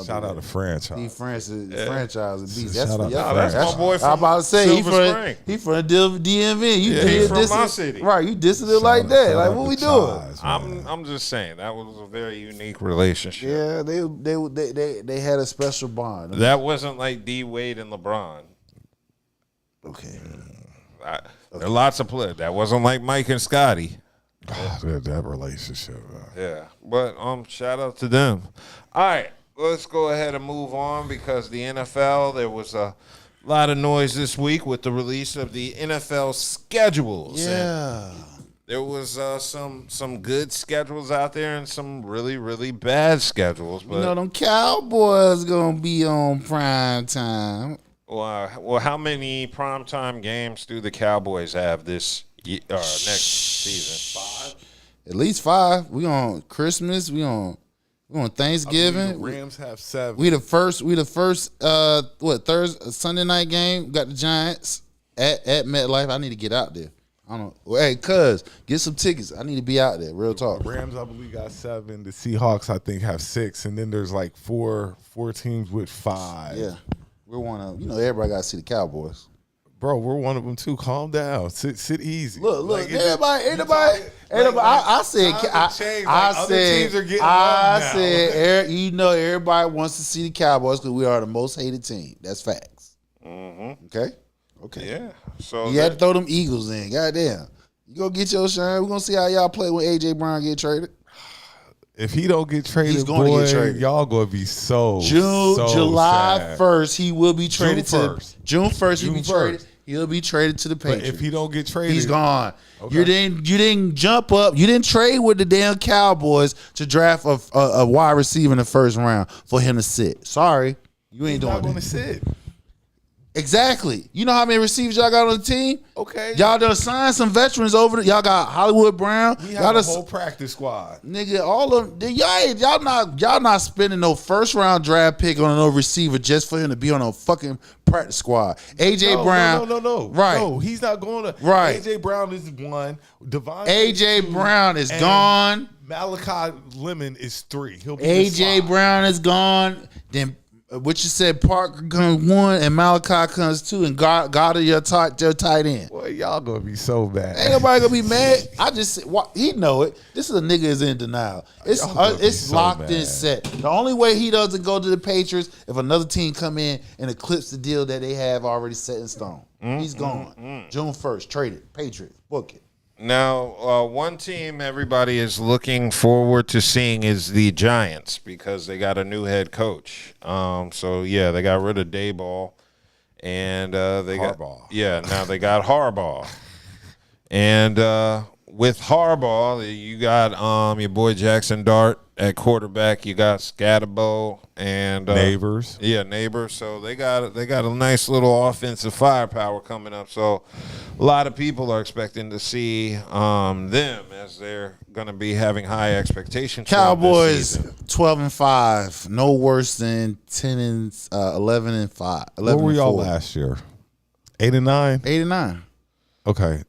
Shout out to franchise. Steve Francis, franchise and beast. Shout out to that's my boy from I'm about to say Silver Spring. he from the DMV. You He's from dissing, my city. right? You dissing it like that? Like what we doing? I'm just saying that was a very unique relationship. Yeah, they had a special bond. That wasn't like D Wade and LeBron. Okay. There are lots of players. That wasn't like Mike and Scotty. That relationship. Yeah, but shout out to them. All right, let's go ahead and move on because the NFL, there was a lot of noise this week with the release of the NFL schedules. Yeah. And there was some good schedules out there and some really, really bad schedules. But You know them Cowboys gonna be on prime time. well, how many primetime games do the Cowboys have this next season? 5? At least 5. We on Christmas. We on Thanksgiving. The Rams have 7. We the first Thursday Sunday night game. Got the Giants at MetLife. I need to get out there. I don't know. Well, hey, cuz get some tickets. I need to be out there. Real talk. The Rams, I believe, got 7. The Seahawks, I think, have 6, and then there's like four teams with 5. Yeah, we're one of everybody got to see the Cowboys. Bro, we're one of them too. Calm down. Sit easy. Look, Like, everybody. I said, everybody wants to see the Cowboys because we are the most hated team. That's facts. Mm-hmm. Okay. Yeah. So you had to throw them Eagles in. Goddamn. You go get your shine. We're gonna see how y'all play when AJ Brown get traded. If he don't get traded, He's going to get traded. Y'all gonna be July sad. 1st, he will be traded June 1st, he'll be 1st. traded. He'll be traded to the Patriots. But if he don't get traded, he's gone. Okay. You didn't jump up. You didn't trade with the damn Cowboys to draft a wide receiver in the first round for him to sit. Sorry, you ain't doing not gonna that. sit. Exactly. You know how many receivers y'all got on the team? Okay. Y'all done signed some veterans over there. Y'all got Hollywood Brown. We y'all have a done, whole practice squad. nigga, all of them. Y'all not spending no first round draft pick on no receiver just for him to be on a fucking practice squad. AJ Brown. No. Right. No, he's not going to. Right. AJ Brown is 1. Devontae AJ 2, Brown is and gone. Malachi Lemon is 3. He'll be AJ Brown is gone. Then what you said, Parker comes 1 and Malachi comes 2 and Goddard your tight end. Boy, y'all gonna be so bad. Ain't nobody gonna be mad. I just said, he know it. This is a nigga is in denial. It's so locked mad. and set. The only way he doesn't go to the Patriots if another team come in and eclipse the deal that they have already set in stone. He's gone. June 1st, traded. Patriots, book it. Now, one team everybody is looking forward to seeing is the Giants because they got a new head coach. So yeah, they got rid of Dayball, and they Harbaugh. they got Harbaugh, and with Harbaugh, you got your boy Jackson Dart at quarterback. You got Scatterbo and Neighbors. Yeah, Neighbors. So they got a nice little offensive firepower coming up. So a lot of people are expecting to see them as they're going to be having high expectations. Cowboys 12-5, no worse than 11-5. What were y'all last year? 8-9. 8-9. Okay.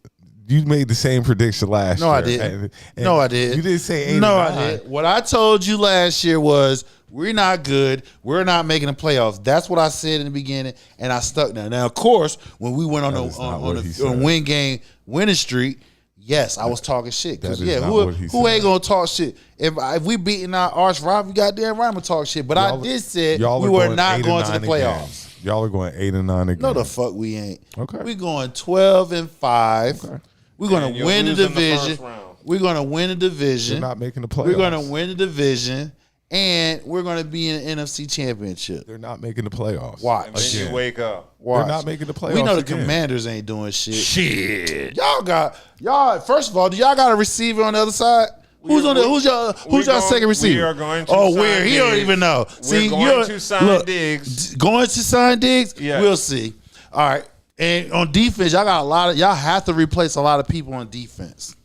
You made the same prediction last year. No, I didn't. And No, I didn't. You didn't say 8 No, or I 9. didn't. What I told you last year was we're not good. We're not making the playoffs. That's what I said in the beginning, and I stuck now. Now, of course, when we went on a win game winning streak, yes, I was talking shit. Because who ain't gonna talk shit? If we beating our arch rival, goddamn right, I'm gonna talk shit. But I did say we were not going to the playoffs. Y'all are going 8-9 again. No, the fuck we ain't. Okay, we going 12-5. Okay. We're gonna win the division. We're gonna win the division. They're not making the playoffs. We're gonna win the division. And we're going to be in the NFC Championship. They're not making the playoffs. Watch. And then you wake up. Watch. They're not making the playoffs. We know the again. Commanders ain't doing shit. Shit. Y'all. First of all, do y'all got a receiver on the other side? Who's y'all second receiver? We are going to where? He don't even know. We're going to sign Diggs. Going to sign Diggs? Yes. We'll see. All right. And on defense, y'all got y'all have to replace a lot of people on defense.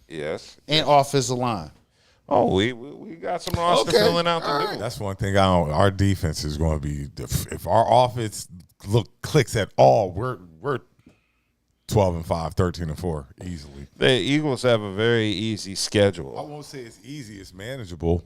Yes. And offensive line. Oh, we got some roster filling out to do. That's one thing. Our defense is going to be. If our offense clicks at all, we're 12-5, 13-4 easily. The Eagles have a very easy schedule. I won't say it's easy. It's manageable.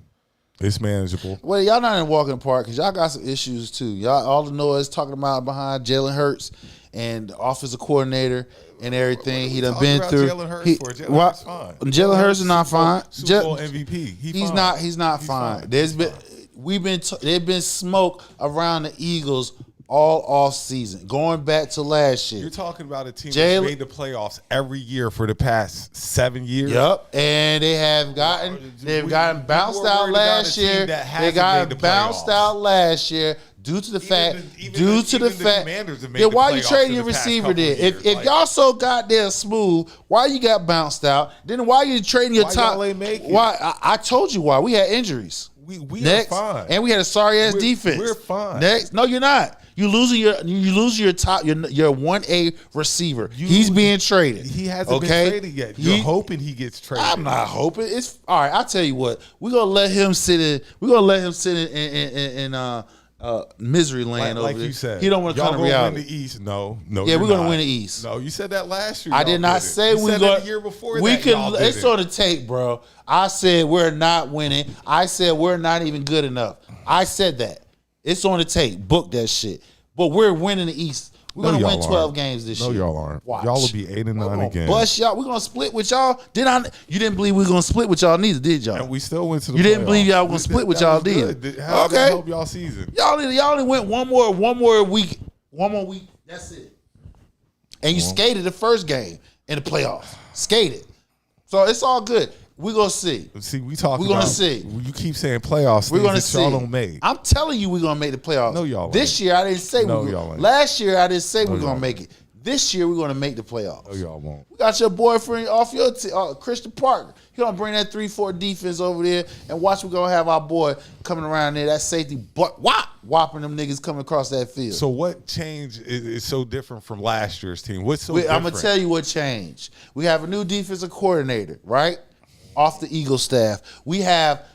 It's manageable. Well, y'all not in walking apart because y'all got some issues too. Y'all all the noise talking about behind Jalen Hurts and the offensive coordinator and everything he done been through. Jalen Hurts fine. Jalen Hurts is not fine. Super Bowl MVP. He's not fine. There's been smoke around the Eagles all off season, going back to last year. You're talking about a team that's made the playoffs every year for the past 7 years. Yep, and they've gotten bounced out last year. They got bounced out last year. Due to the fact, then why you trading your receiver then? If y'all so goddamn smooth, why you got bounced out? Then why you trading your top? Why I told you why. We had injuries. We next, are fine, and we had a sorry ass defense. We're fine. Next, no, you're not. You losing your top your 1A receiver. He's being traded. He hasn't been traded yet. You're hoping he gets traded. I'm not hoping. It's all right. I'll tell you what. We're gonna let him sit in misery land over like there. You said. He don't want to come to reality. Win the East. No. Yeah, we're gonna win the East. No, you said that last year. I did not say we got the year before. We can. It's on the tape, bro. I said we're not winning. I said we're not even good enough. I said that. It's on the tape. Book that shit. But we're winning the East. We're gonna win 12 games this year. No, y'all aren't. Watch. Y'all will be 8-9 again. Bust y'all. We're gonna split with y'all. You didn't believe we were gonna split with y'all neither, did y'all? And we still went to the You didn't playoffs. believe y'all were gonna split with y'all, did you? How Okay. help y'all season? Y'all only went one more week. One more week. That's it. And you skated the first game in the playoffs. Skated. So it's all good. We're gonna see. See, we talking. We're gonna about, see. You keep saying playoffs. We're gonna that see. Y'all don't make. I'm telling you, we're gonna make the playoffs. No, y'all. This year, I didn't say no, we. Y'all ain't. Last year, I didn't say we're gonna y'all make it. This year, we're gonna make the playoffs. No, y'all won't. We got your boyfriend off your team, Christian Parker. He gonna bring that 3-4 defense over there, and watch. We're gonna have our boy coming around there. That safety, whopping them niggas coming across that field. So what change is so different from last year's team? What's so different? I'm gonna tell you what changed. We have a new defensive coordinator, right? Off the Eagle staff. We have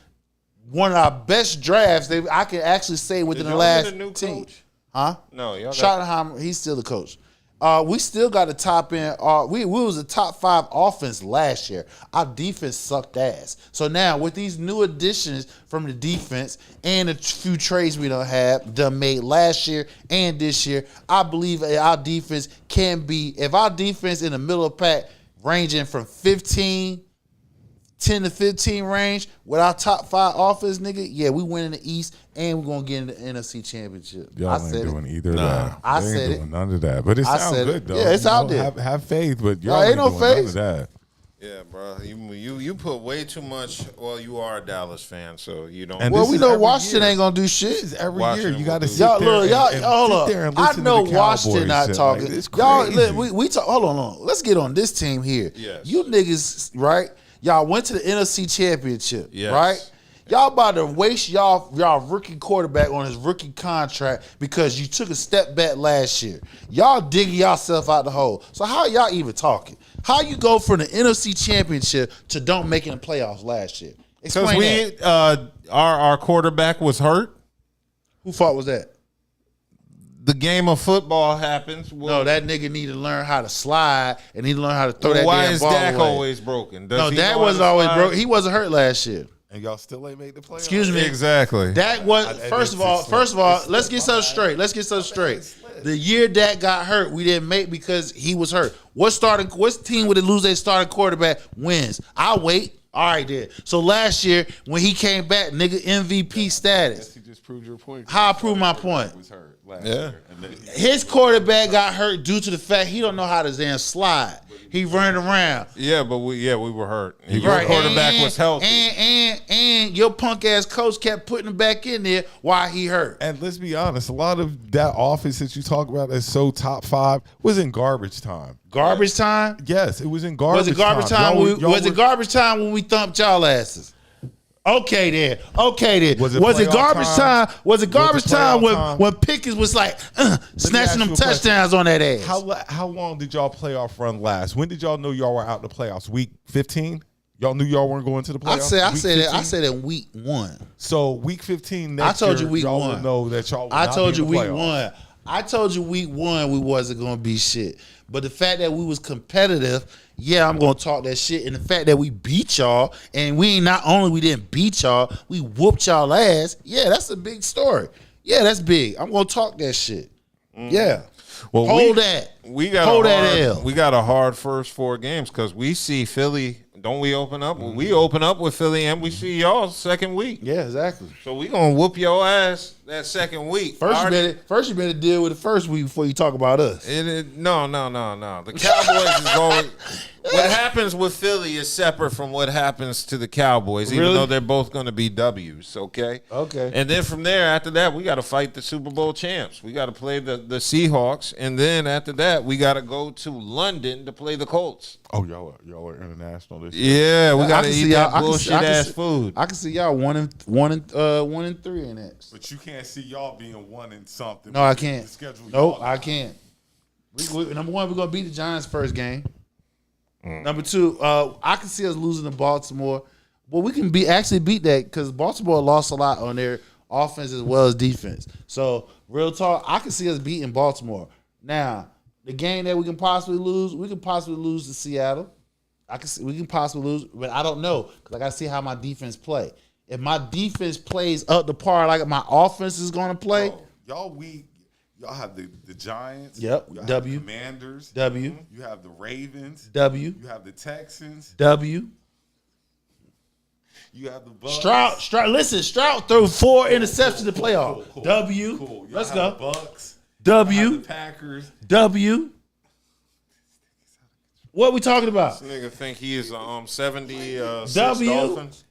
one of our best drafts I can actually say within the last team. Huh? No, y'all Schottenheimer, he's still the coach. We still got the top end. We was a top 5 offense last year. Our defense sucked ass. So now with these new additions from the defense and a few trades we done made last year and this year, I believe our defense can be, if our defense in the middle of the pack ranging from 10 to 15 range with our top 5 offense, nigga, yeah, we win in the East and we're gonna get in the NFC Championship. Y'all ain't doing either of that. I they ain't said doing it. None of that. But it sounds good though. Yeah, it's out there. Have faith, but y'all ain't ain't no doing faith. none of that. Yeah, bro. You put way too much. Well, you are a Dallas fan, so you don't. And well, we know every Washington year. ain't gonna do shit. This is every Washington year. You got to will do sit Y'all, there look, y'all, and hold sit there up. and I listen know to the Washington Cowboys not shit. talking. Like, it's Y'all, crazy. we talk. Hold on. Let's get on this team here. Yes. You niggas, right? Y'all went to the NFC Championship, Yes. right? Y'all about to waste y'all rookie quarterback on his rookie contract because you took a step back last year. Y'all digging yourself out the hole. So how y'all even talking? How you go from the NFC Championship to don't making the playoffs last year? Because Explain that. our quarterback was hurt. Who fault was that? the game of football happens. No, that nigga need to learn how to slide and need to learn how to throw that Why damn is ball Dak away. always broken? No, Dak wasn't always broke. He wasn't hurt last year. And y'all still ain't made the playoffs. Excuse me. Exactly. Dak was first of all, let's get something straight. The year Dak got hurt, we didn't make because he was hurt. What team would lose their starting quarterback wins? I'll wait. All right, then. So last year when he came back, nigga MVP status. You just proved your point. How I prove my point? Was hurt last Yeah. year. And then His quarterback got hurt due to the fact he don't know how to damn slide. He running around. Yeah, but we were hurt. Your quarterback was healthy. And your punk ass coach kept putting him back in there while he hurt. And let's be honest, a lot of that offense that you talk about that's so top 5 was in garbage time. Garbage time? Yes, it was in garbage time. Was it garbage time? Was it garbage time when we thumped y'all asses? Okay then. Was it garbage time? Was it garbage time when Pickens was like snatching them touchdowns on that ass? How long did y'all playoff run last? When did y'all know y'all were out the playoffs? Week 15? Y'all knew y'all weren't going to the playoffs? I said in week 1. So week 15 next I told you year, week y'all 1. would know that y'all would I not told be you in the week playoffs. 1. I told you week 1 we wasn't gonna be shit. But the fact that we was competitive, yeah, I'm gonna talk that shit. And the fact that we beat y'all, and we didn't beat y'all, we whooped y'all ass. Yeah, that's a big story. Yeah, that's big. I'm gonna talk that shit. Yeah. Well, hold that. We got hold that that L. We got a hard first 4 games because we see Philly. Don't we open up? We open up with Philly, and we see y'all second week. Yeah, exactly. So we gonna whoop your ass that second week. First, you better deal with the first week before you talk about us. No. The Cowboys is always. What happens with Philly is separate from what happens to the Cowboys, even though they're both going to be W's. Okay. Okay. And then from there, after that, we got to fight the Super Bowl champs. We got to play the Seahawks, and then after that, we got to go to London to play the Colts. Oh, y'all are international this year. Yeah, we got to eat that bullshit ass food. I can see y'all 1 and 3 in that. But you can't see y'all being 1 and something. No, I can't. The Nope, I can't. Number 1, we're gonna beat the Giants first game. Number 2, I can see us losing to Baltimore. Well, we can actually beat that because Baltimore lost a lot on their offense as well as defense. So, real talk, I can see us beating Baltimore. Now, the game that we can possibly lose to Seattle. We can possibly lose, but I don't know because I got to see how my defense play. If my defense plays up the par like my offense is going to play, y'all have the Giants. Yep. Y'all W. have the Commanders. W. You have the Ravens. W. You have the Texans. W. You have the Bucks. Stroud. Listen, Stroud threw 4 interceptions in the playoff. Cool. W. Cool. Let's have go. The Bucks. W. You have the Packers. W. What we talking about? This nigga think he is 70 W. Dolphins.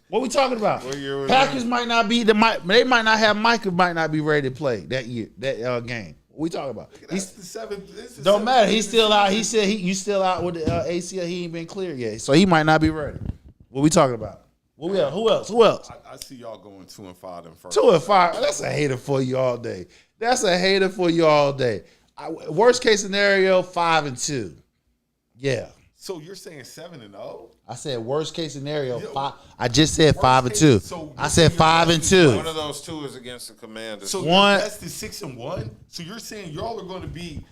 What we talking about? What year was Packers that? might not be they might not have Micah might not be ready to play that year that game. What we talking about? That's the seventh. Don't matter. He's still out. He said you still out with the ACL. He ain't been cleared yet, so he might not be ready. What we talking about? What we else? Who else? I see y'all going 2-5 in first. 2-5. That's a hater for you all day. Worst case scenario, 5-2. Yeah. So you're saying 7-0? I said worst case scenario 5. I just said 5-2. So I said 5-2. One of those 2 is against the Commanders. So that's the 6-1. So you're saying y'all are going to be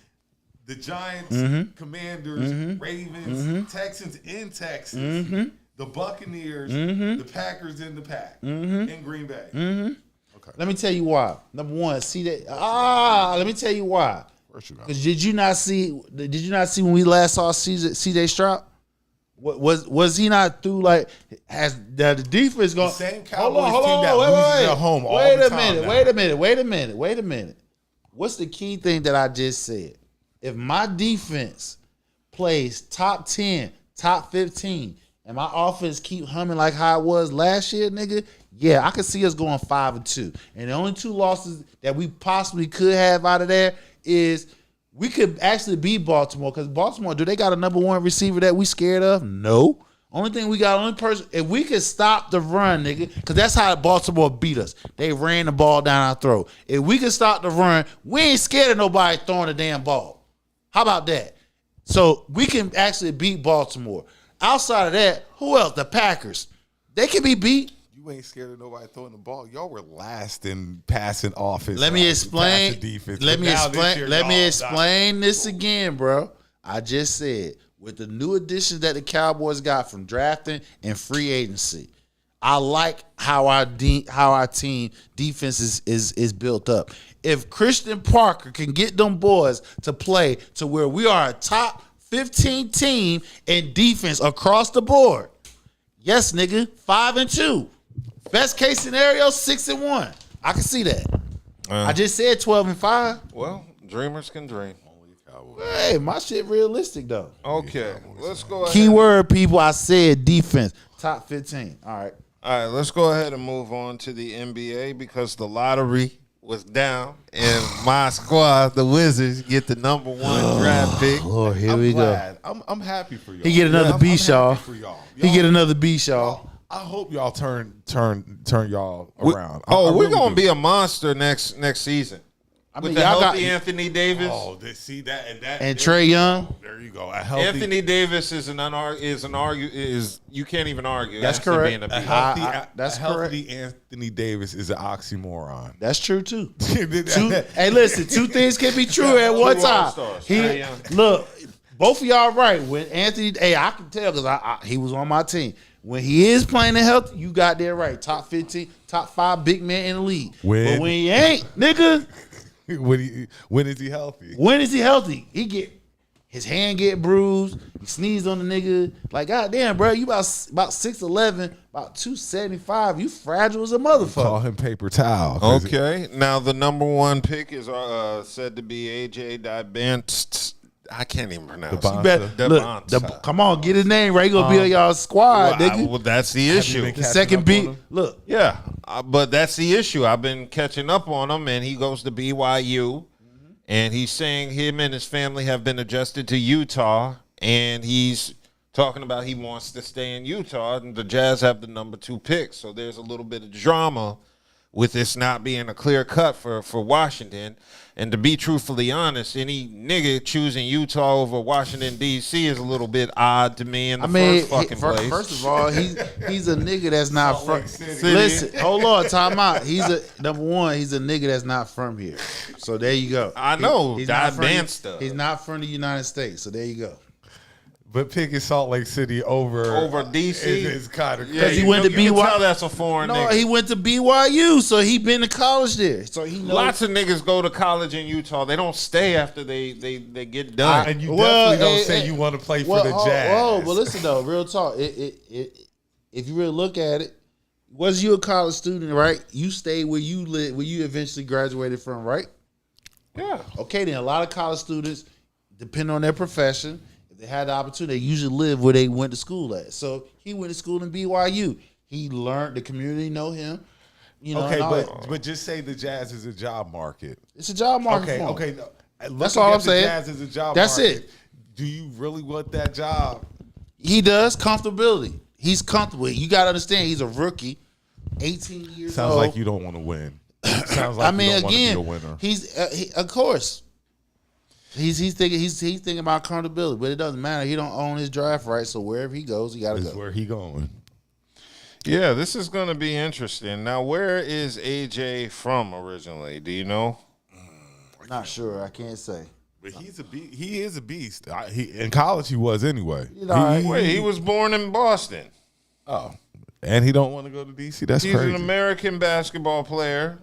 the Giants, Commanders, Ravens, Texans in Texas, the Buccaneers, the Packers in the pack, in Green Bay. Okay. Let me tell you why. Number 1, see that. Let me tell you why. Because did you not see when we last saw CJ Stroud? Was he not through like has the defense going? The same Cowboys team that loses at home all the time. Wait a minute. What's the key thing that I just said? If my defense plays top 10, top 15, and my offense keep humming like how it was last year, nigga, yeah, I could see us going 5-2. And the only 2 losses that we possibly could have out of there is we could actually beat Baltimore because Baltimore, do they got a number 1 receiver that we scared of? No. Only thing we got, only person, if we could stop the run, nigga, because that's how Baltimore beat us. They ran the ball down our throat. If we could stop the run, we ain't scared of nobody throwing the damn ball. How about that? So we can actually beat Baltimore. Outside of that, who else? The Packers. They can be beat. You ain't scared of nobody throwing the ball. Y'all were last in passing offense. Let me explain. Defense. Let But me now explain. this year, Let me y'all explain this again, bro. I just said with the new additions that the Cowboys got from drafting and free agency, I like how our team defense is built up. If Christian Parker can get them boys to play to where we are a top 15 team in defense across the board, yes, nigga, 5-2. Best case scenario, 6-1. I can see that. I just said 12-5. Well, dreamers can dream. Hey, my shit realistic though. Okay, let's go ahead. Keyword, people. I said defense, top 15. All right. All right, let's go ahead and move on to the NBA because the lottery was down and my squad, the Wizards, get the number 1 draft pick. Lord, here we glad. go. I'm happy for y'all. He get another I'm beast, y'all. happy for y'all. He get another beast, y'all. I hope y'all turn y'all around. We're really gonna do. be a monster next season. I With mean, the y'all healthy got Anthony Davis. Oh, see that and Trae Young. There you go. A healthy, Anthony Davis is you can't even argue. That's actually correct. being a beast. That's a healthy Anthony Davis is an oxymoron. That's true too. Hey, listen, two things can be true at one time. All-stars. Look, both of y'all right. When Anthony, I can tell because he was on my team. When he is playing in health, you got there right. Top 15, top 5 big man in the league. But when he ain't, nigga. When is he healthy? When is he healthy? His hand get bruised. He sneezed on the nigga. Like, goddamn, bro, you about 6'11", about 275. You fragile as a motherfucker. Call him paper towel. Okay, now the number 1 pick is said to be AJ Dibant. I can't even pronounce it. You better, come on, get his name right. He gonna be on y'all squad, nigga. Well, that's the issue. The second beat. Look. Yeah, but that's the issue. I've been catching up on him, and he goes to BYU, and he's saying him and his family have been adjusted to Utah, and he's talking about he wants to stay in Utah, and the Jazz have the number 2 pick, so there's a little bit of drama with this not being a clear cut for Washington. And to be truthfully honest, any nigga choosing Utah over Washington, D.C. is a little bit odd to me in the first fucking place. First of all, he's a nigga that's not from. Listen, hold on, time out. Number 1. He's a nigga that's not from here. So there you go. I know. He's stuff. He's not from the United States. So there you go. But picking Salt Lake City over DC is kind of crazy. Because he went to BYU. You can tell that's a foreign nigga. He went to BYU, so he been to college there. So he knows. Lots of niggas go to college in Utah. They don't stay after they get done. And you definitely don't say you want to play for the Jazz. Well, listen though, real talk. If you really look at it, was you a college student, right? You stayed where you live, where you eventually graduated from, right? Yeah. Okay, then a lot of college students, depending on their profession, they had the opportunity, they usually live where they went to school at. So he went to school in BYU. He learned, the community know him. You know, okay, but just say the Jazz is a job market. It's a job market. Okay, for him. okay. No. That's all I'm saying. The Jazz is a job That's market. it. Do you really want that job? He does. Comfortability. He's comfortable. You got to understand, he's a rookie, 18 years Sounds old. like you don't want to win. Sounds like you don't want to be a winner. He's of course. He's thinking about accountability, but it doesn't matter. He don't own his draft rights, so wherever he goes, he got to go. Where he going? Yeah, this is going to be interesting. Now, where is AJ from originally? Do you know? Not sure. I can't say. But he is a beast. In college, he was anyway. He was born in Boston. Oh, and he don't want to go to DC. That's He's crazy. an American basketball player.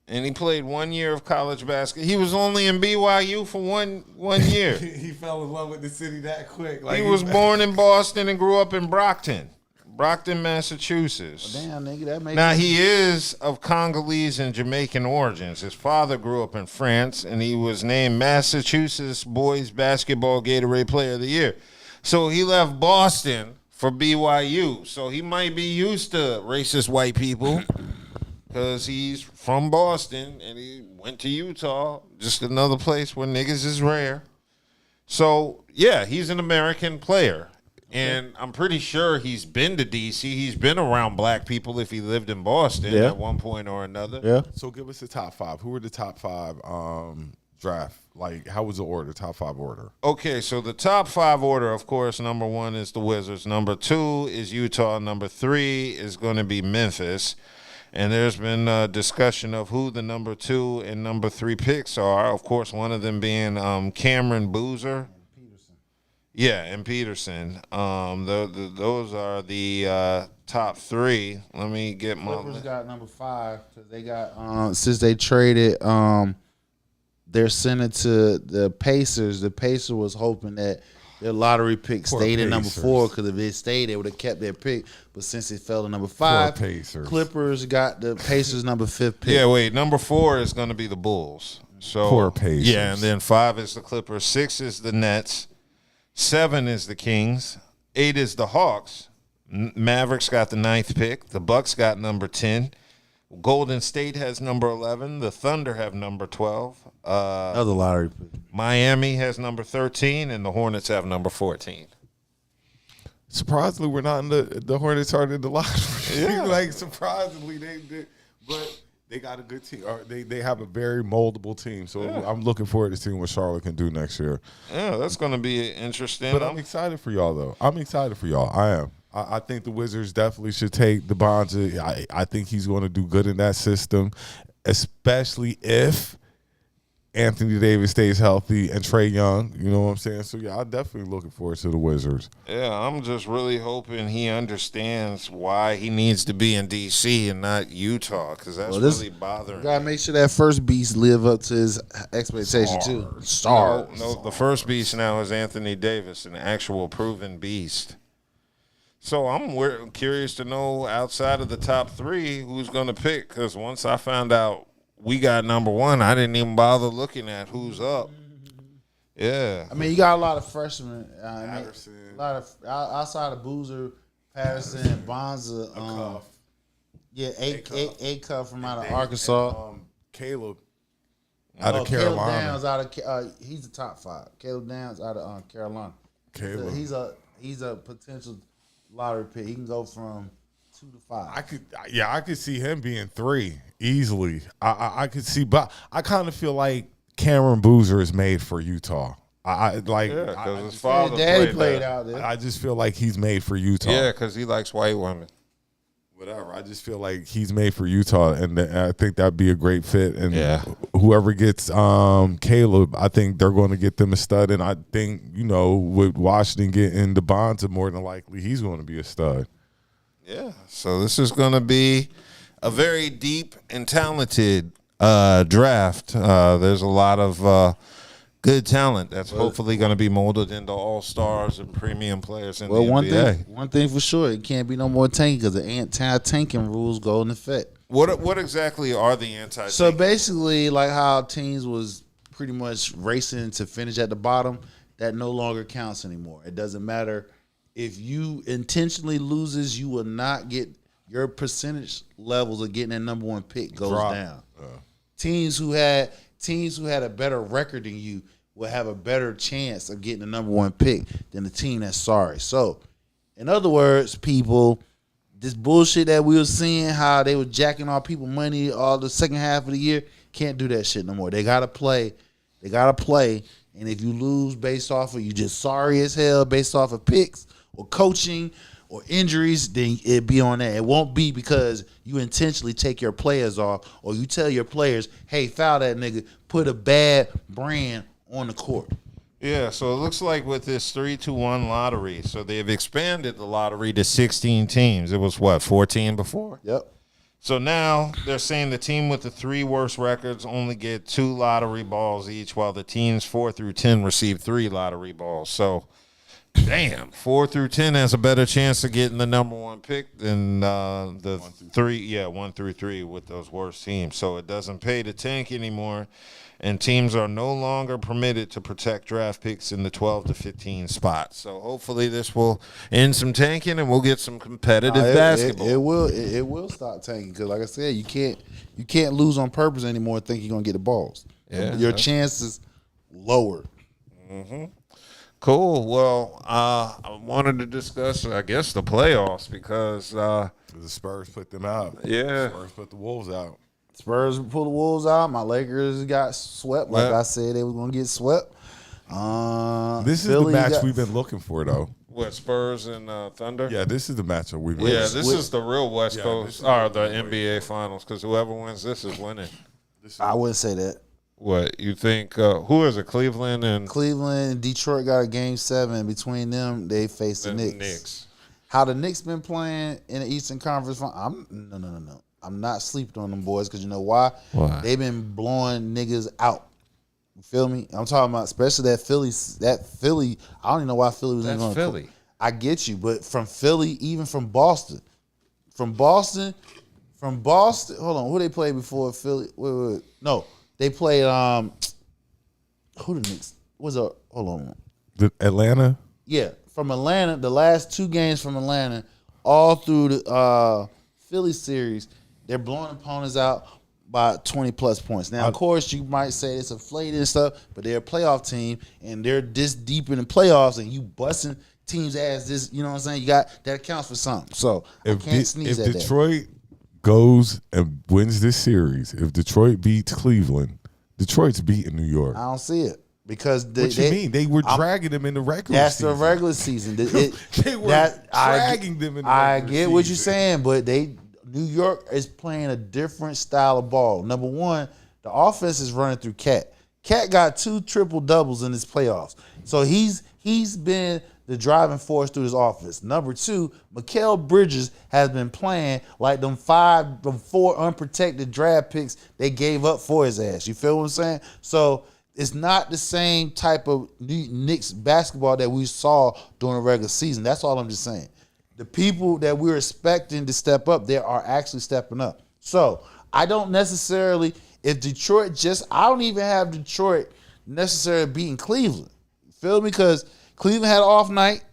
And he played 1 year of college basketball. He was only in BYU for one year. He fell in love with the city that quick. He was born in Boston and grew up in Brockton, Massachusetts. Damn, nigga, that makes Now, sense. he is of Congolese and Jamaican origins. His father grew up in France, and he was named Massachusetts Boys Basketball Gatorade Player of the Year. So he left Boston for BYU. So he might be used to racist white people. Because he's from Boston and he went to Utah, just another place where niggas is rare. So, yeah, he's an American player. And I'm pretty sure he's been to D.C. He's been around black people if he lived in Boston at one point or another. Yeah. So give us the top 5. Who were the top 5 draft? Like, how was the order? Top 5 order? Okay, so the top 5 order, of course, number 1 is the Wizards. Number 2 is Utah. Number 3 is going to be Memphis. And there's been a discussion of who the number 2 and number 3 picks are. Of course, one of them being Cameron Boozer. Yeah, and Peterson. Those are the top 3. Let me get my. Clippers got number 5 because they got since they traded their center to the Pacers. The Pacers was hoping that their lottery pick Poor stayed at number Pacers. 4 because if it stayed, they would have kept their pick. But since it fell to number 5, Pacers. Clippers got the Pacers number 5th pick. Yeah, wait. Number 4 is going to be the Bulls. So Poor Pacers. Yeah, and then 5 is the Clippers. 6 is the Nets. 7 is the Kings. 8 is the Hawks. Mavericks got the 9th pick. The Bucks got number 10. Golden State has number 11. The Thunder have number 12. Another lottery pick. Miami has number 13, and the Hornets have number 14. Surprisingly, we're not in the Hornets aren't in the lottery. Yeah. Like, surprisingly, but they got a good team. They have a very moldable team. So I'm looking forward to seeing what Charlotte can do next year. Yeah, that's going to be interesting. But I'm excited for y'all, though. I'm excited for y'all. I am. I think the Wizards definitely should take the Bonds. I think he's going to do good in that system, especially if Anthony Davis stays healthy and Trae Young. You know what I'm saying? So, yeah, I'm definitely looking forward to the Wizards. Yeah, I'm just really hoping he understands why he needs to be in D.C. and not Utah, because that's really bothering Got to make sure that first beast live up to his expectation, too. Stars. No, the first beast now is Anthony Davis, an actual proven beast. So I'm curious to know, outside of the top 3, who's going to pick, because once I found out we got number 1, I didn't even bother looking at who's up. Yeah. I mean, you got a lot of freshmen. A lot of outside of Boozer, Patterson, Bonza. A Cuff from out of Arkansas. Caleb out of Carolina. Caleb Downs he's the top 5. Caleb Downs out of Carolina. Caleb. He's a potential lottery pick. He can go from 2 to 5. I could see him being 3 easily. I could see, but I kind of feel like Cameron Boozer is made for Utah. Because his father played out there. I just feel like he's made for Utah. Yeah, because he likes white women. Whatever. I just feel like he's made for Utah, and I think that'd be a great fit. And whoever gets Caleb, I think they're going to get them a stud. And I think, with Washington getting the Bonds, more than likely he's going to be a stud. Yeah. So this is going to be a very deep and talented draft. There's a lot of good talent that's hopefully going to be molded into all-stars and premium players in the NBA. One thing for sure, it can't be no more tanking because the anti-tanking rules go in effect. What exactly are the anti-tanking? So basically, like how teams was pretty much racing to finish at the bottom, that no longer counts anymore. It doesn't matter if you intentionally loses, you will not get your percentage levels of getting that number 1 pick goes down. Teams who had a better record than you will have a better chance of getting the number 1 pick than the team that's sorry. So, in other words, people, this bullshit that we were seeing, how they were jacking all people money all the second half of the year, can't do that shit no more. They gotta play. And if you lose based off of you just sorry as hell based off of picks or coaching or injuries, then it be on that. It won't be because you intentionally take your players off or you tell your players, hey, foul that nigga, put a bad brand on the court. Yeah, so it looks like with this 3-1 lottery, so they've expanded the lottery to 16 teams. It was, 14 before? Yep. So now they're saying the team with the 3 worst records only get 2 lottery balls each, while the teams 4 through 10 receive 3 lottery balls. So, damn, 4 through 10 has a better chance of getting the number 1 pick than the 1 through 3 with those worst teams. So it doesn't pay to tank anymore. And teams are no longer permitted to protect draft picks in the 12 to 15 spots. So hopefully this will end some tanking and we'll get some competitive basketball. It will stop tanking because, like I said, you can't lose on purpose anymore and think you're gonna get the balls. Yeah, your chances lower. Mm-hmm. Cool. Well, I wanted to discuss, I guess, the playoffs because the Spurs put them out. Yeah, the Spurs put the Wolves out. Spurs pull the Wolves out. My Lakers got swept. Like I said, they was gonna get swept. This is Philly the match got- we've been looking for, though. What, Spurs and Thunder? Yeah, this is the matchup we've been. Yeah, this is the real West Yeah, Coast or the NBA Finals because whoever wins this is winning. I wouldn't say that. What you think? Who is it? Cleveland and Detroit got a game 7. Between them, they face the Knicks. How the Knicks been playing in the Eastern Conference? No. I'm not sleeping on them boys because you know why? Why? They've been blowing niggas out. You feel me? I'm talking about especially that Philly. I don't even know why Philly was in That's Philly. I get you, but from Philly, even from Boston. Hold on, who they played before Philly? Wait. No, they played who the Knicks? Hold on. Atlanta. Yeah, from Atlanta, the last 2 games from Atlanta, all through the Philly series, they're blowing opponents out by 20 plus points. Now, of course, you might say it's inflated and stuff, but they're a playoff team and they're this deep in the playoffs and you busting teams' ass this, you know what I'm saying? You got that accounts for something. So I can't sneeze at that. If Detroit goes and wins this series, if Detroit beats Cleveland, Detroit's beating New York. I don't see it. Because what you mean? They were dragging them in the regular that's season. the regular season. They were dragging them in the I regular get what season. you're saying, but New York is playing a different style of ball. Number one, the offense is running through Cat. Cat got 2 triple doubles in his playoffs. So he's been the driving force through his offense. Number 2, Mikal Bridges has been playing like them 4 unprotected draft picks they gave up for his ass. You feel what I'm saying? So it's not the same type of Knicks basketball that we saw during the regular season. That's all I'm just saying. The people that we're expecting to step up, they are actually stepping up. So I don't necessarily, I don't even have Detroit necessarily beating Cleveland. You feel me? Because Cleveland had an off night.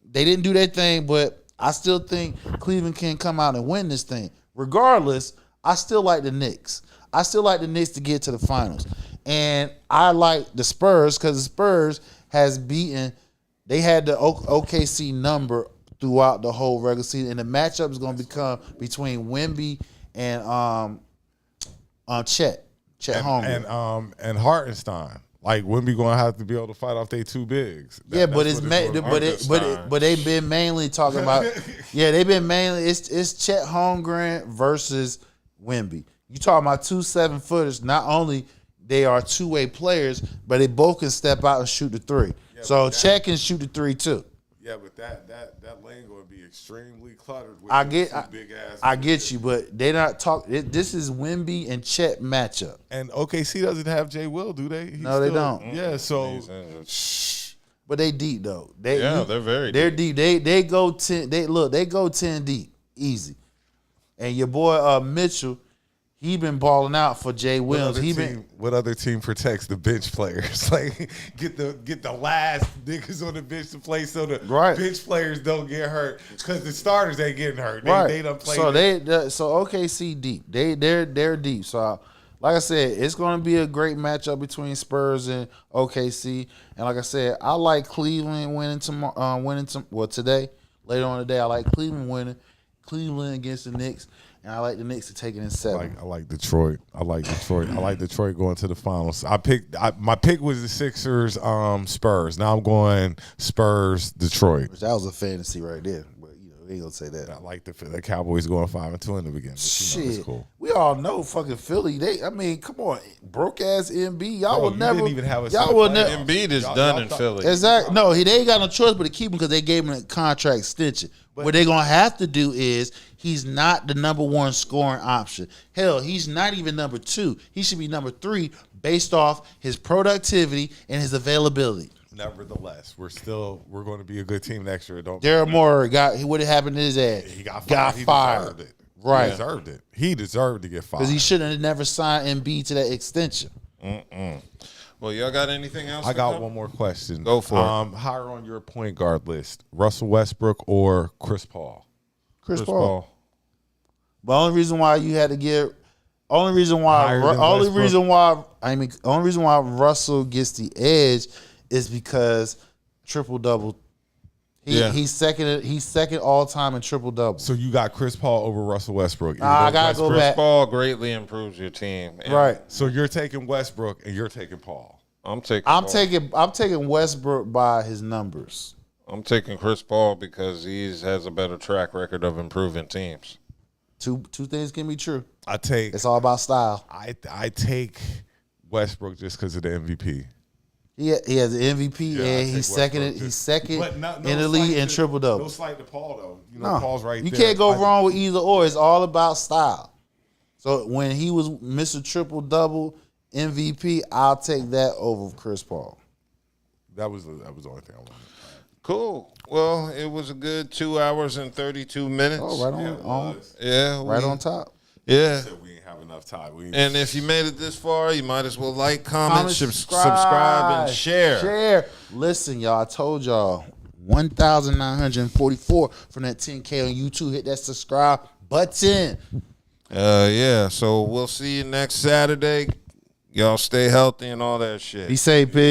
They didn't do their thing, but I still think Cleveland can come out and win this thing. Regardless, I still like the Knicks. I still like the Knicks to get to the finals. And I like the Spurs because the Spurs has beaten, they had the OKC number throughout the whole regular season. And the matchup is going to become between Wemby and Chet Holmgren. And Hartenstein. Like Wemby going to have to be able to fight off they 2 bigs. But they've been mainly talking about it's Chet Holmgren versus Wemby. You talking about 2 7-footers, not only they are 2-way players, but they both can step out and shoot the 3. So Chet can shoot the 3 too. Yeah, but that lane going to be extremely cluttered with big ass. I get you, but they not talking. This is Wemby and Chet matchup. And OKC doesn't have Jay Will, do they? They don't. Yeah, so. But they deep though. They're very They're deep. They go 10. They go 10 deep, easy. And your boy Mitchell, he been balling out for Jay Williams. What other team protects the bench players? Like get the last niggas on the bench to play so the bench players don't get hurt because the starters ain't getting hurt. They done played. So OKC deep. They're deep. So like I said, it's going to be a great matchup between Spurs and OKC. And like I said, I like Cleveland winning today. Later on today, I like Cleveland winning. Cleveland against the Knicks. And I like the Knicks to take it in 7. I like Detroit. I like Detroit going to the finals. My pick was the Sixers, Spurs. Now I'm going Spurs, Detroit. That was a fantasy right there. But we ain't gonna say that. I like the Cowboys going 5-2 in the beginning. Shit, it's cool. We all know fucking Philly. Come on, broke ass MB. Y'all will never. Didn't even have a Embiid is done in Philly. Exactly. No, they ain't got no choice but to keep him because they gave him a contract extension. What they're gonna have to do is he's not the number 1 scoring option. Hell, he's not even number 2. He should be number 3 based off his productivity and his availability. Nevertheless, we're going to be a good team next year. Daryl Morey what happened to his ass? He got fired. Deserved it. Right. He deserved it. He deserved to get fired because he shouldn't have never signed MB to that extension. Well, y'all got anything else? I got one more question. Go for it. Higher on your point guard list, Russell Westbrook or Chris Paul? Chris Paul. The only reason why Russell gets the edge is because triple double He's second all time in triple double. So you got Chris Paul over Russell Westbrook. I gotta go Chris back. Paul greatly improves your team. And Right. So you're taking Westbrook and you're taking Paul. I'm taking Westbrook by his numbers. I'm taking Chris Paul because he has a better track record of improving teams. Two things can be true. It's all about style. I take Westbrook just because of the MVP. He has the MVP and he's second in the league in triple double. No slight to Paul though. No, Paul's right you there. can't go wrong with either or. It's all about style. So when he was Mr. Triple Double MVP, I'll take that over Chris Paul. That was the only thing I wanted. Cool. Well, it was a good 2 hours and 32 minutes. Oh, right on top. Yeah. We ain't have enough time. And if you made it this far, you might as well like, comment, subscribe, and share. Listen, y'all, I told y'all 1,944 from that 10K on YouTube. Hit that subscribe button. Yeah. So we'll see you next Saturday. Y'all stay healthy and all that shit. Be safe, pig.